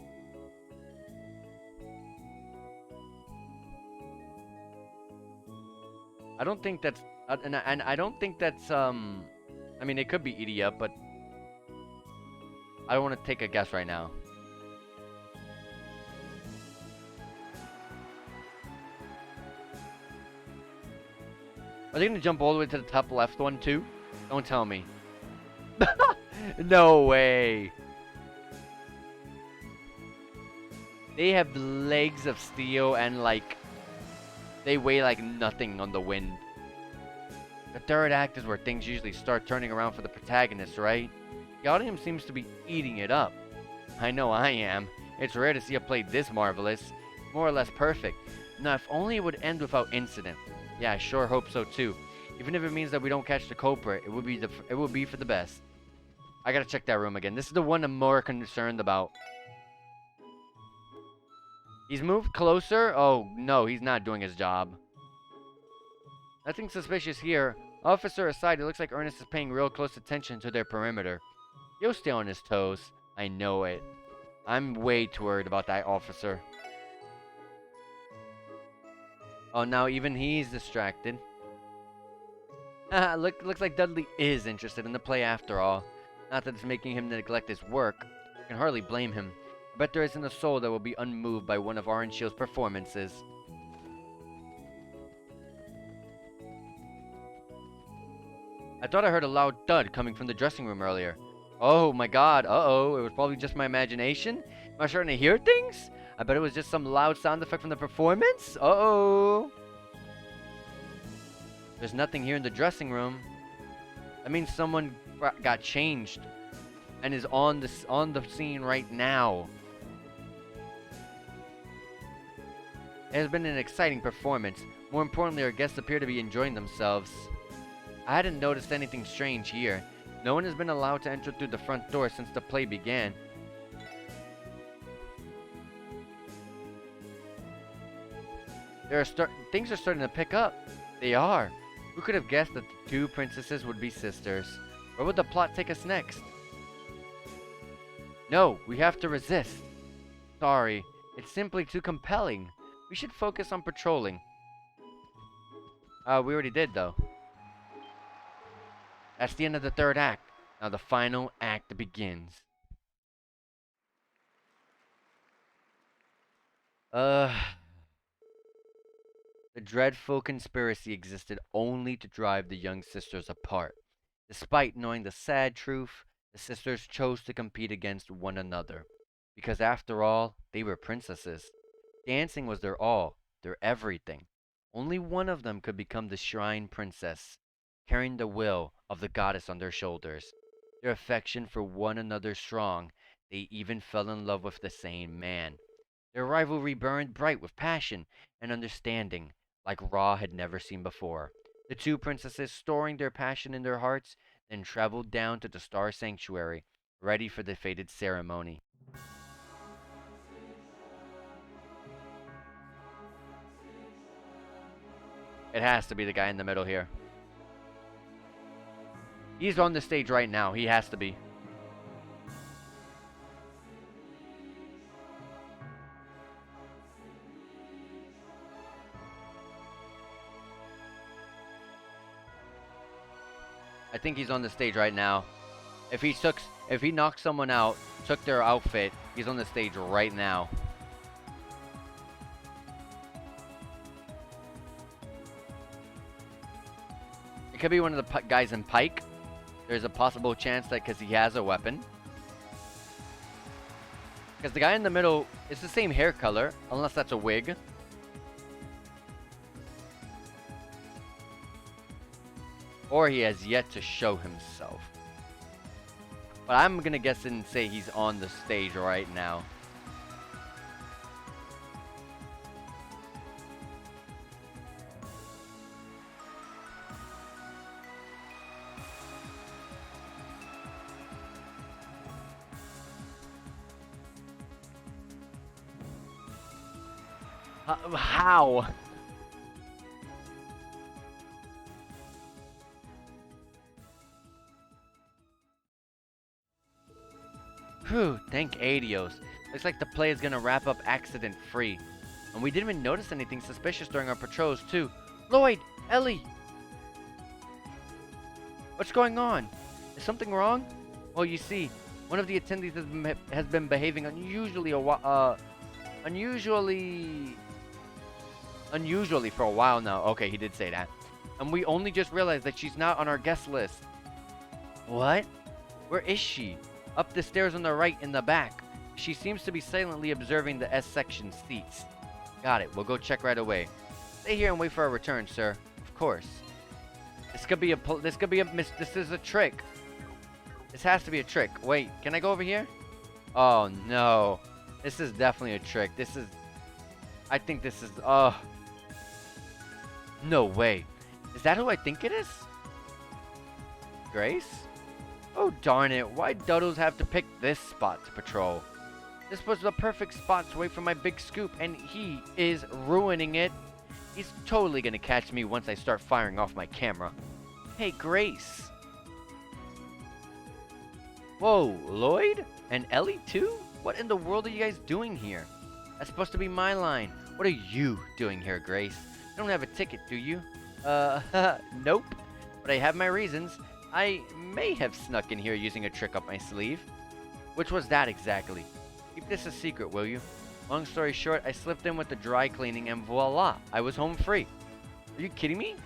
I don't think that's and I don't think that's I mean, it could be Idia, but I don't want to take a guess right now. Are they gonna jump all the way to the top left one too? Don't tell me. No way. They have legs of steel and like they weigh like nothing on the wind. The third act is where things usually start turning around for the protagonist, right? The audience seems to be eating it up. I know I am. It's rare to see a play this marvelous. More or less perfect. Now, if only it would end without incident. Yeah, I sure hope so too. Even if it means that we don't catch the culprit, it would be for the best. I gotta check that room again. This is the one I'm more concerned about. He's moved closer? Oh, no, he's not doing his job. Nothing suspicious here. Officer aside, it looks like Ernest is paying real close attention to their perimeter. He'll stay on his toes. I know it. I'm way too worried about that officer. Oh, now even he's distracted. Looks like Dudley is interested in the play after all. Not that it's making him neglect his work. I can hardly blame him. I bet there isn't a soul that will be unmoved by one of Orange Shield's performances. I thought I heard a loud thud coming from the dressing room earlier. Oh my god, uh-oh, it was probably just my imagination? Am I starting to hear things? I bet it was just some loud sound effect from the performance? Uh-oh. There's nothing here in the dressing room. That means someone got changed and is on the scene right now. It has been an exciting performance. More importantly, our guests appear to be enjoying themselves. I hadn't noticed anything strange here. No one has been allowed to enter through the front door since the play began. Things are starting to pick up. They are. Who could have guessed that the two princesses would be sisters? Where would the plot take us next? No, we have to resist. Sorry, it's simply too compelling. We should focus on patrolling. We already did though. That's the end of the third act. Now the final act begins. The dreadful conspiracy existed only to drive the young sisters apart. Despite knowing the sad truth, the sisters chose to compete against one another. Because after all, they were princesses. Dancing was their all, their everything. Only one of them could become the shrine princess, carrying the will of the goddess on their shoulders. Their affection for one another strong, they even fell in love with the same man. Their rivalry burned bright with passion and understanding, like Ra had never seen before. The two princesses, storing their passion in their hearts, then traveled down to the Star Sanctuary, ready for the fated ceremony. It has to be the guy in the middle here. He's on the stage right now. He has to be. I think he's on the stage right now. If he knocked someone out, took their outfit, he's on the stage right now. It could be one of the guys in Pike. There's a possible chance that because he has a weapon. Because the guy in the middle is the same hair color, unless that's a wig. Or he has yet to show himself. But I'm gonna guess and say he's on the stage right now. How? Whew, thank Adios. Looks like the play is gonna wrap up accident-free. And we didn't even notice anything suspicious during our patrols, too. Lloyd! Ellie! What's going on? Is something wrong? Well, you see, one of the attendees has been behaving unusually for a while now. Okay, he did say that. And we only just realized that she's not on our guest list. What? Where is she? Up the stairs on the right in the back. She seems to be silently observing the S-section seats. Got it. We'll go check right away. Stay here and wait for our return, sir. Of course. This is a trick. This has to be a trick. Wait, can I go over here? Oh no. This is definitely a trick. I think this is, no way. Is that who I think it is? Grace? Oh darn it, why Dodos have to pick this spot to patrol? This was the perfect spot to wait for my big scoop, and he is ruining it. He's totally gonna catch me once I start firing off my camera. Hey, Grace. Whoa, Lloyd? And Ellie too? What in the world are you guys doing here? That's supposed to be my line. What are you doing here, Grace? You don't have a ticket, do you? Nope. But I have my reasons. I may have snuck in here using a trick up my sleeve. Which was that exactly? Keep this a secret, will you? Long story short, I slipped in with the dry cleaning and voila, I was home free. Are you kidding me?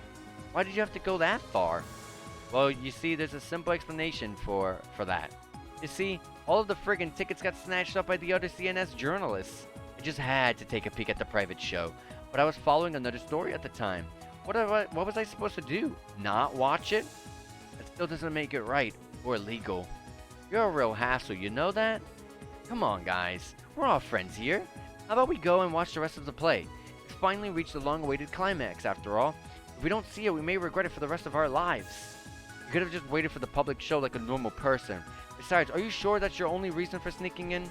Why did you have to go that far? Well, you see, there's a simple explanation for that. You see, all of the friggin' tickets got snatched up by the other CNS journalists. I just had to take a peek at the private show, but I was following another story at the time. What was I supposed to do? Not watch it? That still doesn't make it right or legal. You're a real hassle, you know that? Come on, guys. We're all friends here. How about we go and watch the rest of the play? It's finally reached the long-awaited climax, after all. If we don't see it, we may regret it for the rest of our lives. You could have just waited for the public show like a normal person. Besides, are you sure that's your only reason for sneaking in?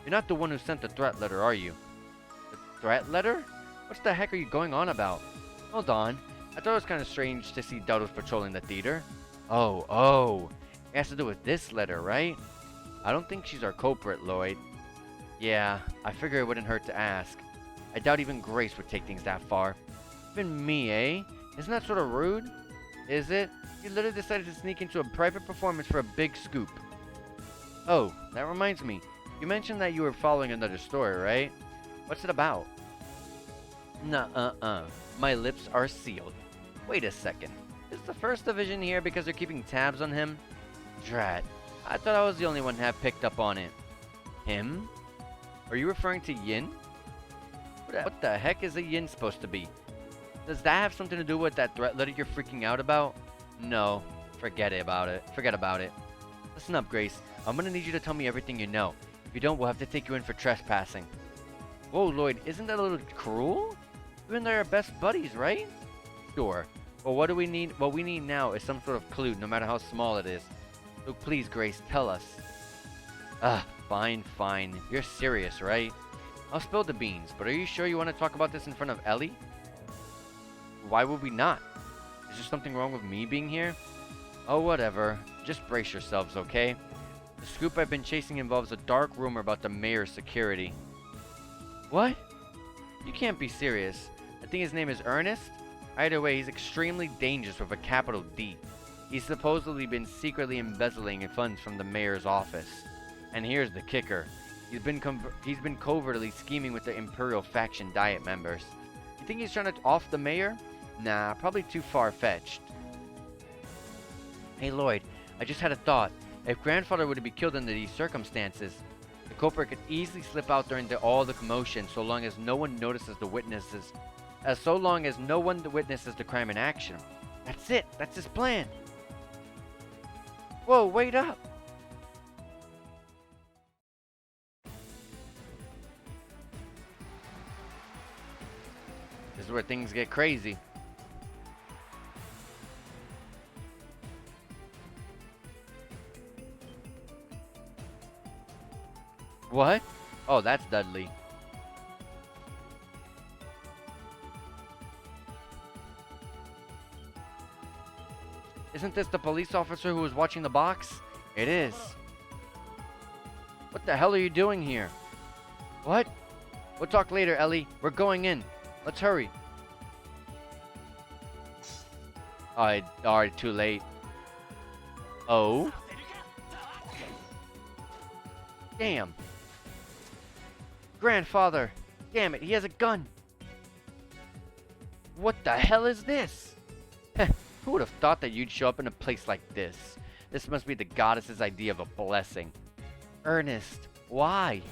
You're not the one who sent the threat letter, are you? The threat letter? What the heck are you going on about? Hold on. I thought it was kind of strange to see Dodos patrolling the theater. Oh. It has to do with this letter, right? I don't think she's our culprit, Lloyd. Yeah, I figure it wouldn't hurt to ask. I doubt even Grace would take things that far. Even me, eh? Isn't that sort of rude? Is it? You literally decided to sneak into a private performance for a big scoop. Oh, that reminds me. You mentioned that you were following another story, right? What's it about? Nuh-uh-uh. My lips are sealed. Wait a second. Is the First Division here because they're keeping tabs on him? Drat. I thought I was the only one who had picked up on it. Him? Are you referring to Yin? What the heck is a Yin supposed to be? Does that have something to do with that threat letter you're freaking out about? No. Forget about it. Listen up, Grace. I'm gonna need you to tell me everything you know. If you don't, we'll have to take you in for trespassing. Whoa, Lloyd, isn't that a little cruel? You and I are best buddies, right? Sure. But what we need now is some sort of clue, no matter how small it is. So please, Grace, tell us. Fine. You're serious, right? I'll spill the beans, but are you sure you want to talk about this in front of Ellie? Why would we not? Is there something wrong with me being here? Oh, whatever. Just brace yourselves, okay? The scoop I've been chasing involves a dark rumor about the mayor's security. What? You can't be serious. I think his name is Ernest? Either way, he's extremely dangerous with a capital D. He's supposedly been secretly embezzling funds from the mayor's office. And here's the kicker. He's been covertly scheming with the Imperial faction Diet members. You think he's trying to off the mayor? Nah, probably too far-fetched. Hey Lloyd, I just had a thought. If Grandfather were to be killed under these circumstances, the culprit could easily slip out during all the commotion so long as no one notices the witnesses. Witnesses the crime in action. That's it. That's his plan. Whoa, wait up. This is where things get crazy. What? Oh, that's Dudley. Isn't this the police officer who was watching the box? It is. What the hell are you doing here? What? We'll talk later, Ellie. We're going in. Let's hurry. Alright, too late. Oh? Damn. Grandfather. Damn it, he has a gun. What the hell is this? Who would have thought that you'd show up in a place like this? This must be the goddess's idea of a blessing. Ernest, why?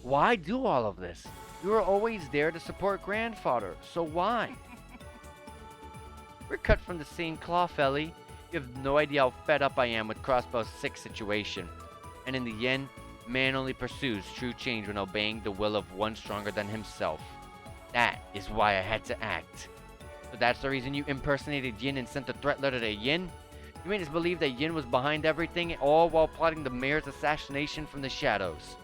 Why do all of this? You were always there to support Grandfather, so why? We're cut from the same cloth, Ellie. You have no idea how fed up I am with Crossbow's sick situation. And in the end, man only pursues true change when obeying the will of one stronger than himself. That is why I had to act. So that's the reason you impersonated Yin and sent the threat letter to Yin? You made us believe that Yin was behind everything, all while plotting the mayor's assassination from the shadows.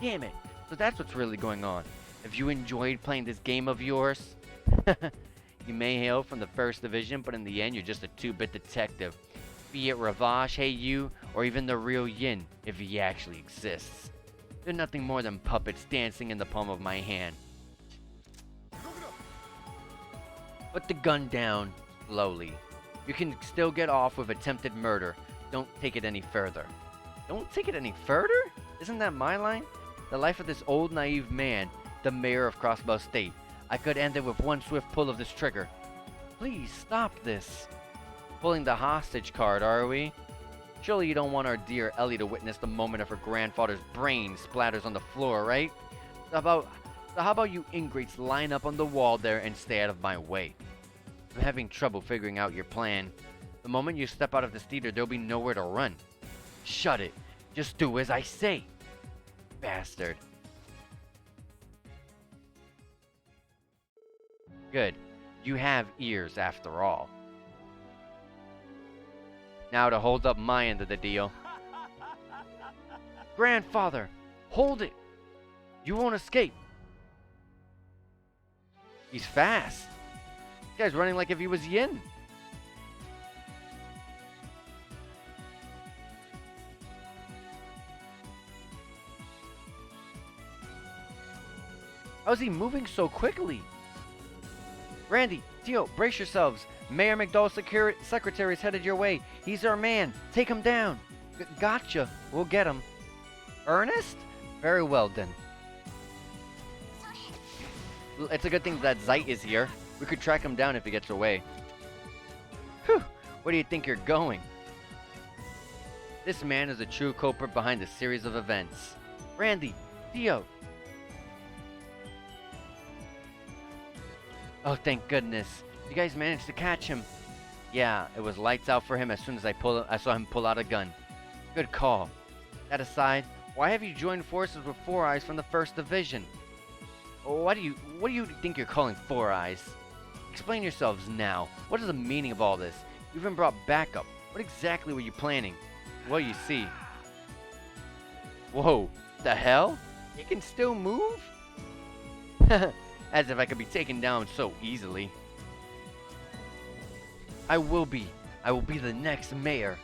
Damn it, so that's what's really going on. Have you enjoyed playing this game of yours? You may hail from the First Division, but in the end, you're just a two-bit detective. Be it Ravash, Hey You, or even the real Yin, if he actually exists. They're nothing more than puppets dancing in the palm of my hand. Put the gun down, slowly. You can still get off with attempted murder. Don't take it any further. Don't take it any further? Isn't that my line? The life of this old naive man, the mayor of Crossbow State. I could end it with one swift pull of this trigger. Please stop this. Pulling the hostage card, are we? Surely you don't want our dear Ellie to witness the moment of her grandfather's brain splatters on the floor, right? So how about you ingrates line up on the wall there and stay out of my way? I'm having trouble figuring out your plan. The moment you step out of this theater, there'll be nowhere to run. Shut it. Just do as I say. Bastard. Good. You have ears after all. Now to hold up my end of the deal. Grandfather, hold it. You won't escape. He's fast. This guy's running like if he was Yin. How's he moving so quickly? Randy, Tio, brace yourselves. Mayor McDowell's secretary is headed your way. He's our man. Take him down. Gotcha. We'll get him. Ernest? Very well then. It's a good thing that Zeit is here. We could track him down if he gets away. Whew. Where do you think you're going? This man is the true culprit behind a series of events. Randy, Theo. Oh, thank goodness. You guys managed to catch him. Yeah, it was lights out for him as soon as I saw him pull out a gun. Good call. That aside, why have you joined forces with Four Eyes from the 1st Division? What do you think you're calling Four Eyes? Explain yourselves now. What is the meaning of all this? You even brought backup. What exactly were you planning? Well, you see. Whoa, the hell? You can still move? As if I could be taken down so easily. I will be the next mayor.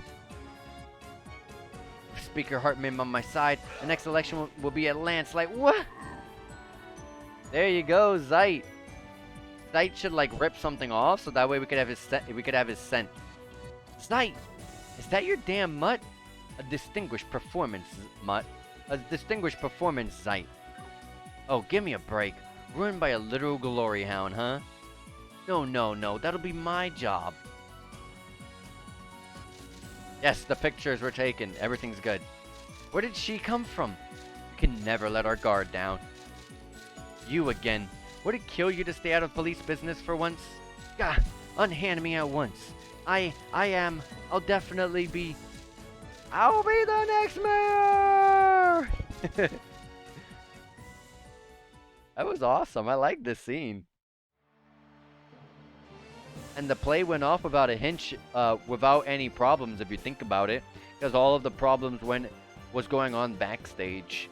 With Speaker Hartman on my side, the next election will be a landslide. What? There you go, Zeit. Zeit should like rip something off so that way we could have his scent. Zeit, is that your damn mutt? A distinguished performance, mutt. A distinguished performance, Zeit. Oh, give me a break. Ruined by a literal glory hound, huh? No, that'll be my job. Yes, the pictures were taken. Everything's good. Where did she come from? We can never let our guard down. You again. Would it kill you to stay out of police business for once? Gah, unhand me at once. I'll definitely be... I'll be the next mayor! That was awesome. I like this scene. And the play went off without a hitch, without any problems if you think about it. Because all of the problems was going on backstage.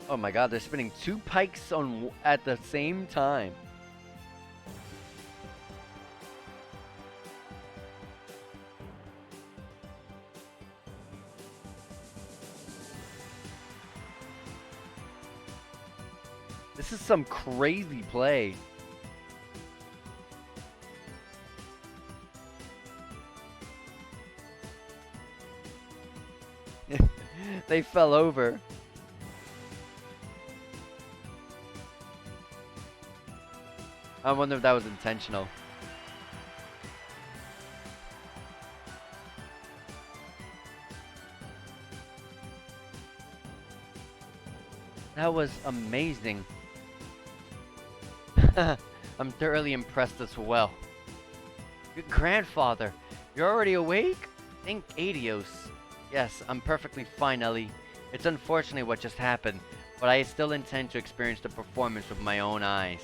Oh my god, they're spinning 2 pikes at the same time. This is some crazy play. They fell over. I wonder if that was intentional. That was amazing. I'm thoroughly impressed as well. Good grandfather, you're already awake? Thank Adios. Yes, I'm perfectly fine, Ellie. It's unfortunate what just happened, but I still intend to experience the performance with my own eyes.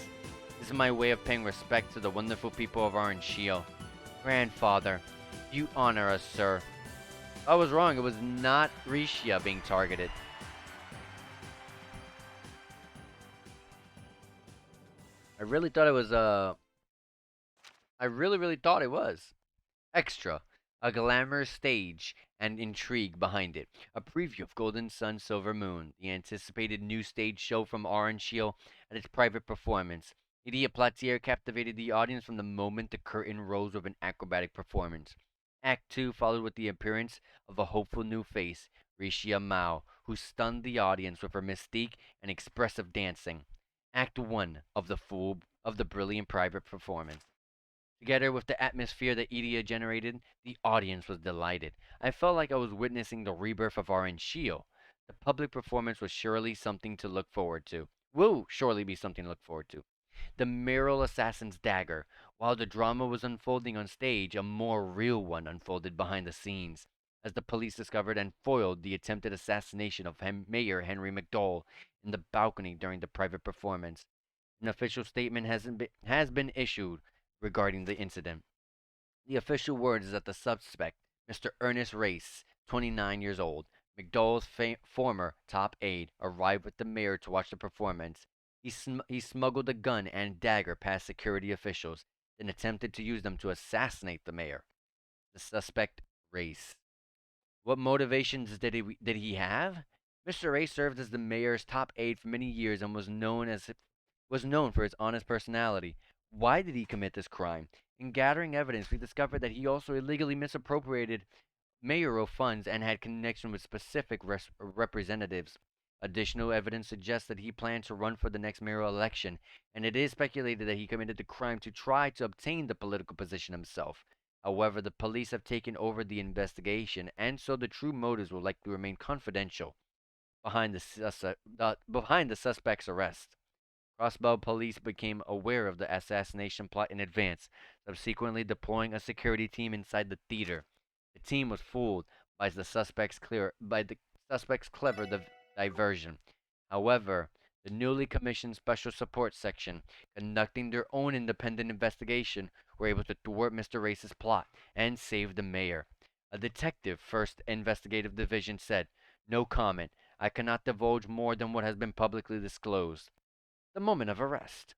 This is my way of paying respect to the wonderful people of Orange Shield. Grandfather, you honor us, sir. I was wrong, it was not Rishia being targeted. I really thought it was, I really thought it was. Extra. a glamorous stage and intrigue behind it. A preview of Golden Sun Silver Moon, the anticipated new stage show from Orange Shield at its private performance. Idia Platier captivated the audience from the moment the curtain rose with an acrobatic performance. Act 2 followed with the appearance of a hopeful new face, Rishia Mao, who stunned the audience with her mystique and expressive dancing. Act 1 of the brilliant private performance. Together with the atmosphere that Idia generated, the audience was delighted. I felt like I was witnessing the rebirth of Orange Shield. The public performance was surely something to look forward to. Will surely be something to look forward to. The Mural Assassin's Dagger. While the drama was unfolding on stage, a more real one unfolded behind the scenes, as the police discovered and foiled the attempted assassination of Mayor Henry McDowell in the balcony during the private performance. An official statement has been issued regarding the incident. The official word is that the suspect, Mr. Ernest Race, 29 years old, McDowell's former top aide, arrived with the mayor to watch the performance. He smuggled a gun and dagger past security officials, then attempted to use them to assassinate the mayor. The suspect, Race. What motivations did he have? Mr. Race served as the mayor's top aide for many years and was known for his honest personality. Why did he commit this crime? In gathering evidence, we discovered that he also illegally misappropriated mayoral funds and had connection with specific representatives. Additional evidence suggests that he planned to run for the next mayoral election, and it is speculated that he committed the crime to try to obtain the political position himself. However, the police have taken over the investigation, and so the true motives will likely remain confidential behind the suspect's arrest. Crossbow police became aware of the assassination plot in advance, subsequently deploying a security team inside the theater. The team was fooled by the suspect's clever diversion. However, the newly commissioned Special Support Section, conducting their own independent investigation, were able to thwart Mr. Race's plot and save the mayor. A detective, 1st Investigative Division, said, "No comment. I cannot divulge more than what has been publicly disclosed." The moment of arrest.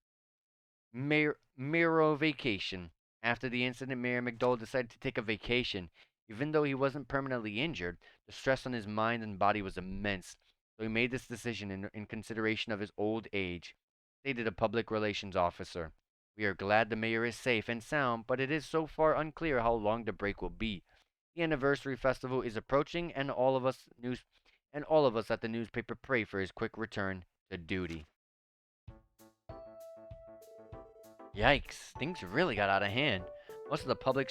Mayoral vacation. After the incident, Mayor McDowell decided to take a vacation. Even though he wasn't permanently injured, the stress on his mind and body was immense, so he made this decision in consideration of his old age, stated a public relations officer. "We are glad the mayor is safe and sound, but it is so far unclear how long the break will be. The anniversary festival is approaching, and all of us at the newspaper pray for his quick return to duty." Yikes, things really got out of hand. Most of the public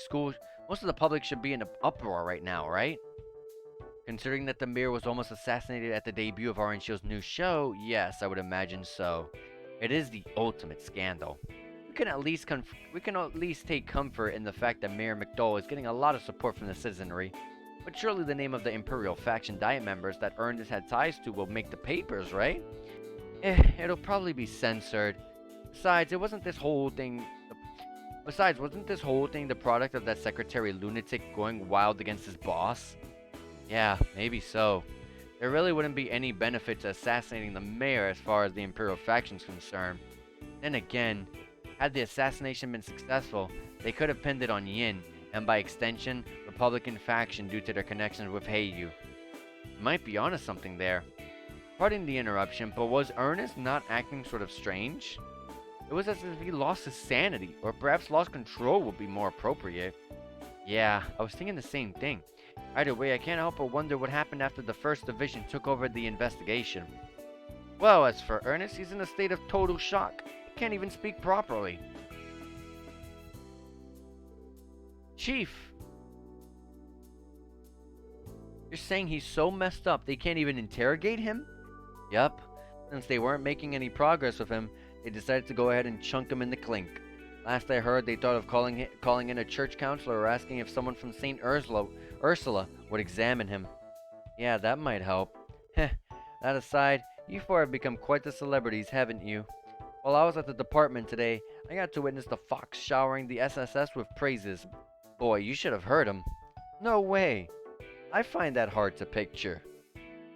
should be in an uproar right now, right? Considering that the mayor was almost assassinated at the debut of Orange Shield's new show, yes, I would imagine so. It is the ultimate scandal. We can at least take comfort in the fact that Mayor McDowell is getting a lot of support from the citizenry. But surely the name of the Imperial faction Diet members that Ernest had ties to will make the papers, right? It'll probably be censored. Besides, wasn't this whole thing the product of that secretary lunatic going wild against his boss? Yeah, maybe so. There really wouldn't be any benefit to assassinating the mayor as far as the Imperial faction's concerned. Then again, had the assassination been successful, they could have pinned it on Yin, and by extension, Republican faction due to their connections with Heiyu. You might be onto something there. Pardon the interruption, but was Ernest not acting sort of strange? It was as if he lost his sanity, or perhaps lost control would be more appropriate. Yeah, I was thinking the same thing. Either way, I can't help but wonder what happened after the 1st Division took over the investigation. Well, as for Ernest, he's in a state of total shock. He can't even speak properly. Chief! You're saying he's so messed up they can't even interrogate him? Yup. Since they weren't making any progress with him, they decided to go ahead and chunk him in the clink. Last I heard, they thought of calling in a church counselor or asking if someone from St. Ursula would examine him. Yeah, that might help. Heh, that aside, you four have become quite the celebrities, haven't you? While I was at the department today, I got to witness the Fox showering the SSS with praises. Boy, you should have heard him. No way. I find that hard to picture.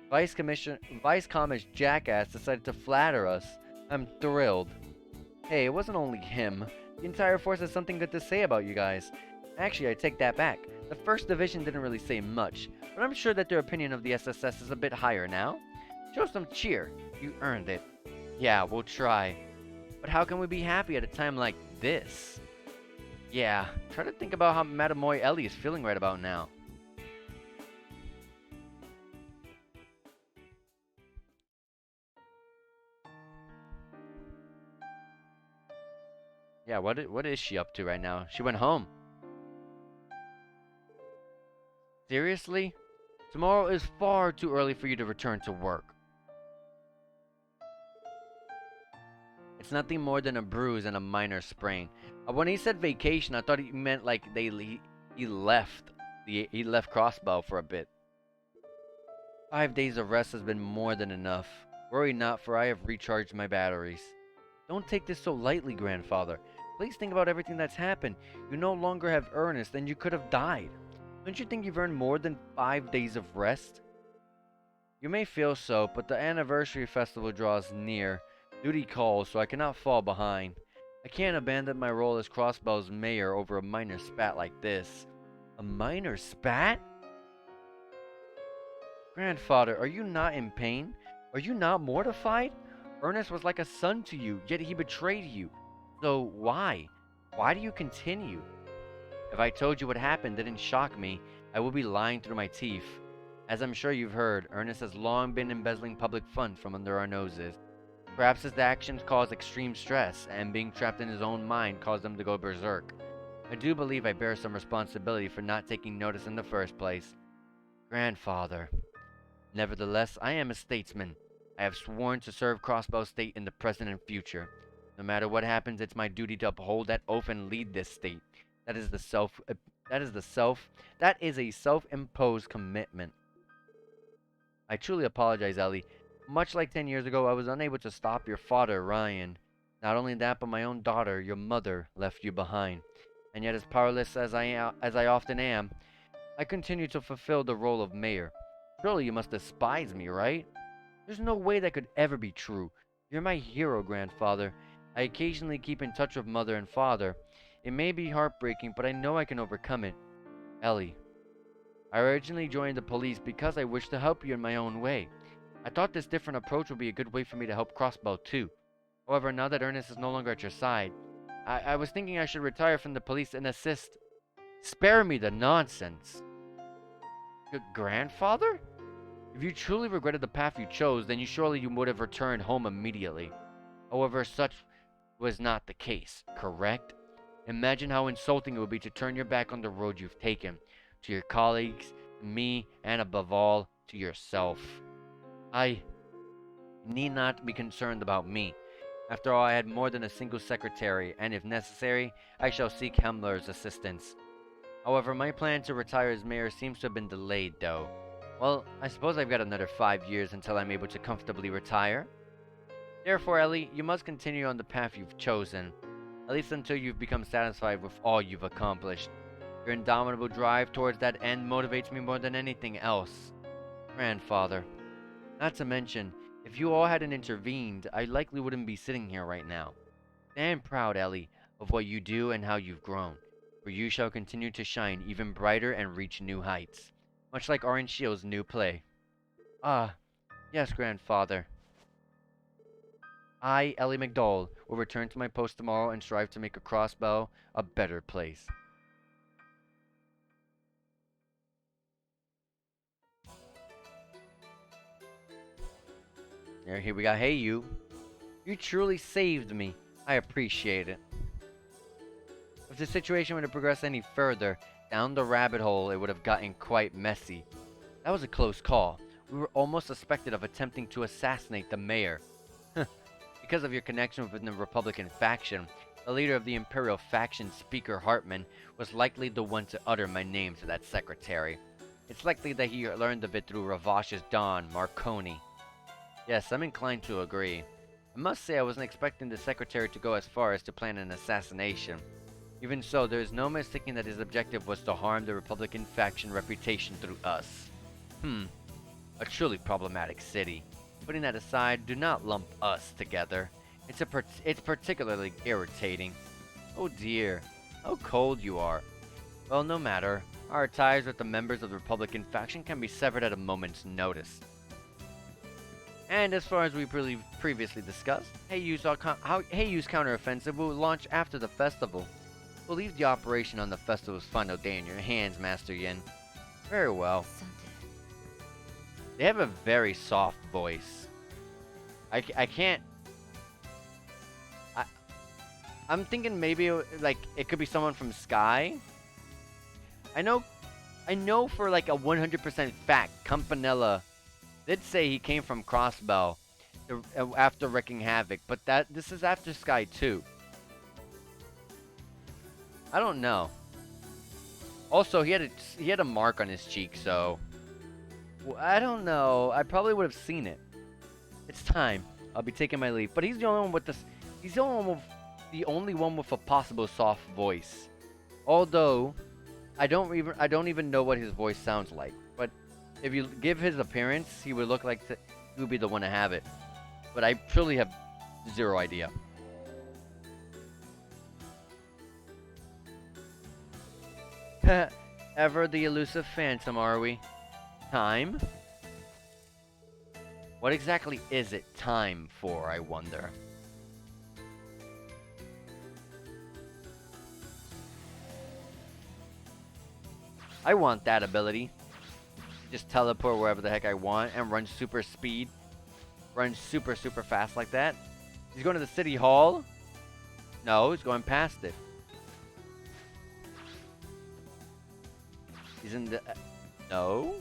Vice Commish Jackass decided to flatter us. I'm thrilled. Hey, it wasn't only him. The entire force has something good to say about you guys. Actually, I take that back. The 1st Division didn't really say much, but I'm sure that their opinion of the SSS is a bit higher now. Show some cheer. You earned it. Yeah, we'll try. But how can we be happy at a time like this? Yeah, try to think about how Madamoy Ellie is feeling right about now. Yeah, what is she up to right now? She went home. Seriously? Tomorrow is far too early for you to return to work. It's nothing more than a bruise and a minor sprain. When he said vacation, I thought he meant like he left Crossbow for a bit. 5 days of rest has been more than enough. Worry not, for I have recharged my batteries. Don't take this so lightly, grandfather. Please think about everything that's happened. You no longer have Ernest, and you could have died. Don't you think you've earned more than 5 days of rest? You may feel so, but the anniversary festival draws near. Duty calls, so I cannot fall behind. I can't abandon my role as Crossbow's mayor over a minor spat like this. A minor spat? Grandfather, are you not in pain? Are you not mortified? Ernest was like a son to you, yet he betrayed you. So why? Why do you continue? If I told you what happened didn't shock me, I would be lying through my teeth. As I'm sure you've heard, Ernest has long been embezzling public funds from under our noses. Perhaps his actions caused extreme stress, and being trapped in his own mind caused him to go berserk. I do believe I bear some responsibility for not taking notice in the first place. Grandfather. Nevertheless, I am a statesman. I have sworn to serve Crossbow State in the present and future. No matter what happens, it's my duty to uphold that oath and lead this state. That is a self-imposed commitment. I truly apologize, Ellie. Much like 10 years ago, I was unable to stop your father, Ryan. Not only that, but my own daughter, your mother, left you behind. And yet, as powerless as I often am, I continue to fulfill the role of mayor. Surely you must despise me, right? There's no way that could ever be true. You're my hero, grandfather. I occasionally keep in touch with mother and father. It may be heartbreaking, but I know I can overcome it. Ellie. I originally joined the police because I wished to help you in my own way. I thought this different approach would be a good way for me to help Crossbow too. However, now that Ernest is no longer at your side, I was thinking I should retire from the police and assist. Spare me the nonsense. Grandfather? If you truly regretted the path you chose, then surely you would have returned home immediately. However, such was not the case, correct? Imagine how insulting it would be to turn your back on the road you've taken, to your colleagues, to me, and above all, to yourself. I need not be concerned about me. After all, I had more than a single secretary, and if necessary, I shall seek Hemler's assistance. However, my plan to retire as mayor seems to have been delayed, though. Well, I suppose I've got another 5 years until I'm able to comfortably retire. Therefore, Ellie, you must continue on the path you've chosen, at least until you've become satisfied with all you've accomplished. Your indomitable drive towards that end motivates me more than anything else. Grandfather. Not to mention, if you all hadn't intervened, I likely wouldn't be sitting here right now. Stand proud, Ellie, of what you do and how you've grown, for you shall continue to shine even brighter and reach new heights, much like Orange Shield's new play. Ah, yes, grandfather. I, Ellie McDowell, will return to my post tomorrow and strive to make a Crossbow a better place. Here we got, hey you. You truly saved me. I appreciate it. If the situation were to progress any further, down the rabbit hole it would have gotten quite messy. That was a close call. We were almost suspected of attempting to assassinate the mayor. Because of your connection with the Republican faction, the leader of the Imperial faction, Speaker Hartman, was likely the one to utter my name to that secretary. It's likely that he learned of it through Ravash's Don, Marconi. Yes, I'm inclined to agree. I must say I wasn't expecting the secretary to go as far as to plan an assassination. Even so, there is no mistaking that his objective was to harm the Republican faction reputation through us. A truly problematic city. Putting that aside, do not lump us together. It's particularly irritating. Oh dear, how cold you are. Well, no matter. Our ties with the members of the Republican faction can be severed at a moment's notice. And as far as we previously discussed, Heiyu's counteroffensive will launch after the festival. We'll leave the operation on the festival's final day in your hands, Master Yin. Very well. さて They have a very soft voice. I can't... I'm thinking maybe, like, it could be someone from Sky. I know for, like, a 100% fact, Campanella did say he came from Crossbell after wrecking havoc, but this is after Sky 2. I don't know. Also, he had a mark on his cheek, so I don't know. I probably would have seen it. It's time. I'll be taking my leave. But he's the only one with this. He's the only one with a possible soft voice. Although, I don't even know what his voice sounds like. But if you give his appearance, he would look like he would be the one to have it. But I truly have zero idea. Ever the elusive phantom, are we? Time? What exactly is it time for, I wonder? I want that ability. Just teleport wherever the heck I want and run super speed. Run super fast like that. He's going to the city hall? No, he's going past it. He's in the... no?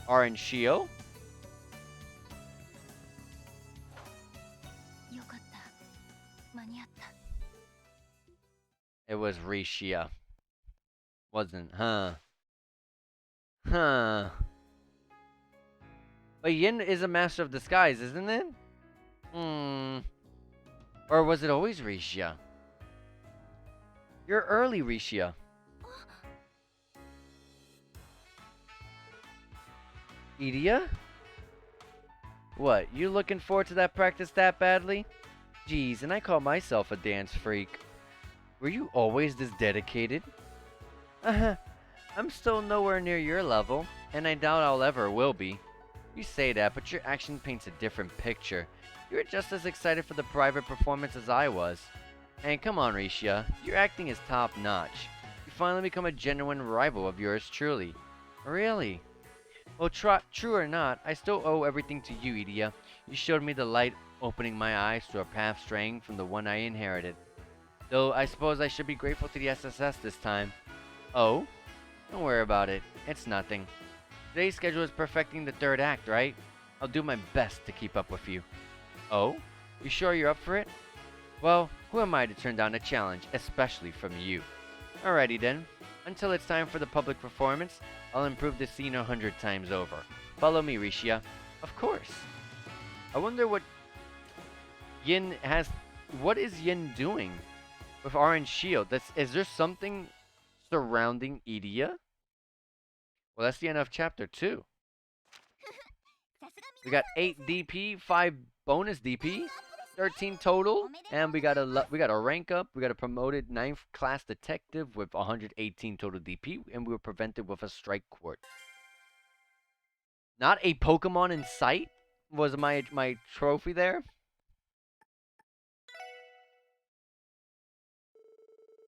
Orange Shield? よかった。間に合った。 It was Rishia. Wasn't, huh? Huh. But Yin is a master of disguise, isn't it? Or was it always Rishia? You're early, Rishia. Idia? What, you looking forward to that practice that badly? Geez, and I call myself a dance freak. Were you always this dedicated? I'm still nowhere near your level, and I doubt I'll ever will be. You say that, but your action paints a different picture. You were just as excited for the private performance as I was. And come on, Rishia, your acting is top-notch. You finally become a genuine rival of yours truly. Really? Well, true or not, I still owe everything to you, Idia. You showed me the light, opening my eyes to a path straying from the one I inherited. Though I suppose I should be grateful to the SSS this time. Oh? Don't worry about it. It's nothing. Today's schedule is perfecting the third act, right? I'll do my best to keep up with you. Oh? You sure you're up for it? Well, who am I to turn down a challenge, especially from you? Alrighty then. Until it's time for the public performance, I'll improve the scene 100 times over. Follow me, Rishia. Of course. I wonder what Yin has... what is Yin doing with Orange Shield? Is there something surrounding Idia? Well, that's the end of chapter 2. We got 8 DP, 5 bonus DP, 13 total, and we got a rank up. We got a promoted 9th class detective with 118 total DP, and we were prevented with a strike court. Not a Pokemon in sight was my trophy there.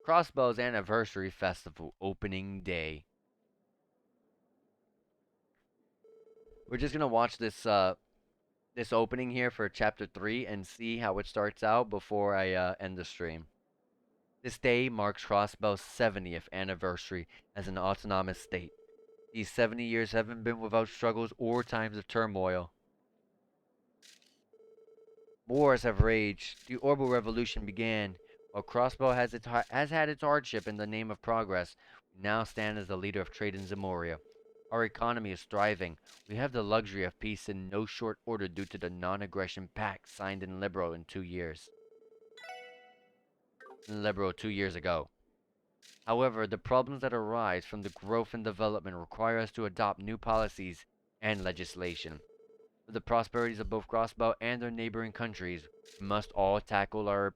Crossbell's Anniversary Festival opening day. We're just gonna watch this this opening here for chapter 3 and see how it starts out before I end the stream. This day marks Crossbell's 70th anniversary as an autonomous state. These 70 years haven't been without struggles or times of turmoil. Wars have raged. The Orbital Revolution began. While Crossbell has had its hardship in the name of progress, we now stand as the leader of trade in Zemoria. Our economy is thriving. We have the luxury of peace in no short order due to the non-aggression pact signed in Libero in 2 years. In Libero 2 years ago. However, the problems that arise from the growth and development require us to adopt new policies and legislation. For the prosperities of both Crossbell and their neighboring countries, we must all tackle our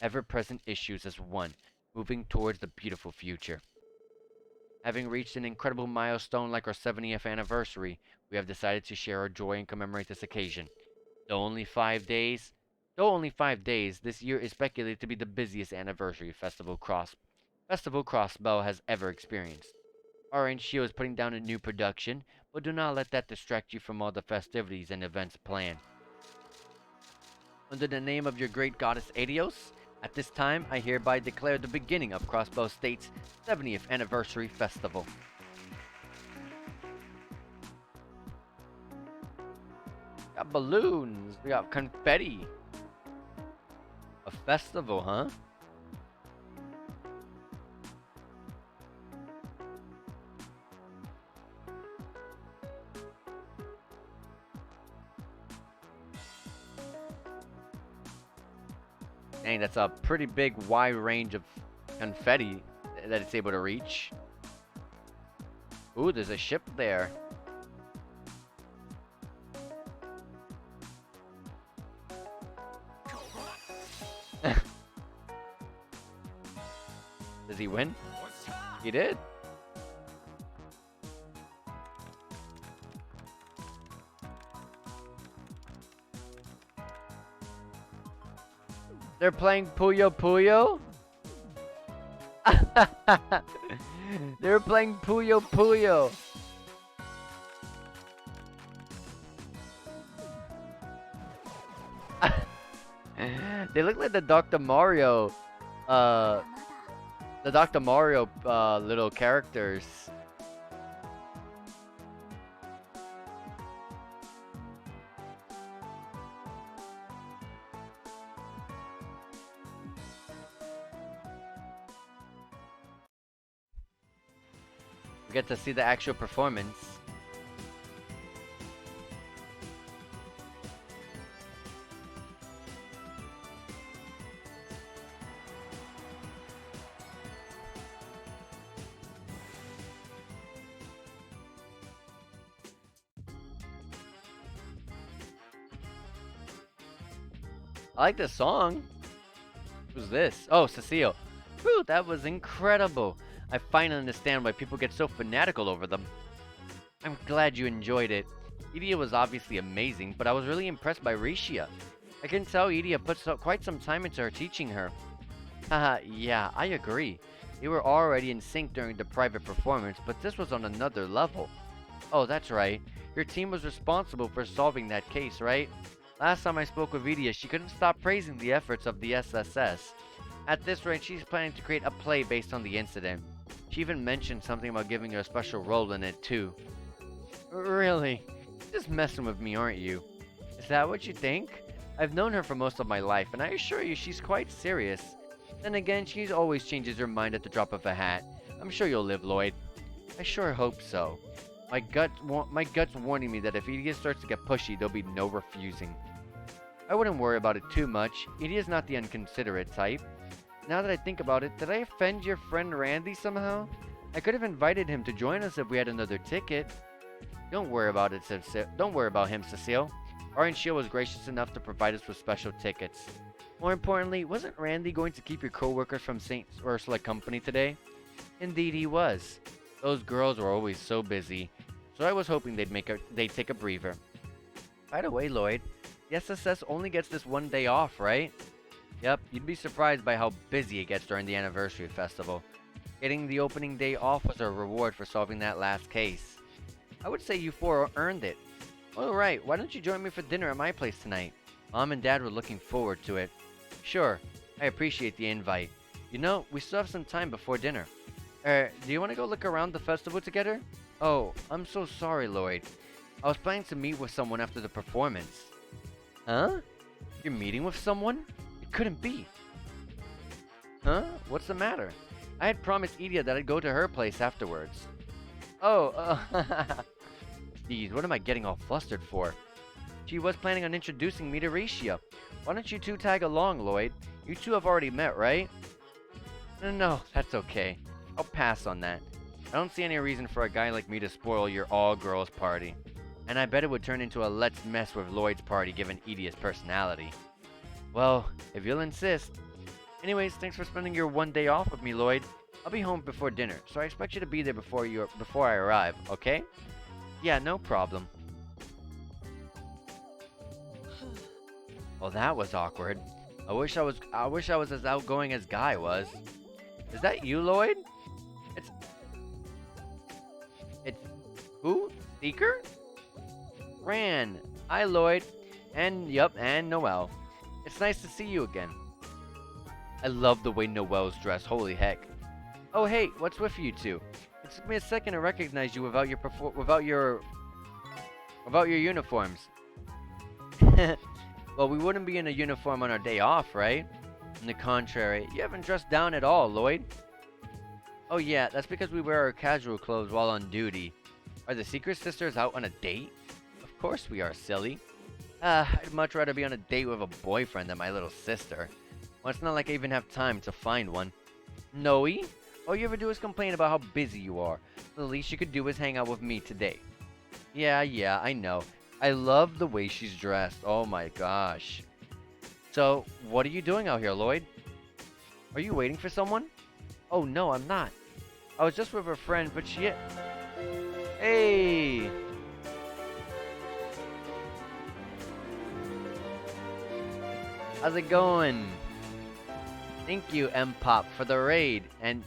ever-present issues as one, moving towards the beautiful future. Having reached an incredible milestone like our 70th anniversary, we have decided to share our joy and commemorate this occasion. Though only 5 days, this year is speculated to be the busiest anniversary Festival Crossbow has ever experienced. Orange Shield is putting down a new production, but do not let that distract you from all the festivities and events planned. Under the name of your great goddess Adios, at this time I hereby declare the beginning of Crossbow State's 70th Anniversary Festival. We got balloons, we got confetti. A festival, huh? Dang, that's a pretty big wide range of confetti that it's able to reach. Ooh, there's a ship there. Does he win? He did. They're playing Puyo Puyo? They're playing Puyo Puyo. They look like the Dr. Mario, little characters. We get to see the actual performance. I like this song. Who's this? Oh, Cecile. Whew, that was incredible. I finally understand why people get so fanatical over them. I'm glad you enjoyed it. Edea was obviously amazing, but I was really impressed by Rishia. I can tell Edea put quite some time into her teaching her. Haha, yeah, I agree. They were already in sync during the private performance, but this was on another level. Oh, that's right. Your team was responsible for solving that case, right? Last time I spoke with Edea, she couldn't stop praising the efforts of the SSS. At this rate, she's planning to create a play based on the incident. She even mentioned something about giving her a special role in it, too. Really? You're just messing with me, aren't you? Is that what you think? I've known her for most of my life, and I assure you she's quite serious. Then again, she always changes her mind at the drop of a hat. I'm sure you'll live, Lloyd. I sure hope so. My gut's warning me that if Edea starts to get pushy, there'll be no refusing. I wouldn't worry about it too much. Edea's not the inconsiderate type. Now that I think about it, did I offend your friend Randy somehow? I could have invited him to join us if we had another ticket. Don't worry about it, don't worry about him, Cecile. Orange Shield was gracious enough to provide us with special tickets. More importantly, wasn't Randy going to keep your co-workers from St. Ursula company today? Indeed he was. Those girls were always so busy, so I was hoping they'd take a breather. By the way, Lloyd, the SSS only gets this one day off, right? Yep, you'd be surprised by how busy it gets during the anniversary festival. Getting the opening day off was a reward for solving that last case. I would say you four earned it. Alright, why don't you join me for dinner at my place tonight? Mom and Dad were looking forward to it. Sure, I appreciate the invite. You know, we still have some time before dinner. Do you want to go look around the festival together? Oh, I'm so sorry, Lloyd. I was planning to meet with someone after the performance. Huh? You're meeting with someone? It couldn't be. Huh? What's the matter? I had promised Edea that I'd go to her place afterwards. Oh, geez, what am I getting all flustered for? She was planning on introducing me to Rishia. Why don't you two tag along, Lloyd? You two have already met, right? No, that's okay. I'll pass on that. I don't see any reason for a guy like me to spoil your all-girls party. And I bet it would turn into a let's mess with Lloyd's party given Edea's personality. Well, if you'll insist. Anyways, thanks for spending your one day off with me, Lloyd. I'll be home before dinner, so I expect you to be there before I arrive, okay? Yeah, no problem. Well, that was awkward. I wish I was as outgoing as Guy was. Is that you, Lloyd? It's it's who? Seeker? Ran. Hi, Lloyd. And Noelle. It's nice to see you again. I love the way Noelle's dressed. Holy heck. Oh, hey, what's with you two? It took me a second to recognize you without your uniforms. Well, we wouldn't be in a uniform on our day off, right? On the contrary, you haven't dressed down at all, Lloyd. Oh yeah, that's because we wear our casual clothes while on duty. Are the Secret Sisters out on a date? Of course we are, silly. I'd much rather be on a date with a boyfriend than my little sister. Well, it's not like I even have time to find one. Noe? All you ever do is complain about how busy you are. The least you could do is hang out with me today. Yeah, I know. I love the way she's dressed. Oh my gosh. So, what are you doing out here, Lloyd? Are you waiting for someone? Oh no, I'm not. I was just with a friend, but she... Hey! How's it going? Thank you, M-Pop, for the raid, and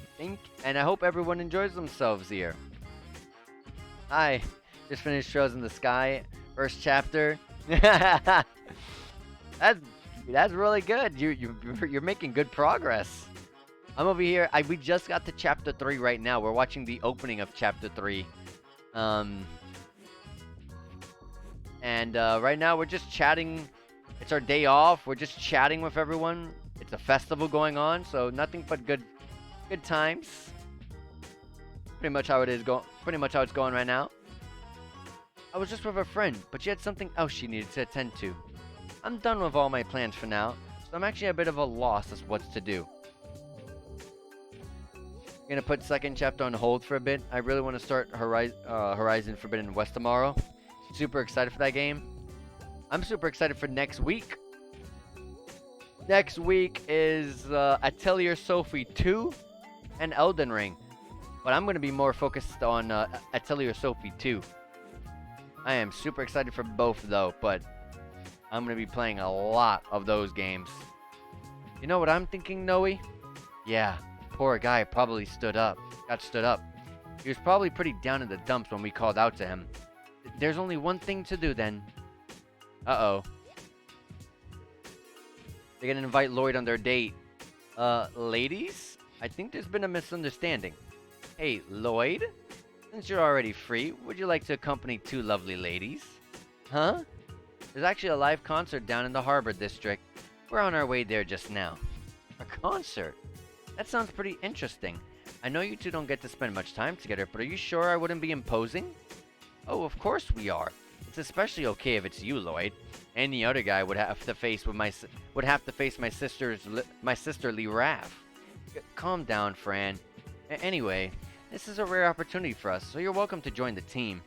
I hope everyone enjoys themselves here. Hi, just finished Trails in the Sky, first chapter. That's really good. You're making good progress. I'm over here. We just got to chapter 3 right now. We're watching the opening of chapter 3. Right now we're just chatting. It's our day off. We're just chatting with everyone. It's a festival going on, so nothing but good times. Pretty much how it's going right now. I was just with a friend, but she had something else she needed to attend to. I'm done with all my plans for now, so I'm actually a bit of a loss as what to do. I'm gonna put second chapter on hold for a bit. I really want to start Horizon Forbidden West tomorrow. Super excited for that game. I'm super excited for next week. Next week is Atelier Sophie 2 and Elden Ring. But I'm going to be more focused on Atelier Sophie 2. I am super excited for both though, but I'm going to be playing a lot of those games. You know what I'm thinking, Noe? Yeah, poor guy probably got stood up. He was probably pretty down in the dumps when we called out to him. There's only one thing to do then. Uh-oh. They're gonna invite Lloyd on their date. Ladies? I think there's been a misunderstanding. Hey, Lloyd? Since you're already free, would you like to accompany two lovely ladies? Huh? There's actually a live concert down in the Harbor District. We're on our way there just now. A concert? That sounds pretty interesting. I know you two don't get to spend much time together, but are you sure I wouldn't be imposing? Oh, of course we are. It's especially okay if it's you, Lloyd. Any other guy would have to face my sisterly wrath. Calm down, Fran. Anyway, this is a rare opportunity for us, so you're welcome to join the team.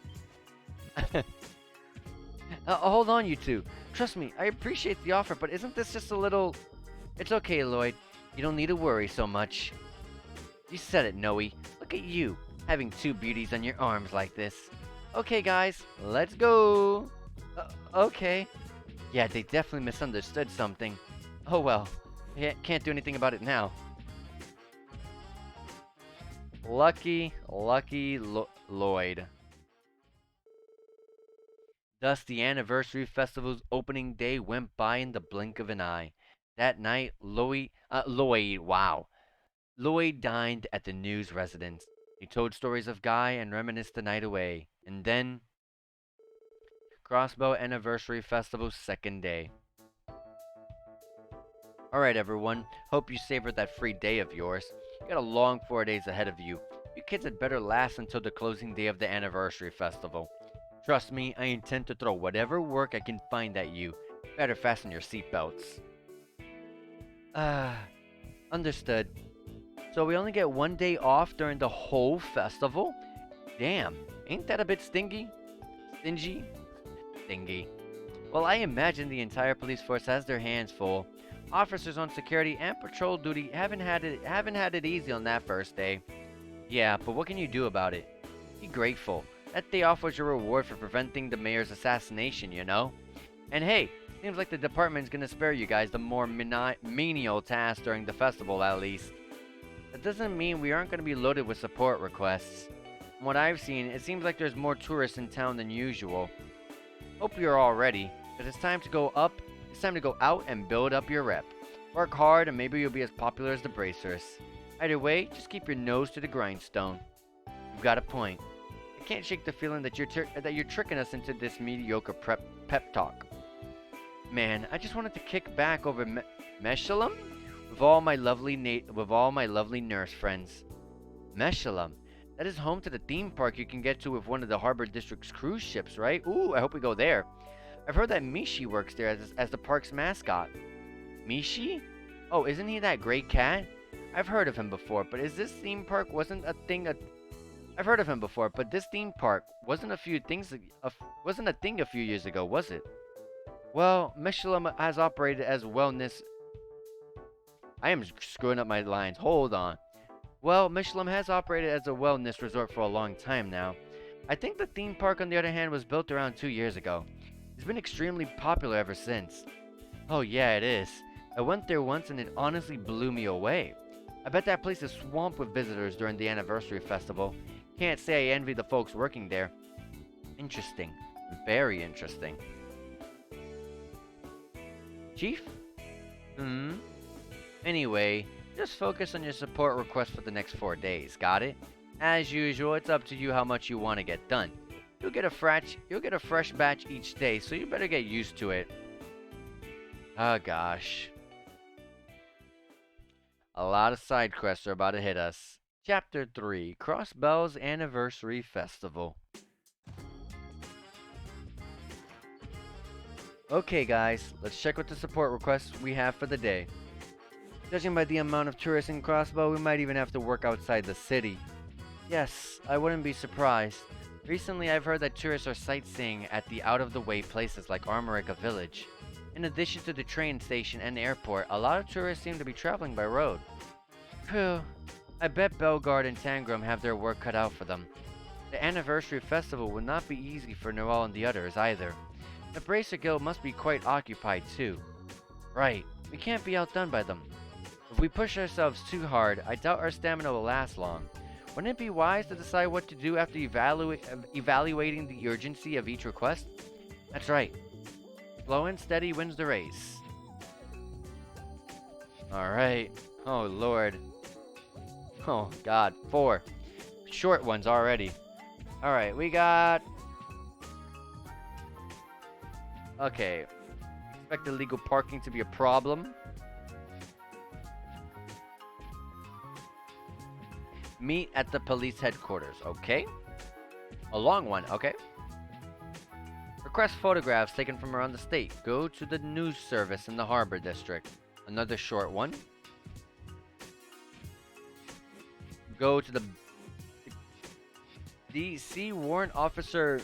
Hold on, you two. Trust me, I appreciate the offer, but isn't this just a little... It's okay, Lloyd. You don't need to worry so much. You said it, Noe. Look at you, having two beauties on your arms like this. Okay, guys, let's go. Okay. Yeah, they definitely misunderstood something. Oh well, can't do anything about it now. Lucky Lloyd. Thus, the anniversary festival's opening day went by in the blink of an eye. That night, Lloyd dined at the news residence. He told stories of Guy and reminisced the night away. And then, Crossbow Anniversary Festival's second day. Alright everyone, hope you savored that free day of yours. You got a long 4 days ahead of you. You kids had better last until the closing day of the Anniversary Festival. Trust me, I intend to throw whatever work I can find at you. Better fasten your seatbelts. Understood. So we only get 1 day off during the whole festival? Damn, ain't that a bit stingy? Stingy? Stingy. Well, I imagine the entire police force has their hands full. Officers on security and patrol duty haven't had it easy on that first day. Yeah, but what can you do about it? Be grateful. That day off was your reward for preventing the mayor's assassination, you know? And hey, seems like the department's gonna spare you guys the more menial tasks during the festival at least. That doesn't mean we aren't gonna be loaded with support requests. From what I've seen, it seems like there's more tourists in town than usual. Hope you're all ready, because it's time to go out and build up your rep. Work hard and maybe you'll be as popular as the Bracers. Either way, just keep your nose to the grindstone. You've got a point. I can't shake the feeling that you're tricking us into this mediocre pep talk. Man, I just wanted to kick back over Meshalem with all my lovely nurse friends. Meshalem, that is home to the theme park you can get to with one of the Harbor District's cruise ships, right? Ooh, I hope we go there. I've heard that Mishi works there as the park's mascot. Mishi? Oh, isn't he that great cat? I've heard of him before, but this theme park wasn't a thing a few years ago, was it? Well, Michelin has operated as wellness. I am screwing up my lines. Hold on. Well, Michelin has operated as a wellness resort for a long time now. I think the theme park, on the other hand, was built around 2 years ago. It's been extremely popular ever since. Oh yeah, it is. I went there once and it honestly blew me away. I bet that place is swamped with visitors during the anniversary festival. Can't say I envy the folks working there. Interesting. Very interesting. Chief? Anyway, just focus on your support request for the next 4 days, got it? As usual, it's up to you how much you want to get done. You'll get a fresh batch each day, so you better get used to it. Oh gosh. A lot of side quests are about to hit us. Chapter 3, Crossbell's Anniversary Festival. Okay guys, let's check what the support requests we have for the day. Judging by the amount of tourists in Crossbell, we might even have to work outside the city. Yes, I wouldn't be surprised. Recently, I've heard that tourists are sightseeing at the out-of-the-way places like Armorica Village. In addition to the train station and airport, a lot of tourists seem to be traveling by road. Phew, I bet Bellegarde and Tangram have their work cut out for them. The anniversary festival will not be easy for Noelle and the others either. The Bracer Guild must be quite occupied too. Right, we can't be outdone by them. If we push ourselves too hard, I doubt our stamina will last long. Wouldn't it be wise to decide what to do after evaluating the urgency of each request? That's right. Slow and steady wins the race. Alright. Oh lord. Oh god. 4 short ones already. Alright, we got... Okay. Expect illegal parking to be a problem. Meet at the police headquarters, okay? A long one, okay? Request photographs taken from around the state. Go to the news service in the Harbor District. Another short one. Go to the DC Warrant Officer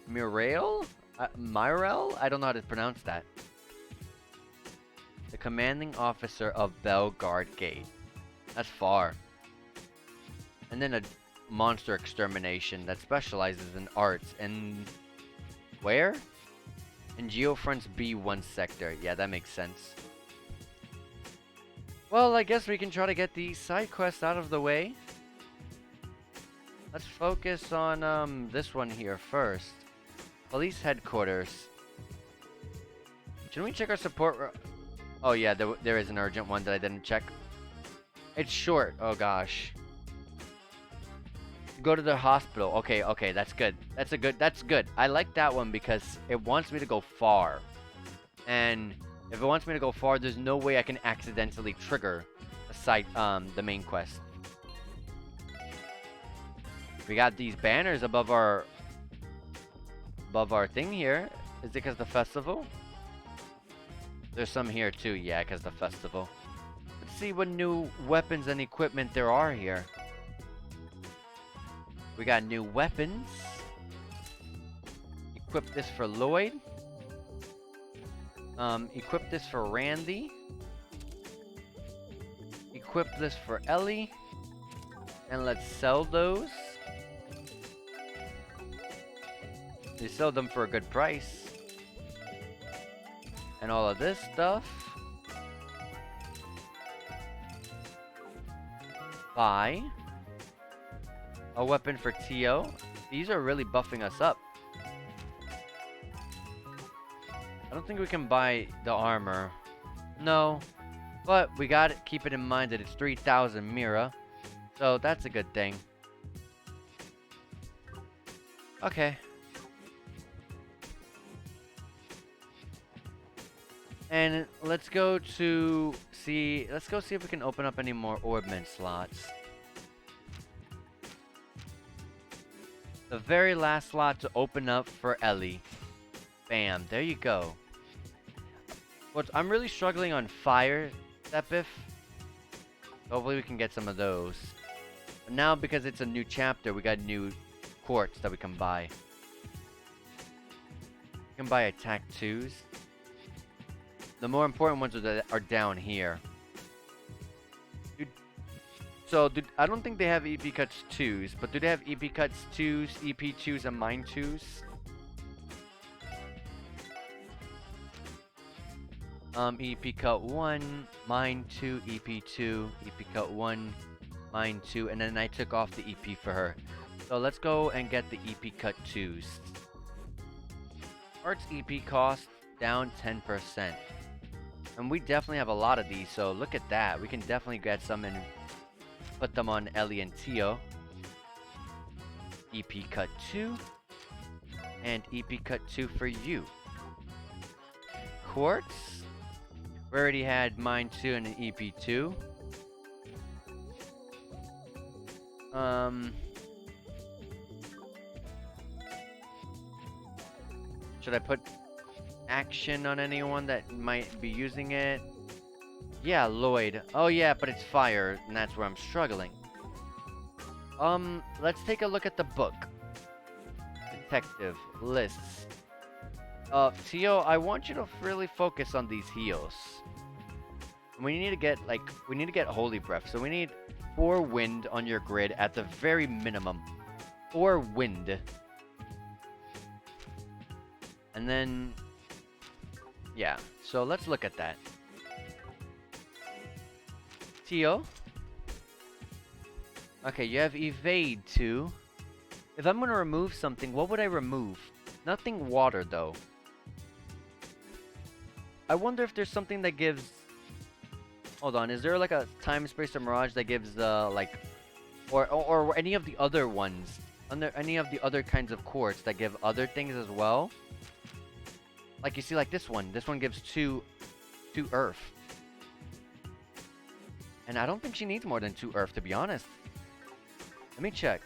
Myrell? Myrell? I don't know how to pronounce that. The commanding officer of Bellegarde Gate. That's far. And then a monster extermination that specializes in arts and... Where? In Geofront's B1 sector. Yeah, that makes sense. Well, I guess we can try to get the side quests out of the way. Let's focus on this one here first. Police headquarters. Should we check our support? Oh yeah, there is an urgent one that I didn't check. It's short. Oh gosh. Go to the hospital. Okay, that's good. That's good. I like that one because it wants me to go far. And if it wants me to go far, there's no way I can accidentally trigger the main quest. We got these banners above our thing here. Is it because the festival? There's some here too, yeah, because the festival. Let's see what new weapons and equipment there are here. We got new weapons. Equip this for Lloyd. Equip this for Randy. equip this for Ellie. And let's sell those. They sell them for a good price. And all of this stuff. Buy a weapon for Tio. These are really buffing us up. I don't think we can buy the armor. No. But we gotta keep it in mind that it's 3,000 Mira. So that's a good thing. Okay. And let's go see if we can open up any more Orbment slots. The very last slot to open up for Ellie. Bam, there you go. I'm really struggling on fire, Sepif. Hopefully we can get some of those. But now because it's a new chapter, we got new quartz that we can buy. We can buy attack 2s. The more important ones are down here. I don't think they have EP Cuts 2s, but do they have EP Cuts 2s, EP 2s, and Mine 2s? EP Cut 1, Mine 2, EP 2, EP Cut 1, Mine 2, and then I took off the EP for her. So let's go and get the EP Cut 2s. Arts EP cost down 10%. And we definitely have a lot of these, so look at that. We can definitely get some and put them on Ellie and Tio. EP Cut 2. And EP Cut 2 for you. Quartz. We already had Mine 2 and an EP 2. Should I put action on anyone that might be using it? Yeah, Lloyd. Oh yeah, but it's fire, and that's where I'm struggling. Let's take a look at the book. Detective lists. Tio, I want you to really focus on these heals. We need to get Holy Breath, so we need 4 wind on your grid at the very minimum. 4 wind. And then yeah, so let's look at that. Tio? Okay, you have evade 2. If I'm gonna remove something, what would I remove? Nothing water though. I wonder if there's something that gives... Hold on, is there like a time space or mirage that gives or any of the other ones? Any of the other kinds of quartz that give other things as well? Like you see, like this one. This one gives 2 earth. And I don't think she needs more than 2 earth, to be honest. Let me check.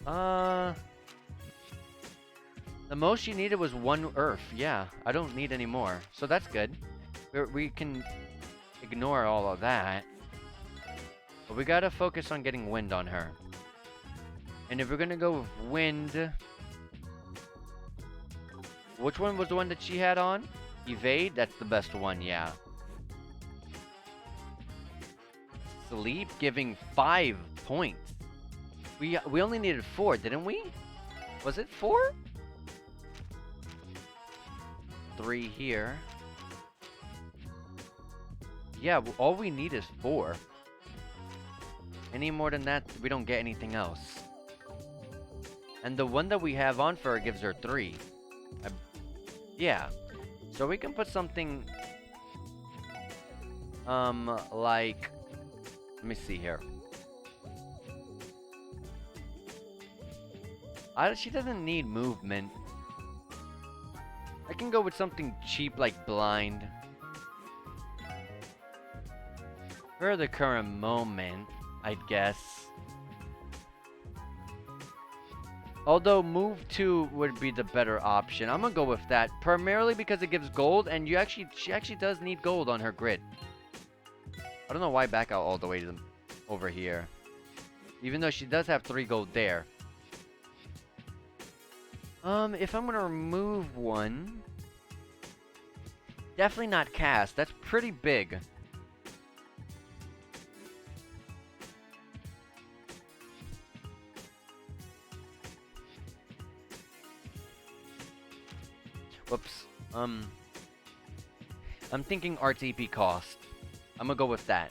The most she needed was 1 earth. Yeah, I don't need any more. So that's good. We can ignore all of that. But we gotta focus on getting wind on her. And if we're gonna go with wind... Which one was the one that she had on? Evade? That's the best one, yeah. Sleep giving 5 points. We only needed 4, didn't we? Was it 4? 3 here. Yeah, all we need is 4. Any more than that, we don't get anything else. And the one that we have on for her gives her 3. Yeah. So we can put something... like... Let me see here. She doesn't need movement. I can go with something cheap like blind. For the current moment, I'd guess. Although move 2 would be the better option. I'm gonna go with that. Primarily because it gives gold and she actually does need gold on her grid. I don't know why back out all the way to over here. Even though she does have 3 gold there. If I'm gonna remove one... Definitely not cast. That's pretty big. Whoops. I'm thinking Art's EP cost. I'm gonna go with that.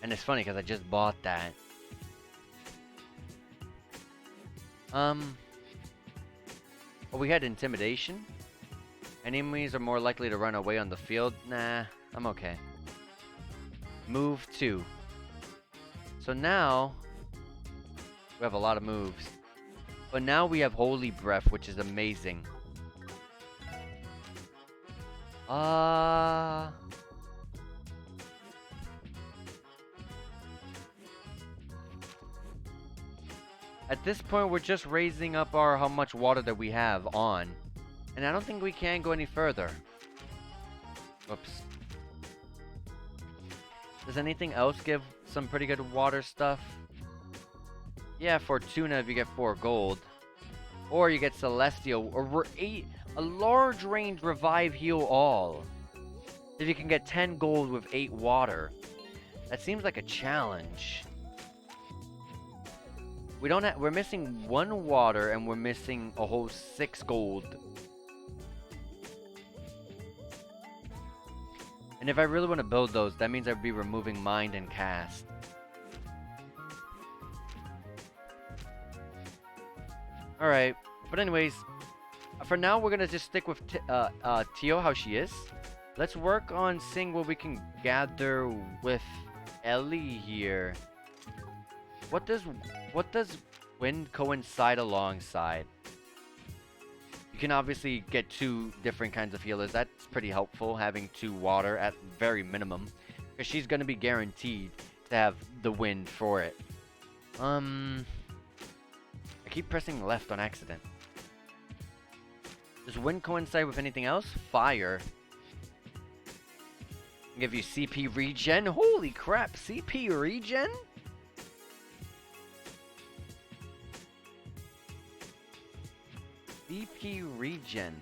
And it's funny because I just bought that. Oh, we had Intimidation. Enemies are more likely to run away on the field. Nah, I'm okay. Move 2. So now, we have a lot of moves. But now we have Holy Breath, which is amazing. At this point, we're just raising up our how much water that we have on. And I don't think we can go any further. Whoops. Does anything else give some pretty good water stuff? Yeah, Fortuna if you get 4 gold. Or you get Celestial, or a large range revive heal all. If you can get 10 gold with 8 water. That seems like a challenge. We're missing 1 water and we're missing a whole 6 gold. And if I really want to build those, that means I'd be removing Mind and Cast. Alright, but anyways, for now we're gonna just stick with Tio, how she is. Let's work on seeing what we can gather with Ellie here. What does wind coincide alongside? You can obviously get 2 different kinds of healers. That's pretty helpful, having 2 water at very minimum. Because she's gonna be guaranteed to have the wind for it. I keep pressing left on accident. Does wind coincide with anything else? Fire. Give you CP regen? Holy crap, CP regen? CP regen.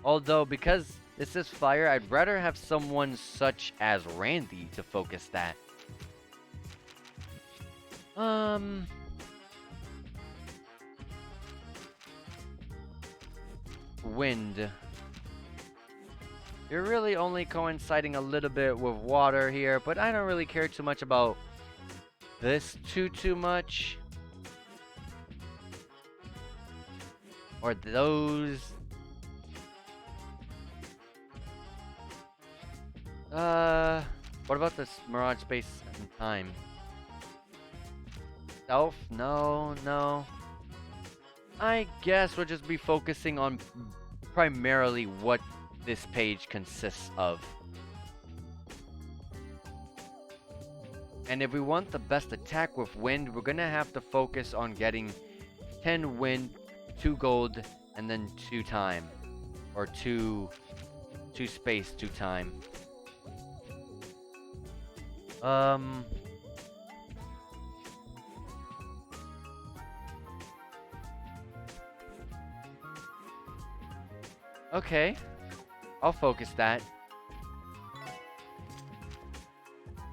Although, because this is fire, I'd rather have someone such as Randy to focus that. Wind. You're really only coinciding a little bit with water here, but I don't really care too much about this too much. Or those. What about this Mirage Space and Time? Stealth? No. I guess we'll just be focusing on primarily what this page consists of. And if we want the best attack with wind, we're gonna have to focus on getting 10 wind, 2 gold, and then 2 time. Or 2 space, 2 time. Okay. I'll focus that.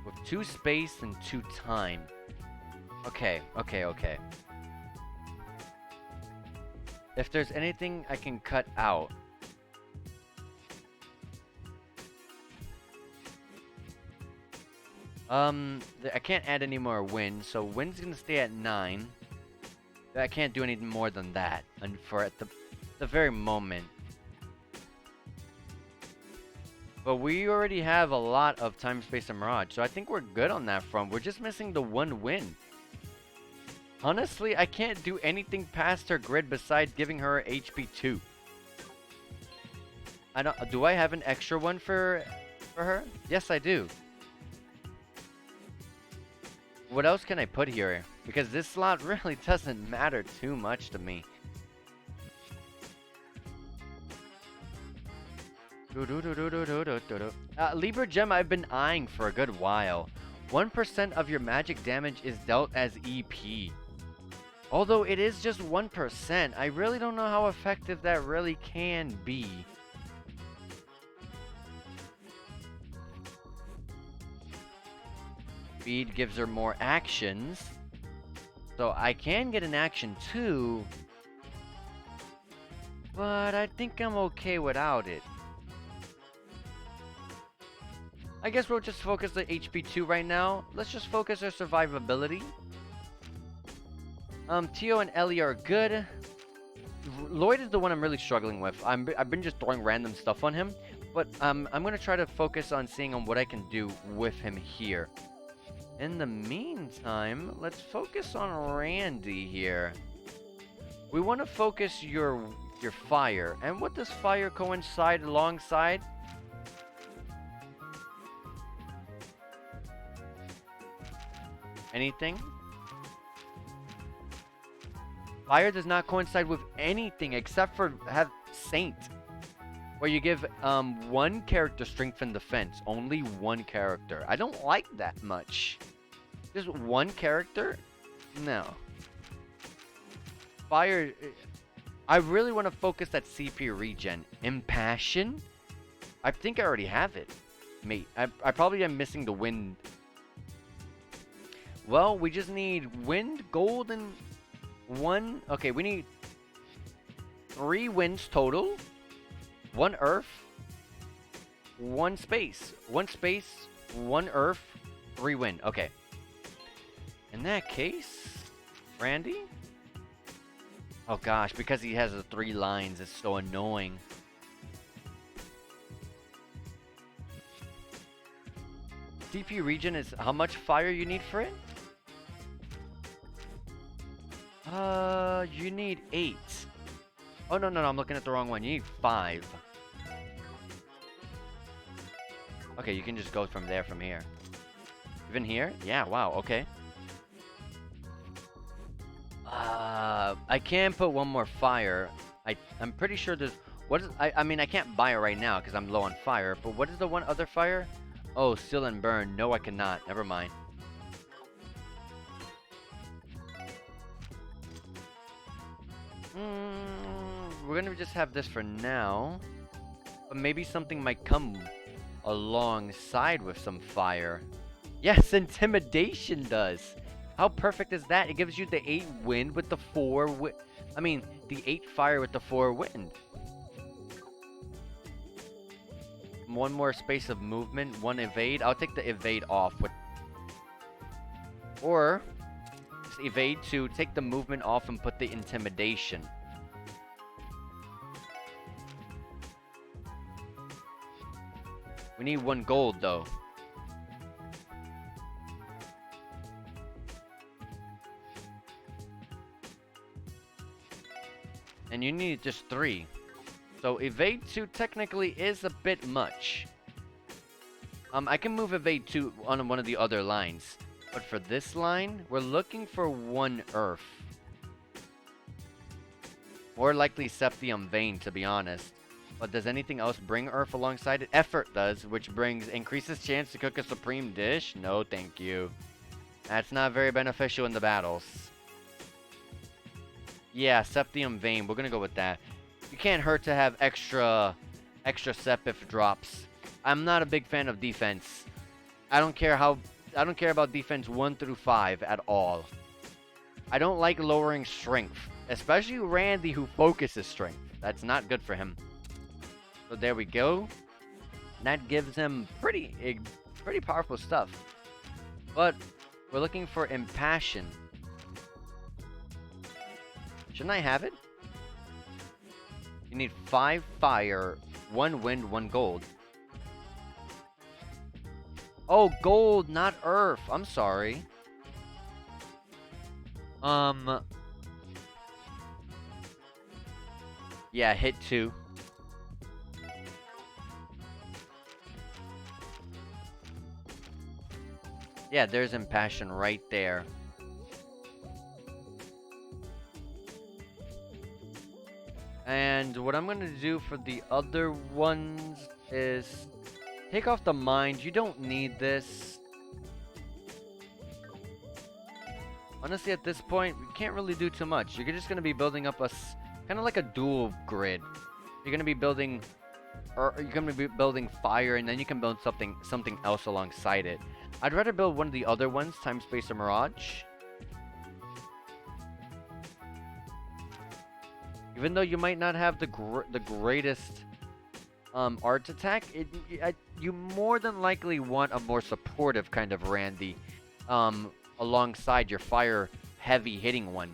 With 2 space and 2 time. Okay. If there's anything I can cut out. I can't add any more wind, so wind's gonna stay at 9. I can't do anything more than that, and for at the very moment. But we already have a lot of time, space, and mirage, so I think we're good on that front. We're just missing the 1 wind. Honestly, I can't do anything past her grid besides giving her HP 2. Do I have an extra one for her? Yes, I do. What else can I put here? Because this slot really doesn't matter too much to me. Libra Gem I've been eyeing for a good while. 1% of your magic damage is dealt as EP. Although it is just 1%, I really don't know how effective that really can be. Speed gives her more actions. So I can get an action too. But I think I'm okay without it. I guess we'll just focus the HP 2 right now. Let's just focus our survivability. Tio and Ellie are good. Lloyd is the one I'm really struggling with. I've been just throwing random stuff on him. But I'm gonna try to focus on seeing on what I can do with him here. In the meantime, let's focus on Randy here. We want to focus your fire. And what does fire coincide alongside? Anything? Fire does not coincide with anything except for have Saint, where you give one character strength and defense. Only one character. I don't like that much. Just one character? No. Fire. I really want to focus that CP regen. Impassion? I think I already have it. Mate, I probably am missing the wind. Well, we just need wind, gold, and one. Okay, we need 3 winds total. 1 earth. 1 space. 1 space, 1 earth, 3 wind. Okay. In that case, Randy? Oh gosh, because he has the 3 lines, it's so annoying. CP regen is how much fire you need for it? You need 8. Oh, no, I'm looking at the wrong one. You need 5. Okay, you can just go from there from here. Even here? Yeah, wow, okay. I can put 1 more fire. I'm pretty sure there's... What is... I mean, I can't buy it right now because I'm low on fire. But what is the one other fire? Oh, Seal and Burn. No, I cannot. Never mind. We're gonna just have this for now. But maybe something might come alongside with some fire. Yes, Intimidation does. How perfect is that? It gives you the 8 wind with the 4 I mean, the 8 fire with the 4 wind. 1 more space of movement, 1 evade. I'll take the evade off with... Or, just evade to take the movement off and put the intimidation. We need 1 gold, though. And you need just 3. So evade 2 technically is a bit much. I can move evade 2 on one of the other lines. But for this line, we're looking for 1 earth. More likely Septium Vein, to be honest. But does anything else bring earth alongside it? Effort does, which increases chance to cook a supreme dish. No, thank you. That's not very beneficial in the battles. Yeah, Septium Vein. We're gonna go with that. You can't hurt to have extra sep if it drops. I'm not a big fan of defense. I don't care about defense 1 through 5 at all. I don't like lowering strength, especially Randy who focuses strength. That's not good for him. So there we go. That gives him pretty powerful stuff. But we're looking for Impassion. Shouldn't I have it? You need 5 fire, 1 wind, 1 gold. Oh, gold, not earth. I'm sorry. Yeah, hit 2. Yeah, there's Impassion right there. And what I'm going to do for the other ones is take off the mind. You don't need this. Honestly, at this point, you can't really do too much. You're just going to be building up kind of like a dual grid. You're going to be building, or you're going to be building fire, and then you can build something else alongside it. I'd rather build one of the other ones, Time, Space, or Mirage. Even though you might not have the greatest art attack, you more than likely want a more supportive kind of Randy alongside your fire heavy hitting one.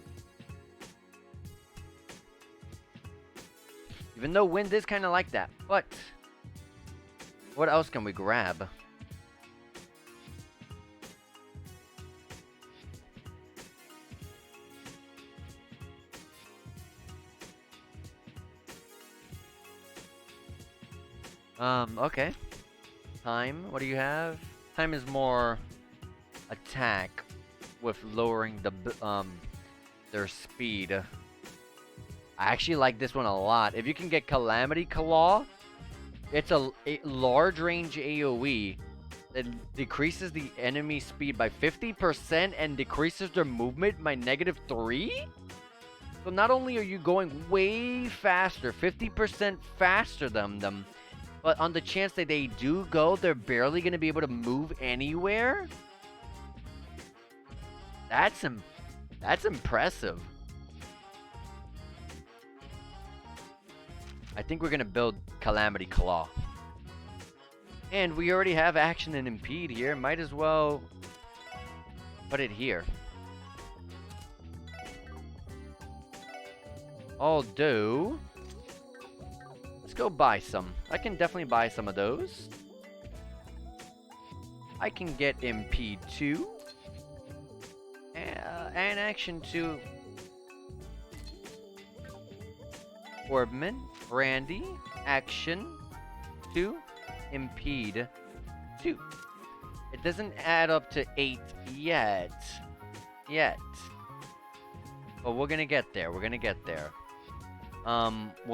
Even though wind is kind of like that, but what else can we grab? Okay. Time, what do you have? Time is more attack with lowering their speed. I actually like this one a lot. If you can get Calamity Claw, it's a large range AoE that decreases the enemy speed by 50% and decreases their movement by -3? So not only are you going way faster, 50% faster than them, but on the chance that they do go, they're barely going to be able to move anywhere? That's impressive. I think we're going to build Calamity Claw. And we already have action and impede here. Might as well put it here. Although, let's go buy some. I can definitely buy some of those. I can get impede 2. And action 2. Orbman, Randy, action 2, impede 2. It doesn't add up to 8 yet. But we're gonna get there. We're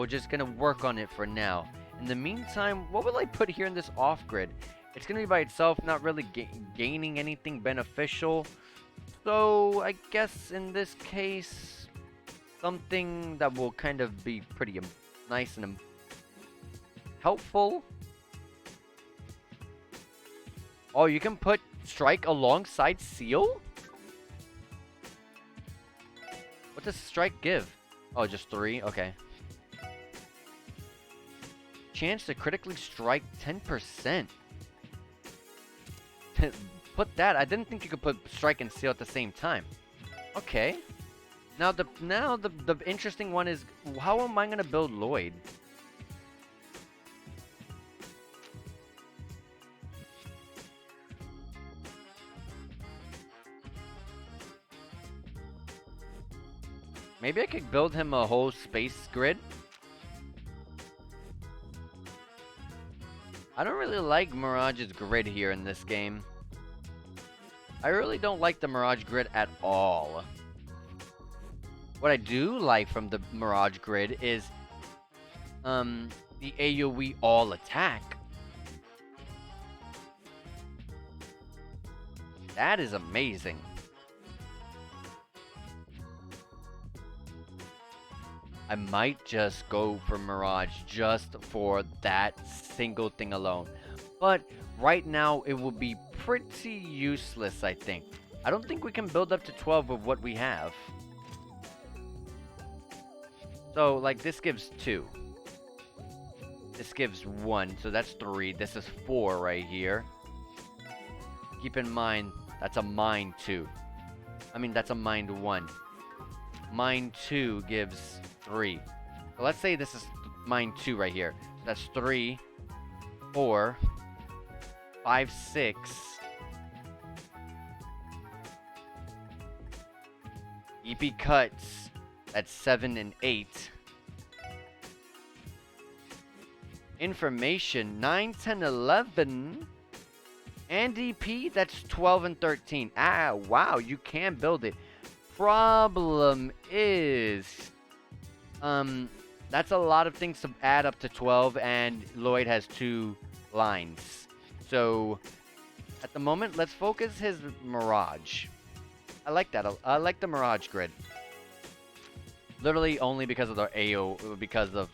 just gonna work on it for now. In the meantime, what will I put here in this off-grid? It's gonna be by itself, not really gaining anything beneficial. So I guess in this case, something that will kind of be pretty nice and helpful. Oh, you can put Strike alongside Seal? What does Strike give? Oh, just 3? Okay. Chance to critically strike 10%. Put that. I didn't think you could put Strike and Seal at the same time. Okay. Now the interesting one is, how am I gonna build Lloyd? Maybe I could build him a whole space grid. I don't really like Mirage's grid here in this game. I really don't like the Mirage grid at all. What I do like from the Mirage grid is the AoE all attack. That is amazing. I might just go for Mirage just for that single thing alone. But right now it will be pretty useless, I think. I don't think we can build up to 12 with what we have. So, like, this gives 2. This gives 1, so that's 3. This is 4 right here. Keep in mind, that's a Mind 2. I mean, that's a Mind 1. Mind 2 gives 3. So let's say this is Mind 2 right here. So that's 3, 4, 5, 6. EP cuts. That's 7 and 8. Information 9, 10, 11. And EP, that's 12 and 13. Ah, wow, you can build it. Problem is, that's a lot of things to add up to 12, and Lloyd has 2 lines. So, at the moment, let's focus his Mirage. I like that. I like the Mirage grid. Literally only because of the AO, because of,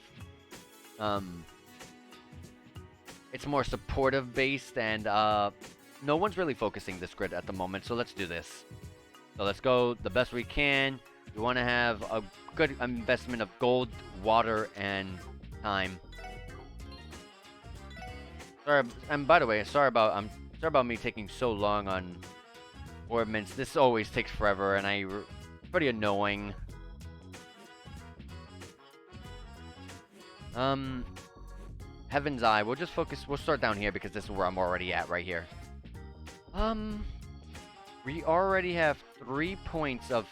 it's more supportive based, and no one's really focusing this grid at the moment, so let's do this. So let's go the best we can. You want to have a good investment of gold, water, and time. Sorry, and by the way, sorry about me taking so long on ordnance. This always takes forever, and it's pretty annoying. Heaven's Eye. We'll just focus. We'll start down here because this is where I'm already at right here. We already have 3 points of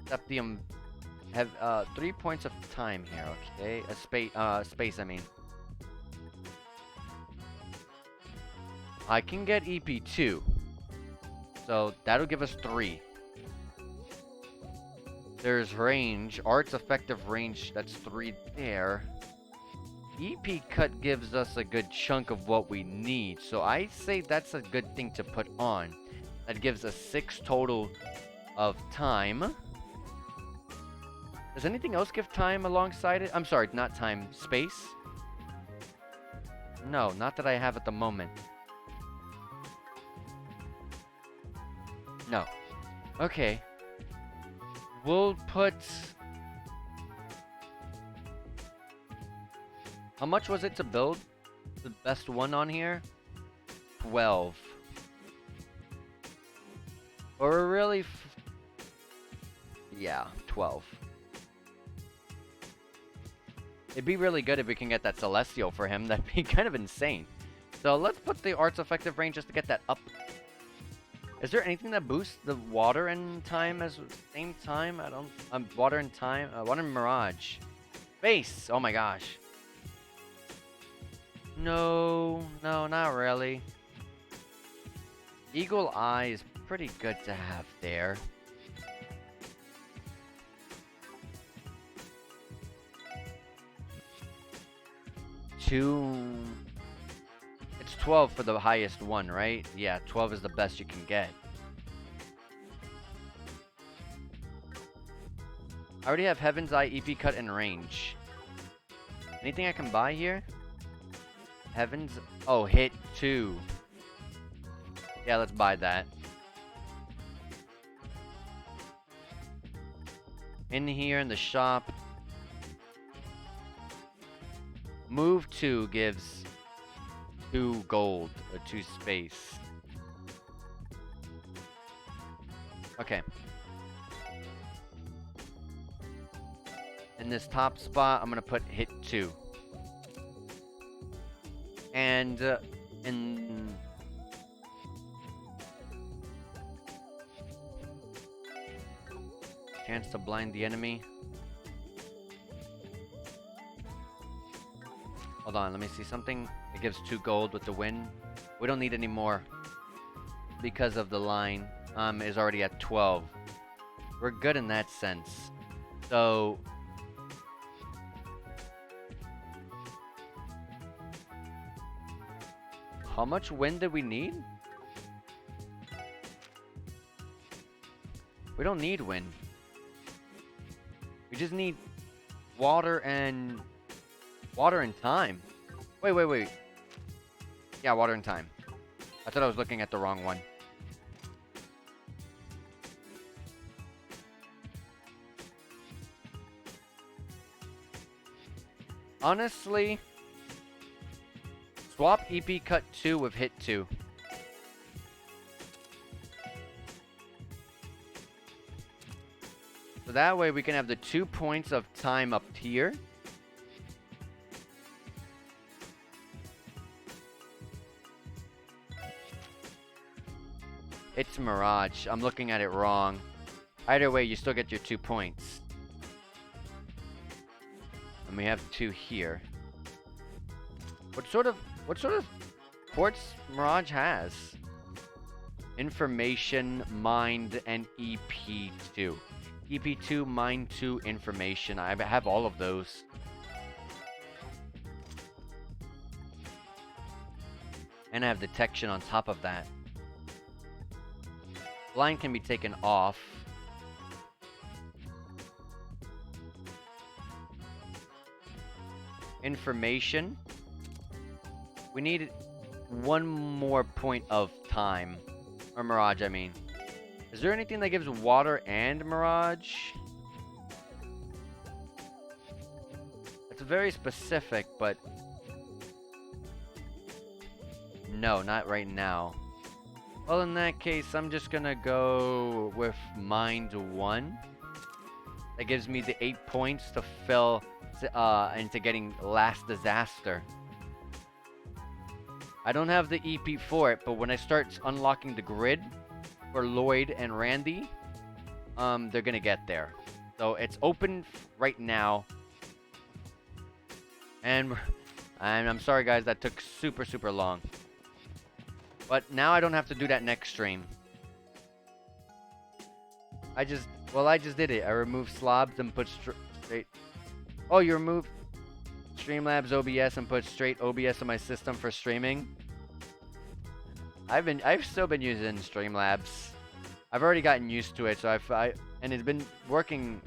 septium. Have 3 points of time here. Okay, space. I mean, I can get EP2, so that'll give us 3. There's range, arts effective range. That's 3 there. EP cut gives us a good chunk of what we need, so I say that's a good thing to put on. That gives us 6 total of time. Does anything else give time alongside it? I'm sorry, not time, space? No, not that I have at the moment. No. Okay. We'll put... How much was it to build the best one on here? 12. Or really... yeah, 12. It'd be really good if we can get that Celestial for him. That'd be kind of insane. So let's put the arts effective range just to get that up. Is there anything that boosts the water and time at the same time? I don't... water and time... water and mirage. Space! Oh my gosh. No, not really. Eagle Eye is pretty good to have there. It's 12 for the highest one, right? Yeah, 12 is the best you can get. I already have Heaven's Eye, EP cut, and range. Anything I can buy here? Heavens... oh, hit 2. Yeah, let's buy that. In here in the shop. Move 2 gives 2 gold, or 2 space. Okay. In this top spot, I'm gonna put hit 2. And in chance to blind the enemy. Hold on, let me see something. It gives 2 gold with the win. We don't need any more because of the line is already at 12. We're good in that sense. So how much wind did we need? We don't need wind. We just need water and time. Wait. Yeah, water and time. I thought I was looking at the wrong one. Honestly, swap EP cut 2 with hit 2. So that way we can have the 2 points of time up here. It's Mirage. I'm looking at it wrong. Either way, you still get your 2 points. And we have 2 here. What sort of quartz Mirage has? Information, mind, and EP2. EP2, mind 2, information. I have all of those. And I have detection on top of that. Blind can be taken off. Information. We need 1 more point of time. Or Mirage, I mean. Is there anything that gives water and Mirage? It's very specific, but no, not right now. Well, in that case, I'm just gonna go with Mind 1. That gives me the 8 points to fill into getting Last Disaster. I don't have the EP for it, but when I start unlocking the grid for Lloyd and Randy, they're gonna get there. So it's open right now. And I'm sorry guys, that took super long. But now I don't have to do that next stream. I just did it. I removed slobs and put straight. Oh, you removed Streamlabs OBS and put straight OBS on my system for streaming. I've still been using Streamlabs. I've already gotten used to it, so and it's been working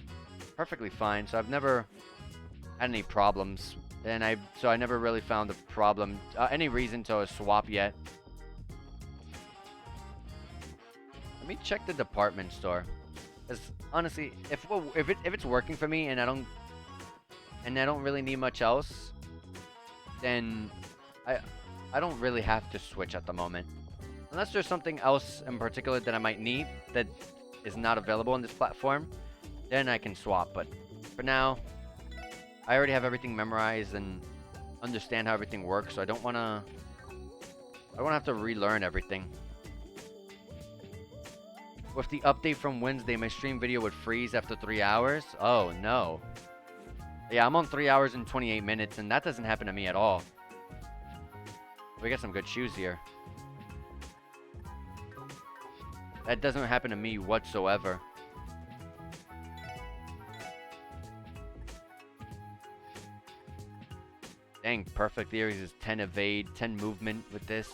perfectly fine. So I've never had any problems, and I never really found a problem, any reason to swap yet. Let me check the department store. Cause honestly, if it's working for me and I don't really need much else, then I don't really have to switch at the moment. Unless there's something else in particular that I might need that is not available on this platform, then I can swap. But for now, I already have everything memorized and understand how everything works, so I don't wanna have to relearn everything. With the update from Wednesday, my stream video would freeze after 3 hours. Oh no. Yeah, I'm on 3 hours and 28 minutes, and that doesn't happen to me at all. We got some good shoes here. That doesn't happen to me whatsoever. Dang, Perfect Theories is 10 evade, 10 movement with this.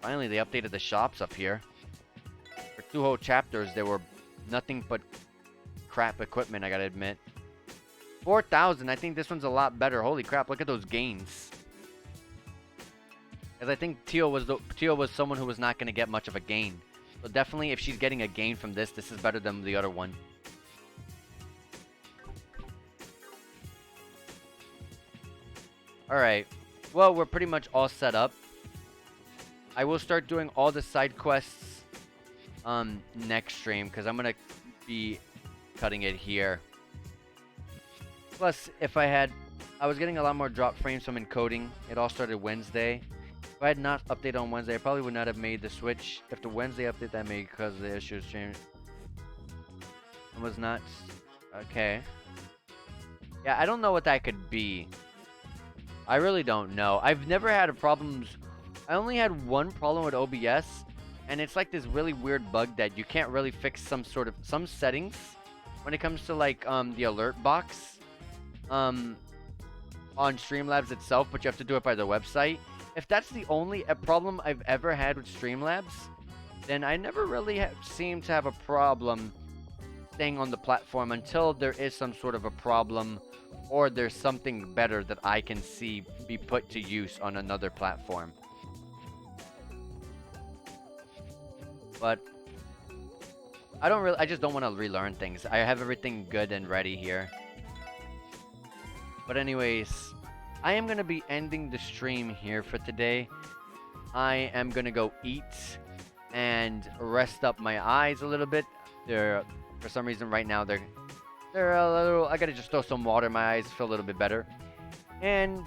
Finally, they updated the shops up here. For 2 whole chapters, there were nothing but crap equipment, I gotta admit. 4,000, I think this one's a lot better. Holy crap, look at those gains. Because I think Teal was someone who was not going to get much of a gain. So definitely, if she's getting a gain from this is better than the other one. Alright. Well, we're pretty much all set up. I will start doing all the side quests next stream, because I'm going to be cutting it here. Plus, I was getting a lot more drop frames from encoding. It all started Wednesday. If I had not updated on Wednesday, I probably would not have made the switch. If the Wednesday update that I made because the issues changed, it was not okay. Yeah, I don't know what that could be. I really don't know. I've never had problems. I only had one problem with OBS, and it's like this really weird bug that you can't really fix some settings when it comes to like the alert box on Streamlabs itself, but you have to do it by the website. If that's the only problem I've ever had with Streamlabs, then I never really seem to have a problem staying on the platform until there is some sort of a problem or there's something better that I can see be put to use on another platform. But I just don't want to relearn things. I have everything good and ready here. But anyways, I am going to be ending the stream here for today. I am going to go eat and rest up my eyes a little bit. For some reason right now they're a little, I got to just throw some water in my eyes, feel a little bit better. And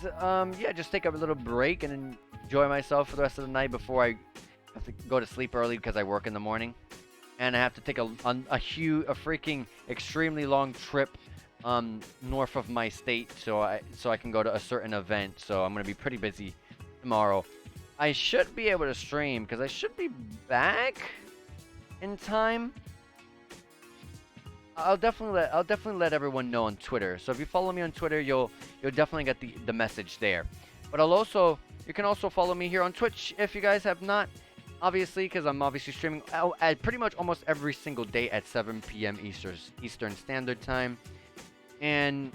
yeah, just take a little break and enjoy myself for the rest of the night before I have to go to sleep early because I work in the morning. And I have to take a freaking extremely long trip north of my state so I can go to a certain event. So I'm gonna be pretty busy tomorrow. I should be able to stream because I should be back in time. I'll definitely let everyone know on Twitter. So if you follow me on Twitter, you'll definitely get the message there. But you can also follow me here on Twitch if you guys have not. Obviously, because I'm obviously streaming at pretty much almost every single day at 7 p.m. Eastern Standard Time. And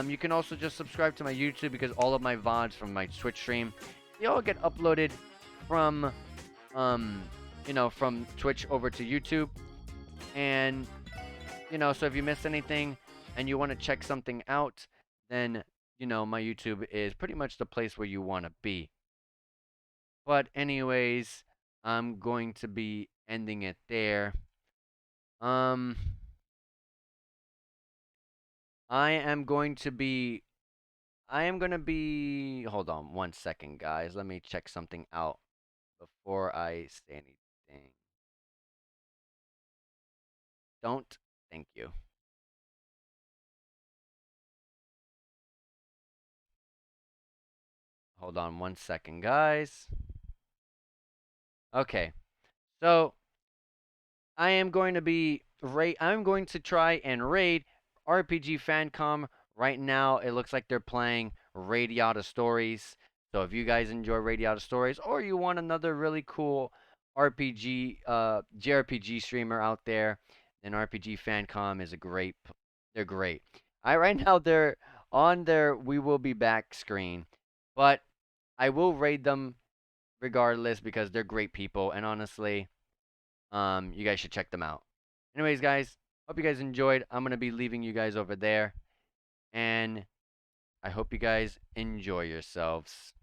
you can also just subscribe to my YouTube because all of my VODs from my Twitch stream, they all get uploaded from from Twitch over to YouTube. And, so if you missed anything and you want to check something out, then, my YouTube is pretty much the place where you want to be. But anyways, I'm going to be ending it there. Um, I am going to be hold on one second, guys. Let me check something out before I say anything. Don't. Thank you. Hold on one second, guys. Okay. So, I'm going to try and raid RPG Fancom. Right now, it looks like they're playing Radiata Stories. So if you guys enjoy Radiata Stories, or you want another really cool JRPG streamer out there, then RPG Fancom is they're great. Right now they're on their We Will Be Back screen, but I will raid them regardless because they're great people, and honestly, you guys should check them out. Anyways, guys, hope you guys enjoyed. I'm gonna be leaving you guys over there, and I hope you guys enjoy yourselves.